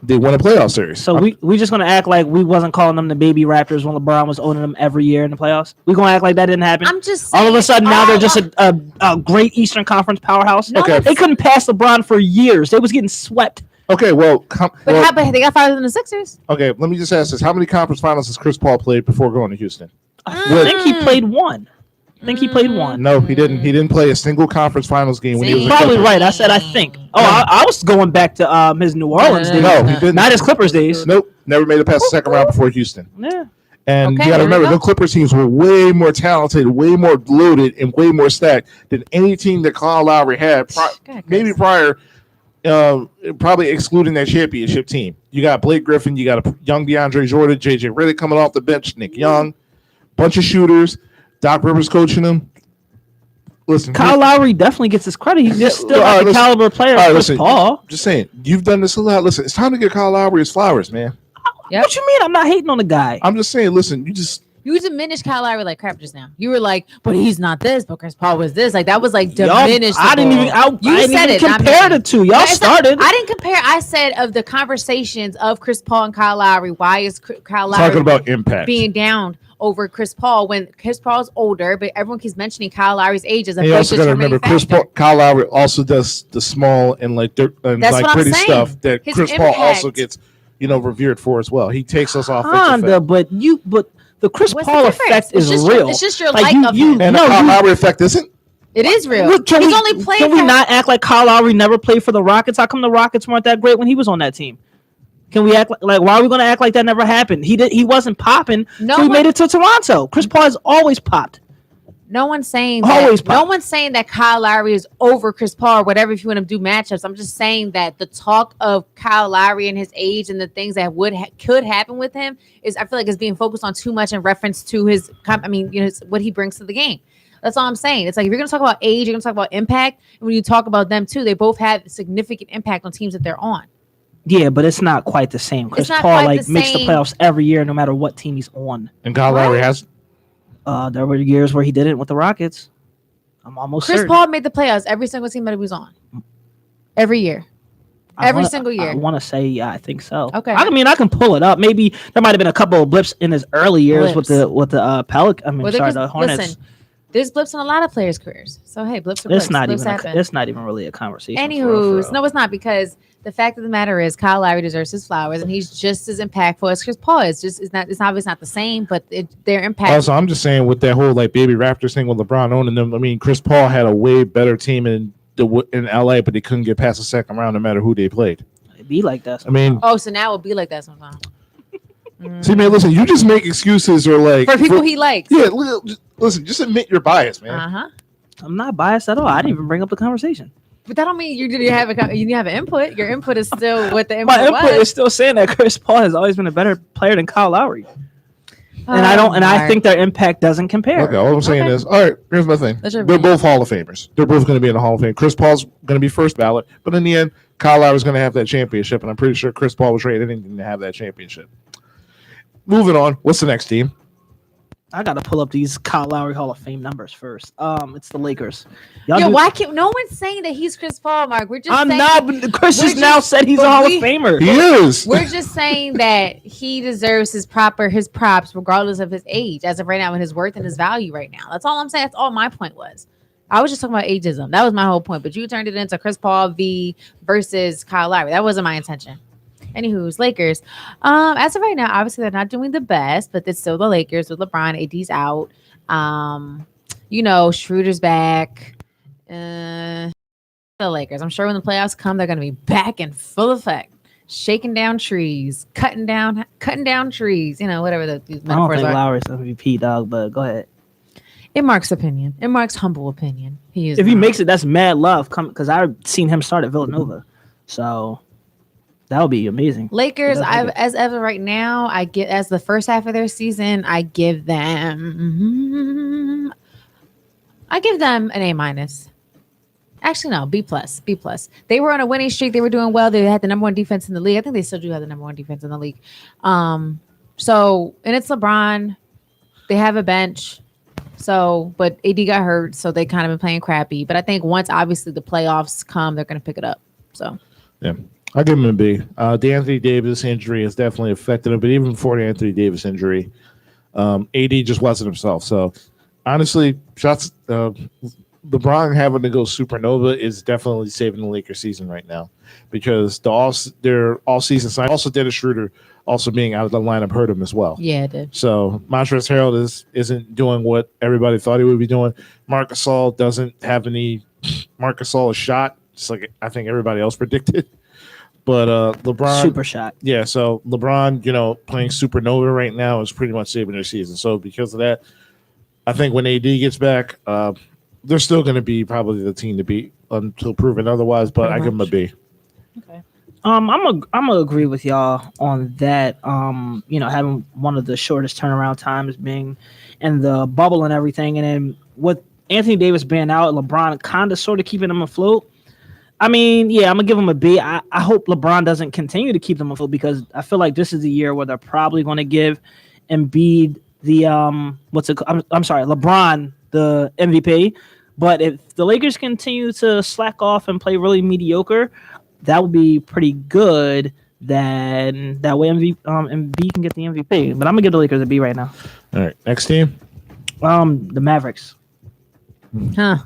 they won a playoff series. So we just gonna act like we wasn't calling them the baby Raptors when LeBron was owning them every year in the playoffs. We gonna act like that didn't happen. I'm just saying, All of a sudden now they're all just I- a great Eastern Conference powerhouse. No Okay. one's- They couldn't pass LeBron for years. They was getting swept. Okay, well, But how about they got farther than the Sixers? okay. Let me just ask this: how many conference finals has Chris Paul played before going to Houston? I think he played one. I think he played one. No, he didn't. He didn't play a single conference finals game when he was. See? a Probably Clipper. right. I said I think. Oh, I was going back to his New Orleans days. No, he didn't. Not his Clippers days. Nope, never made it past the second round before Houston. Yeah. And Okay, you got to there we remember, go. the Clippers teams were way more talented, way more loaded, and way more stacked than any team that Kyle Lowry had. Go ahead, Chris. Maybe prior, probably excluding that championship team. You got Blake Griffin, you got a young DeAndre Jordan, JJ Redick coming off the bench, Nick Young, bunch of shooters, Doc Rivers coaching them. Listen, Kyle Lowry definitely gets his credit. He's just still all right, not the listen. caliber player All right, of Chris listen. Paul. just saying, you've done this a lot. Listen, it's time to get Kyle Lowry his flowers, man. Yep. What you mean? I'm not hating on the guy. I'm just saying, listen, You diminished Kyle Lowry like crap just now. You were like, but he's not this, but Chris Paul was this. Like that was like Y'all- diminished. I didn't even. You I didn't said even it, not compare me. the two. Y'all No, it's not- started. I didn't compare. I said of the conversations of Chris Paul and Kyle Lowry. Why is Kyle Lowry talking about impact. being down over Chris Paul when Chris Paul's older, but everyone keeps mentioning Kyle Lowry's age as a And you big also got to determining remember, Chris factor. Paul, Kyle Lowry also does the small and like That's what I'm pretty saying. stuff that His Chris Paul impact. also gets, revered for as well. He takes us off. Honda, but the Chris What's Paul the difference? effect is It's just real. It's just your Like, like of him. and No, the Kyle you- Lowry effect isn't. It is real. Look, He's only played. Can we for- not act like Kyle Lowry never played for the Rockets? How come the Rockets weren't that great when he was on that team? Can we act like why are we going to act like that never happened? He wasn't popping. No so he one- made it to Toronto. Chris Paul has always popped. No one's saying Always that. pop. No one's saying that Kyle Lowry is over Chris Paul or whatever. If you want to do matchups, I'm just saying that the talk of Kyle Lowry and his age and the things that could happen with him is, I feel like, is being focused on too much in reference to his. What he brings to the game. That's all I'm saying. It's like if you're going to talk about age, you're going to talk about impact. And when you talk about them too, they both have significant impact on teams that they're on. Yeah, but it's not quite the same. Chris not Paul quite the makes the same. playoffs every year, no matter what team he's on. And Kyle What? Lowry has. There were years where he did it with the Rockets. I'm almost Chris certain. Paul made the playoffs every single team that he was on. Every year. every single year. I want to say, yeah, I think so. Okay. I mean, I can pull it up. Maybe there might have been a couple of blips in his early years with Blips. the Pelican. I mean, Well, sorry, there the was- Hornets. listen, there's blips in a lot of players' careers. So hey, blips are blips. It's not Blips even. happen. It's not even really a conversation. for real, Anywho's, for real. no, it's not, because the fact of the matter is Kyle Lowry deserves his flowers, and he's just as impactful as Chris Paul is. It's obviously not the same, but their impact. Also, I'm just saying with that whole like baby Raptors thing with LeBron owning them. I mean, Chris Paul had a way better team in LA, but they couldn't get past the second round no matter who they played. It'd be like that. I mean, Oh, so now it'll be like that sometimes. see, man, listen, you just make excuses or like For people he likes. Yeah, listen, just admit your bias, man. Uh-huh. I'm not biased at all. I didn't even bring up the conversation. But that don't mean you didn't have an input. Your input is still what the input My input was. is still saying that Chris Paul has always been a better player than Kyle Lowry, and I don't. And I think their impact doesn't compare. Okay, all I'm saying Okay. is, all right, here's my thing. That's your They're opinion. both Hall of Famers. They're both going to be in the Hall of Fame. Chris Paul's going to be first ballot, but in the end, Kyle Lowry's going to have that championship, and I'm pretty sure Chris Paul was ready anything to have that championship. Moving on, what's the next team? I gotta pull up these Kyle Lowry Hall of Fame numbers first. It's the Lakers. Yo, why can't no one's saying that he's Chris Paul, Mark? We're just I'm saying, not. But Chris we're has now just- said he's a but Hall we- of Famer. He is. We're just saying that he deserves his props regardless of his age as of right now and his worth and his value right now. That's all I'm saying. That's all my point was. I was just talking about ageism. That was my whole point. But you turned it into Chris Paul versus Kyle Lowry. That wasn't my intention. Anywho's Lakers. As of right now, obviously they're not doing the best, but it's still the Lakers with LeBron. AD's out. Schroeder's back. The Lakers. I'm sure when the playoffs come, they're going to be back in full effect. shaking down trees, cutting down trees. You know, whatever these I don't metaphors think are. Lowry's MVP, dog. But go ahead. In Mark's opinion, in Mark's humble opinion, he is. If he not. makes it, that's mad love. Come, because I've seen him start at Villanova, so that would be amazing. Lakers, He does make it. as of right now, I get as the first half of their season, I give them an A minus. Actually, no, B plus. They were on a winning streak. They were doing well. They had the number one defense in the league. I think they still do have the number one defense in the league. So and it's LeBron. They have a bench. So, but AD got hurt, so they kind of been playing crappy. But I think once obviously the playoffs come, they're going to pick it up. So, Yeah, I'll give him a B. The Anthony Davis injury has definitely affected him, but even before the Anthony Davis injury, AD just wasn't himself. So, honestly, shots LeBron having to go supernova is definitely saving the Lakers season right now because their all season sign also Dennis Schroeder also being out of the lineup hurt him as well. yeah, it did. So Montrezl Harrell isn't doing what everybody thought he would be doing. Marc Gasol doesn't have any. Marc Gasol is shot, just like I think everybody else predicted. But LeBron, Super shot. yeah. So LeBron, playing supernova right now is pretty much saving their season. So because of that, I think when AD gets back, they're still going to be probably the team to beat until proven otherwise. But I give them a B. Okay. I'm gonna agree with y'all on that. Having one of the shortest turnaround times being in the bubble and everything, and then with Anthony Davis being out, LeBron kind of sort of keeping them afloat. I mean, yeah, I'm gonna give him a B. I hope LeBron doesn't continue to keep them afloat because I feel like this is the year where they're probably going to give Embiid the LeBron the MVP. But if the Lakers continue to slack off and play really mediocre, that would be pretty good. Then that way Embiid can get the MVP. But I'm gonna give the Lakers a B right now. All right, next team. The Mavericks. Huh.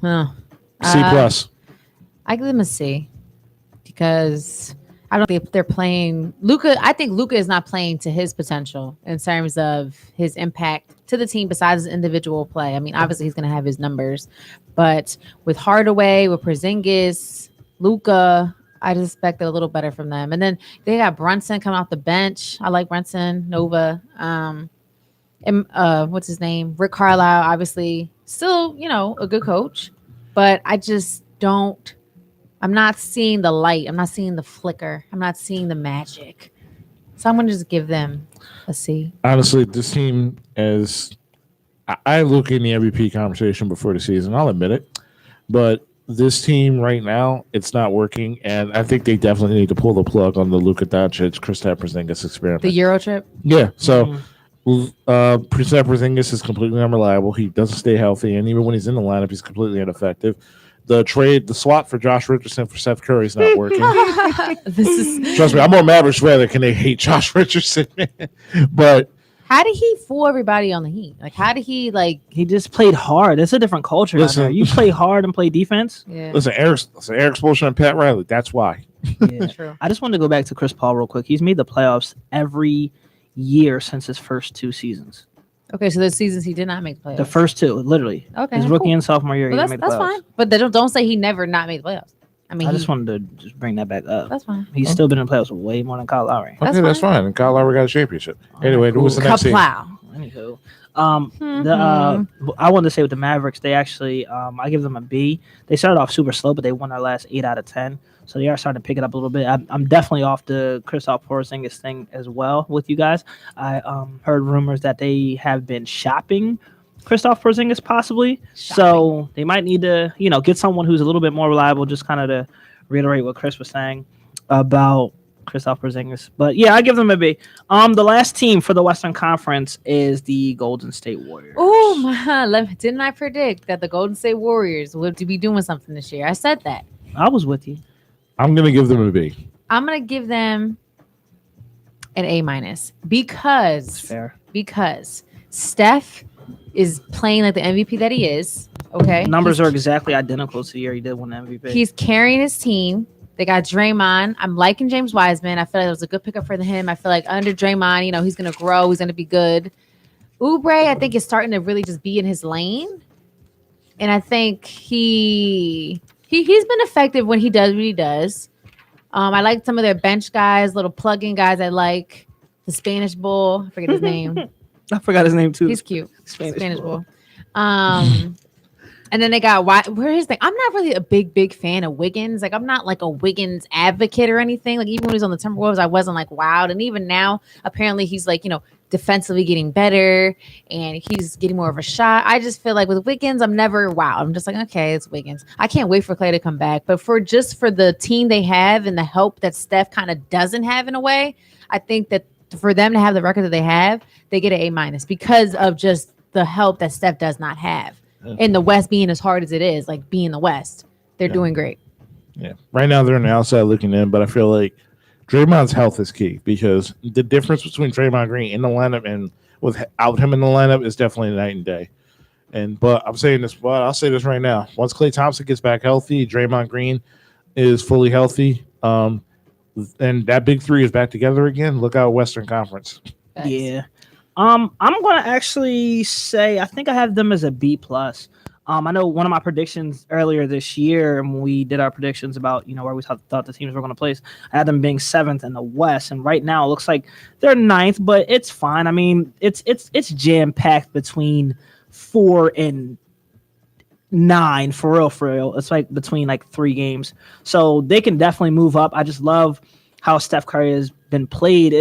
C plus. I give them a C because I don't think they're playing Luka. I think Luka is not playing to his potential in terms of his impact to the team besides his individual play. I mean, obviously he's going to have his numbers, but with Hardaway, with Porzingis, Luka, I just expected a little better from them. And then they got Brunson coming off the bench. I like Brunson, Nova. And what's his name? Rick Carlisle, obviously still, a good coach, but I just I'm not seeing the light. I'm not seeing the flicker. I'm not seeing the magic. So I'm going to just give them a C. Honestly, this team I look in the MVP conversation before the season. I'll admit it, but this team right now, it's not working, and I think they definitely need to pull the plug on the Luka Doncic, Kristaps Porzingis experiment. The Euro trip? Yeah, so Kristaps Porzingis is completely unreliable. He doesn't stay healthy, and even when he's in the lineup, he's completely ineffective. The swap for Josh Richardson for Seth Curry is not working. Trust me, I'm more Mavericks fan than they hate Josh Richardson. But how did he fool everybody on the Heat? Like, how did he He just played hard. It's a different culture. Listen. Out there. You play hard and play defense. Yeah, listen, Eric Spoelstra and Pat Riley. That's why. Yeah. true. I just wanted to go back to Chris Paul real quick. He's made the playoffs every year since his first 2 seasons. Okay, so those seasons he did not make the playoffs. The first 2, literally. Okay, His rookie cool. and sophomore year, Well, he made the that's playoffs. fine. But they don't say he never not made the playoffs. I mean, I just wanted to just bring that back up. that's fine. He's still been in the playoffs way more than Kyle Lowry. That's Okay, that's fine. And Kyle Lowry got a championship. Anyway, cool. who's the next team? Kaplow. Anywho, Mm-hmm. I wanted to say with the Mavericks, they actually, I give them a B. They started off super slow, but they won their last 8 out of 10. So they are starting to pick it up a little bit. I'm definitely off the Kristaps Porzingis thing as well with you guys. I heard rumors that they have been shopping Kristaps Porzingis possibly. So they might need to, get someone who's a little bit more reliable, just kind of to reiterate what Chris was saying about Kristaps Porzingis. But yeah, I give them a B. The last team for the Western Conference is the Golden State Warriors. Oh my! Didn't I predict that the Golden State Warriors would be doing something this year? I said that. I was with you. I'm going to give them a B. I'm gonna give them an A minus because Fair. Steph is playing like the MVP that he is. Okay, Numbers are exactly identical to the year he did win the MVP. He's carrying his team. They got Draymond. I'm liking James Wiseman. I feel like it was a good pickup for him. I feel like under Draymond, he's going to grow. He's going to be good. Oubre, I think, is starting to really just be in his lane. And I think he's been effective when he does what he does. I like some of their bench guys, little plug-in guys. I like the Spanish Bull. I forget his name. I forgot his name too. He's cute. Spanish Bull. And then they got where is thing? I'm not really a big fan of Wiggins. Like I'm not like a Wiggins advocate or anything. Like even when he was on the Timberwolves, I wasn't like wowed. And even now, apparently he's like, defensively getting better and he's getting more of a shot. I just feel like with Wiggins, I'm never wow. I'm just like, okay, it's Wiggins. I can't wait for Clay to come back. But for the team they have and the help that Steph kind of doesn't have in a way, I think that for them to have the record that they have, they get an A- because of just the help that Steph does not have. In the West being as hard as it is, like being the West, they're doing great. Yeah. Right now they're on the outside looking in, but I feel like Draymond's health is key because the difference between Draymond Green in the lineup and without him in the lineup is definitely night and day. But I'm saying this, but I'll say this right now. Once Klay Thompson gets back healthy, Draymond Green is fully healthy, and that big three is back together again. Look out, Western Conference. Facts. Yeah. I'm gonna actually say I think I have them as a B plus. I know one of my predictions earlier this year when we did our predictions about where we thought the teams were going to place, I had them being 7th in the West, and right now it looks like they're 9th, but it's fine. I mean, it's jam packed between 4 and 9 for real. It's like between like 3 games, so they can definitely move up. I just love how Steph Curry has been played.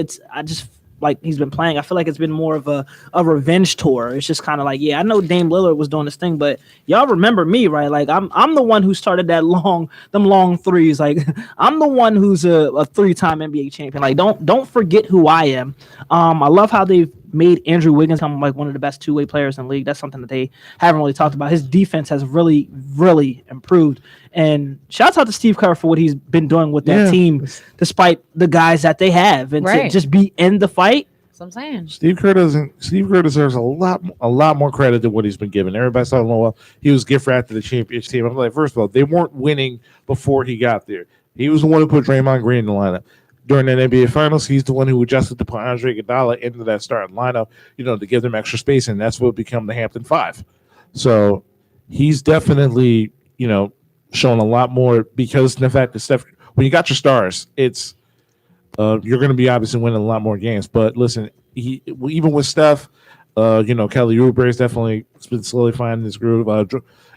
Like he's been playing. I feel like it's been more of a revenge tour. It's just kind of like, yeah, I know Dame Lillard was doing this thing, but y'all remember me, right? Like I'm the one who started them long threes. Like I'm the one who's a 3-time NBA champion. Like don't forget who I am. I love how they've made Andrew Wiggins come like one of the best 2-way players in the league. That's something that they haven't really talked about. His defense has really, really improved. And shout out to Steve Kerr for what he's been doing with that team, despite the guys that they have, and to just be in the fight. That's what I'm saying. Steve Kerr deserves a lot more credit than what he's been given. Everybody's talking about, well, he was gift wrapped to the championship team. I'm like, first of all, they weren't winning before he got there. He was the one who put Draymond Green in the lineup. During the NBA Finals, he's the one who adjusted to put Andre Iguodala into that starting lineup, to give them extra space, and that's what became the Hampton Five. So he's definitely, shown a lot more because of the fact that Steph, when you got your stars, it's you're going to be obviously winning a lot more games. But listen, even with Steph, Kelly Oubre is definitely been slowly finding his groove.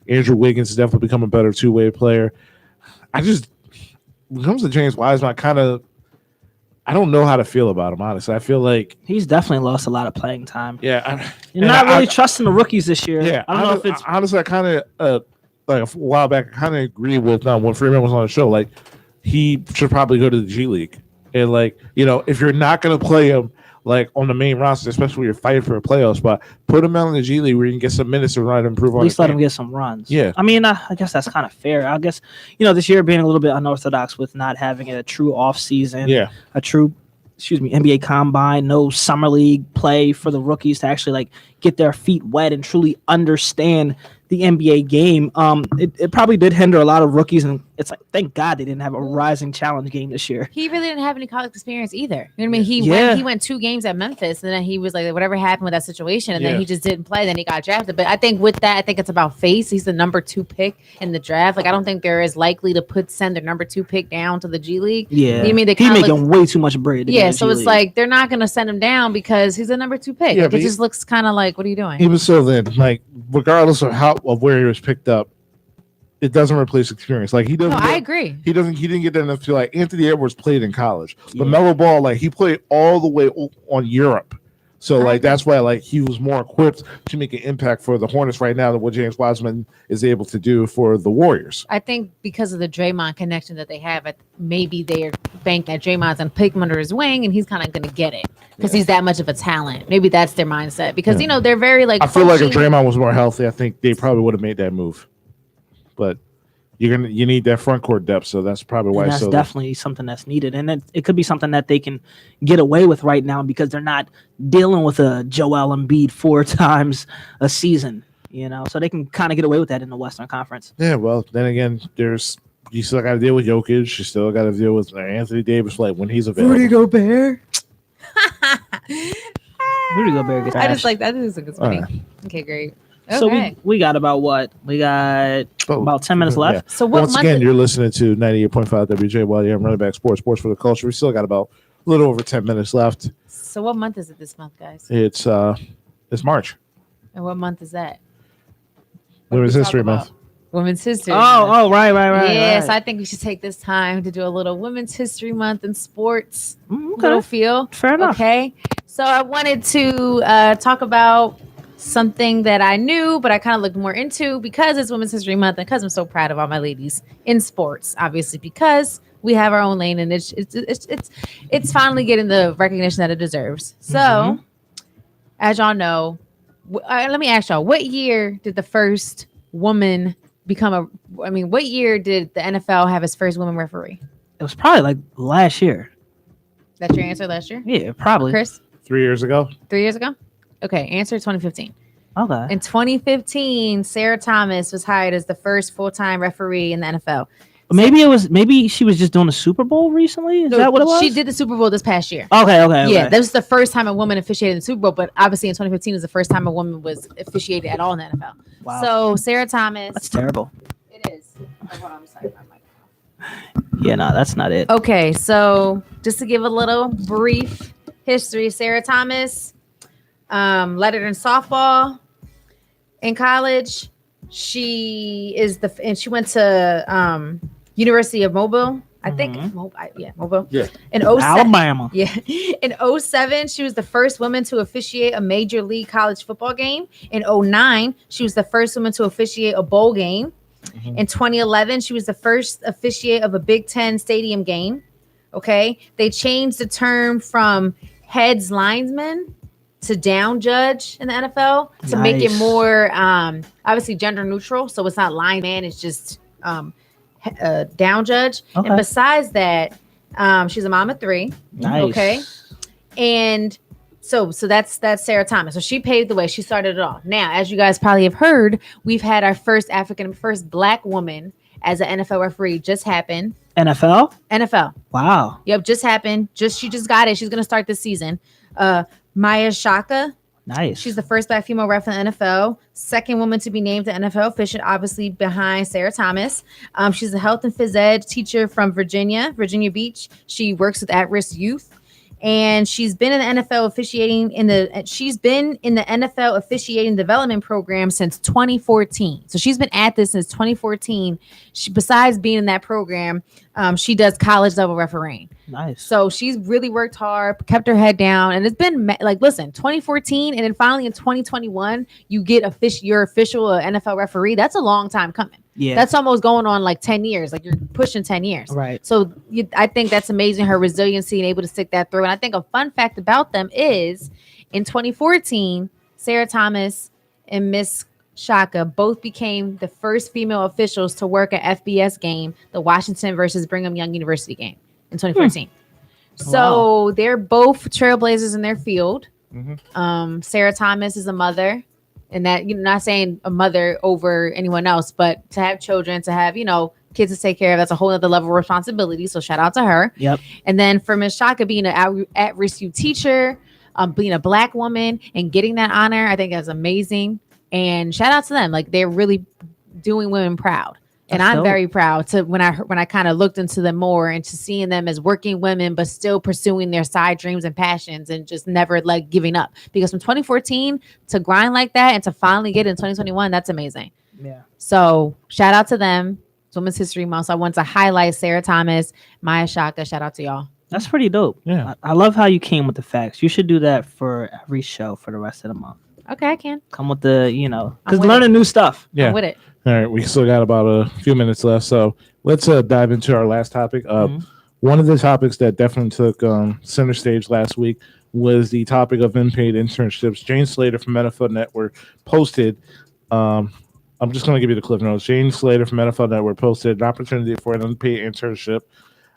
Andrew Wiggins has definitely become a better 2-way player. When it comes to James Wiseman, I don't know how to feel about him, honestly. I feel like he's definitely lost a lot of playing time. Yeah. You're not really trusting the rookies this year. Yeah. I don't know if it's... Honestly, I kind of, like a while back, I kind of agree with when Freeman was on the show. Like, he should probably go to the G League. And, like, if you're not going to play him, like, on the main roster, especially when you're fighting for a playoff spot, put him out in the G League where you can get some minutes to run and improve on at least let game. him get some runs. Yeah. I mean, I guess that's kind of fair. I guess, this year being a little bit unorthodox with not having a true off season. Yeah. A true NBA combine, no summer league play for the rookies to actually like get their feet wet and truly understand the NBA game. It probably did hinder a lot of rookies, and it's like, thank God they didn't have a Rising Challenge game this year. He really didn't have any college experience either. You know what I mean? He went 2 games at Memphis, and then he was like, whatever happened with that situation, and then he just didn't play. Then he got drafted. But I think with that, it's about face. He's the number 2 pick in the draft. Like I don't think they're as likely to send their number 2 pick down to the G League. Yeah, you know what I mean? He's making way too much bread. Yeah, so it's like they're not going to send him down because he's a number 2 pick. Yeah, like, it just looks kind of like, what are you doing? Even so, then, like, regardless of where he was picked up, it doesn't replace experience. Like, he doesn't. No, I agree. He didn't get that enough to, like, Anthony Edwards played in college, but Melo Ball, like, he played all the way on Europe. So, like, that's why, like, he was more equipped to make an impact for the Hornets right now than what James Wiseman is able to do for the Warriors. I think because of the Draymond connection that they have, maybe they're banking that Draymond's going to pick him under his wing, and he's kind of going to get it because he's that much of a talent. Maybe that's their mindset because, they're very, like, I feel like if Draymond was more healthy, I think they probably would have made that move. But you need that front court depth, so that's probably why. And that's definitely something that's needed, and it could be something that they can get away with right now because they're not dealing with a Joel Embiid 4 times a season, so they can kind of get away with that in the Western Conference. Yeah, well, then again, you still got to deal with Jokic. You still got to deal with Anthony Davis, like when he's available. Rudy Gobert. Rudy Gobert gets I just think it's funny. Right. Okay, great. So Okay. we got about what? We got about 10 minutes left. Yeah. So what Once month? again, you're listening to 98.5 WJYM Running Back Sports for the Culture. We still got about a little over 10 minutes left. So what month is it this month, guys? It's March. And what month is that? What Women's did we History talk Month. about? Women's History Month. Right. Yes, right. I think we should take this time to do a little Women's History Month in sports. Okay. Little feel. Fair enough. Okay. So I wanted to talk about something that I knew, but I kind of looked more into because it's Women's History Month and because I'm so proud of all my ladies in sports, obviously, because we have our own lane and it's finally getting the recognition that it deserves. So, Mhm. as y'all know, let me ask y'all, what year did the first woman what year did the NFL have its first woman referee? It was probably like last year. That's your answer last year? Yeah, probably. Chris, 3 years ago. 3 years ago? Okay, answer 2015. Okay. In 2015, Sarah Thomas was hired as the first full-time referee in the NFL. Maybe she was just doing a Super Bowl recently. Is that what it was? She did the Super Bowl this past year. Okay. Yeah, that was the first time a woman officiated in the Super Bowl, but obviously in 2015 was the first time a woman was officiated at all in the NFL. Wow. So Sarah Thomas. That's terrible. It is. Oh, hold on, I'm sorry, my mic. Yeah, no, that's not it. Okay, so just to give a little brief history, Sarah Thomas lettered in softball in college. She went to University of Mobile. I think Mobile. Yeah. In 07, Alabama. Yeah. In 07, she was the first woman to officiate a major league college football game. In 09, she was the first woman to officiate a bowl game. In 2011, she was the first officiate of a Big Ten stadium game. Okay. They changed the term from heads linesman to down judge in the NFL to make it Nice. more obviously gender neutral. So it's not lineman, it's just down judge. Okay. And besides that, she's a mom of 3. Nice. Okay. And so that's Sarah Thomas. So she paved the way. She started it all. Now, as you guys probably have heard, we've had our first Black woman as an NFL referee just happened. NFL? NFL. Wow. Yep, just happened. She just got it. She's gonna start this season. Maya Shaka. Nice. She's the first Black female ref in the NFL. Second woman to be named the NFL official, obviously behind Sarah Thomas. She's a health and phys ed teacher from Virginia Beach. She works with at-risk youth. And she's been in the NFL officiating NFL officiating development program since 2014. So she's been at this since 2014. Besides being in that program, she does college level refereeing. Nice. So she's really worked hard, kept her head down, and it's been listen, 2014, and then finally in 2021, you get your official NFL referee. That's a long time coming. Yeah. That's almost going on like 10 years. Like you're pushing 10 years. right. So I think that's amazing, her resiliency and able to stick that through. And I think a fun fact about them is in 2014, Sarah Thomas and Miss Shaka both became the first female officials to work at FBS game, the Washington versus Brigham Young University game in 2014. So they're both trailblazers in their field. Sarah Thomas is a mother. And that, not saying a mother over anyone else, but to have children, to have, kids to take care of, that's a whole other level of responsibility. So shout out to her. Yep. And then for Miss Shaka being an at-risk youth teacher, being a Black woman and getting that honor, I think that's amazing. And shout out to them. Like they're really doing women proud. And That's I'm dope. very proud to when I kind of looked into them more and to seeing them as working women, but still pursuing their side dreams and passions and just never giving up. Because from 2014 to grind like that and to finally get it in 2021, that's amazing. Yeah. So shout out to them. It's Women's History Month. So I want to highlight Sarah Thomas, Maya Shaka. Shout out to y'all. That's pretty dope. Yeah. I love how you came with the facts. You should do that for every show for the rest of the month. Okay, I can. Come with the, because with learning new stuff. Yeah. I'm with it. All right. We still got about a few minutes left. So let's dive into our last topic. One of the topics that definitely took center stage last week was the topic of unpaid internships. Jane Slater from NFL Network posted, I'm just going to give you the clip notes. Jane Slater from NFL Network posted an opportunity for an unpaid internship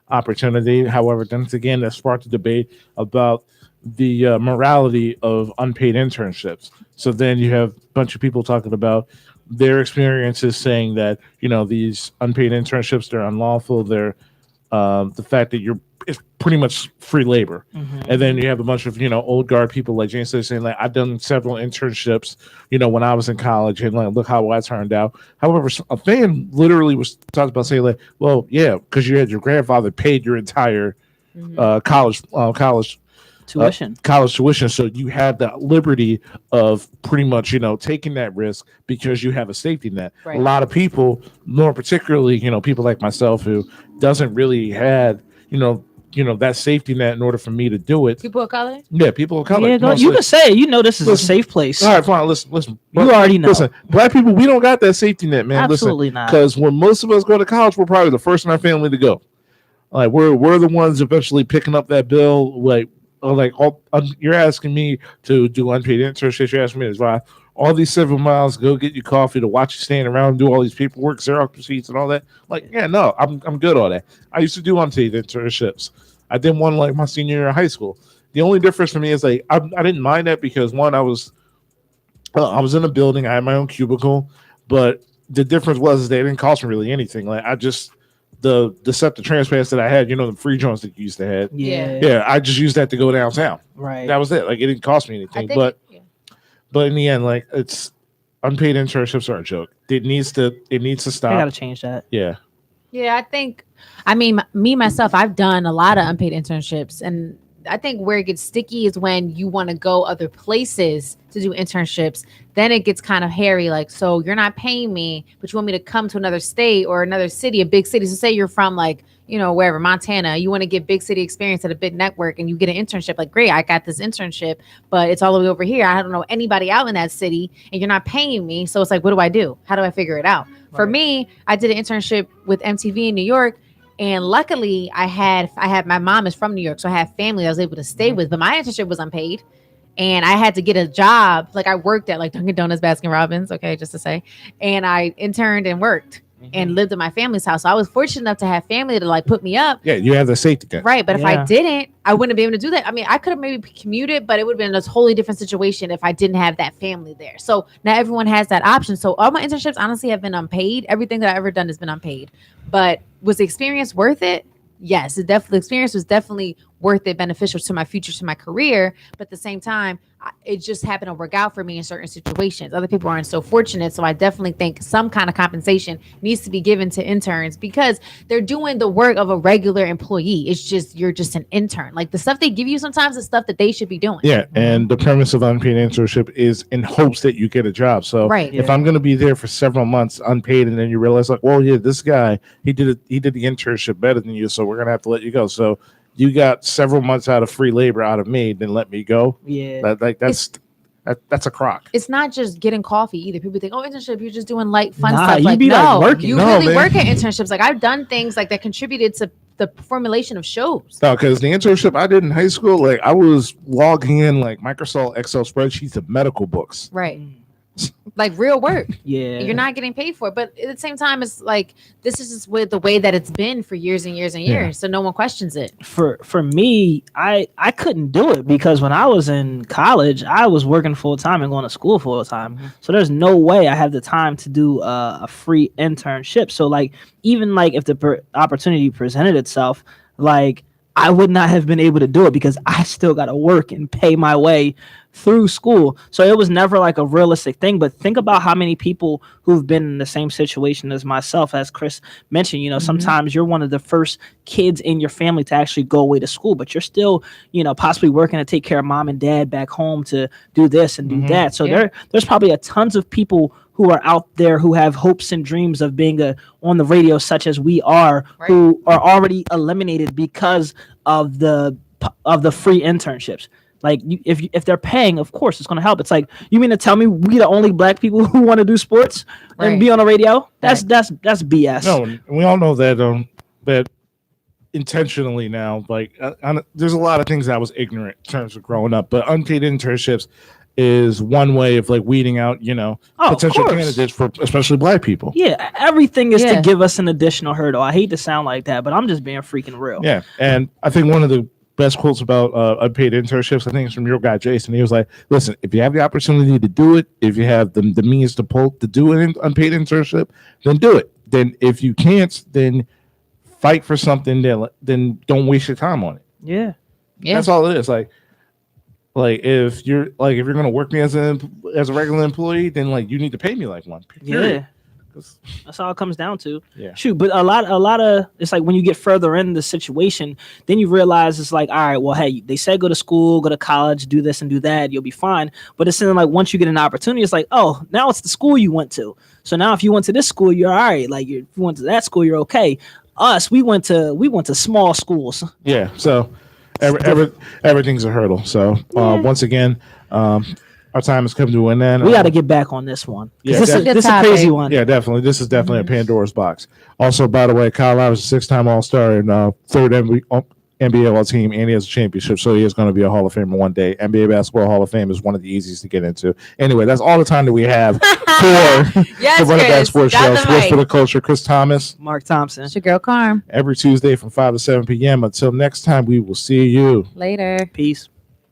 opportunity. However, then again, that sparked a debate about the morality of unpaid internships. So then you have a bunch of people talking about their experiences, saying that these unpaid internships, they're unlawful. They're the fact that you're it's pretty much free labor. Mhm. And then you have a bunch of, old guard people like James said, saying like, I've done several internships, when I was in college, and like, look how I turned out. However, a fan literally was talking about saying like, well, yeah, because you had your grandfather paid your entire college tuition, so you have the liberty of pretty much taking that risk because you have a safety net. Right. A lot of people, more particularly people like myself who doesn't really had that safety net in order for me to do it. People of color. Yeah, people of color. Yeah, Mostly. you can say it. This is Listen, a safe place. All right, fine. Listen. You already know. Listen, black people, we don't got that safety net, man. Absolutely not. Because when most of us go to college, we're probably the first in our family to go. Like we're the ones eventually picking up that bill. You're asking me to do unpaid internships. You're asking me to drive all these 7 miles, go get you coffee, to watch you stand around and do all these paperwork, Xerox receipts, and all that. Like, yeah, no, I'm good on that. I used to do unpaid internships. I did one like my senior year of high school. The only difference for me is like I didn't mind that because one, I was in a building, I had my own cubicle, but the difference was they didn't cost me really anything. Like I just the septic transplants that I had, the free joints that you used to have. Yeah, I just used that to go downtown. Right. That was it. Like it didn't cost me anything. But in the end, like it's unpaid internships are a joke. It needs to stop. I gotta change that. Yeah. Yeah, me myself, I've done a lot of unpaid internships, and I think where it gets sticky is when you want to go other places to do internships. Then it gets kind of hairy. Like, so you're not paying me, but you want me to come to another state or another city, a big city. So say you're from like, wherever, Montana, you want to get big city experience at a big network and you get an internship. Like, great, I got this internship, but it's all the way over here. I don't know anybody out in that city and you're not paying me. So it's like, what do I do? How do I figure it out? Right. For me, I did an internship with MTV in New York. And luckily I had my mom is from New York. So I had family I was able to stay with, but my internship was unpaid. And I had to get a job. Like I worked at like Dunkin' Donuts, Baskin Robbins. Okay. Just to say, and I interned and worked and lived at my family's house. So I was fortunate enough to have family to like put me up. Yeah. You have the safety net. Right. But if I didn't, I wouldn't be able to do that. I mean, I could have maybe commuted, but it would have been a totally different situation if I didn't have that family there. So now everyone has that option. So all my internships honestly have been unpaid. Everything that I've ever done has been unpaid. But was the experience worth it? Yes, the experience was definitely worth it, beneficial to my future, to my career. But at the same time, it just happened to work out for me in certain situations. Other people aren't so fortunate. So I definitely think some kind of compensation needs to be given to interns because they're doing the work of a regular employee. It's just, you're just an intern. Like the stuff they give you sometimes is stuff that they should be doing. Yeah. And the premise of unpaid internship is in hopes that you get a job. So if I'm going to be there for several months unpaid and then you realize like, well, yeah, this guy, he did the internship better than you. So we're going to have to let you go. So you got several months out of free labor out of me, then let me go. Yeah. That's a crock. It's not just getting coffee either. People think, oh, internship, you're just doing light fun Nah, stuff. you Like, be, like, no, working. you No, really man. work at internships. Like I've done things like that contributed to the formulation of shows. No, because the internship I did in high school, like I was logging in like Microsoft Excel spreadsheets of medical books. Right. Like real work. Yeah. You're not getting paid for it. But at the same time, it's like this is just with the way that it's been for years and years and years. Yeah. So no one questions it. For me, I couldn't do it because when I was in college, I was working full time and going to school full time. So there's no way I have the time to do a free internship. So like even like if the opportunity presented itself, like I would not have been able to do it because I still got to work and pay my way through school. So it was never like a realistic thing. But think about how many people who've been in the same situation as myself, as Chris mentioned, sometimes you're one of the first kids in your family to actually go away to school, but you're still, possibly working to take care of mom and dad back home to do this and do that. So there's probably a tons of people who are out there who have hopes and dreams of being on the radio such as we are, who are already eliminated because of the free internships. Like if they're paying, of course it's going to help. It's like, you mean to tell me we the only black people who want to do sports and be on the radio? That's BS. No, and we all know that that intentionally now. Like there's a lot of things that I was ignorant in terms of growing up, but unpaid internships is one way of like weeding out, potential candidates for especially black people. Yeah, everything is to give us an additional hurdle. I hate to sound like that, but I'm just being freaking real. Yeah, and I think one of the best quotes about unpaid internships, I think it's from your guy Jason. He was like, "Listen, if you have the opportunity to do it, if you have the means to do an unpaid internship, then do it. Then if you can't, then fight for something, then don't waste your time on it. Yeah. Yeah. That's all it is. Like if you're gonna work me as a regular employee, then like you need to pay me like one. Period. Yeah. That's all it comes down to. Yeah. Shoot, but a lot of it's like when you get further in the situation, then you realize it's like, all right, well, hey, they said go to school, go to college, do this and do that, you'll be fine. But it's in like once you get an opportunity, it's like, oh, now it's the school you went to. So now if you went to this school, you're all right. Like if you went to that school, you're okay. Us, we went to small schools. Yeah. So everything's a hurdle. So once again, our time has come to an end. We got to get back on this one. Yeah, This is Good a crazy topic. one. Yeah, definitely. This is definitely a Pandora's box. Also, by the way, Kyle Lowry is a 6-time All-Star and third NBA All-Team, and he has a championship, so he is going to be a Hall of Famer one day. NBA Basketball Hall of Fame is one of the easiest to get into. Anyway, that's all the time that we have for Yes, the Running Back Chris. Sports Got Show. the Sports mic. for the Culture. Chris Thomas, Mark Thompson. It's your girl Carm. every Tuesday from 5 to 7 p.m. Until next time, we will see you. Later. Peace.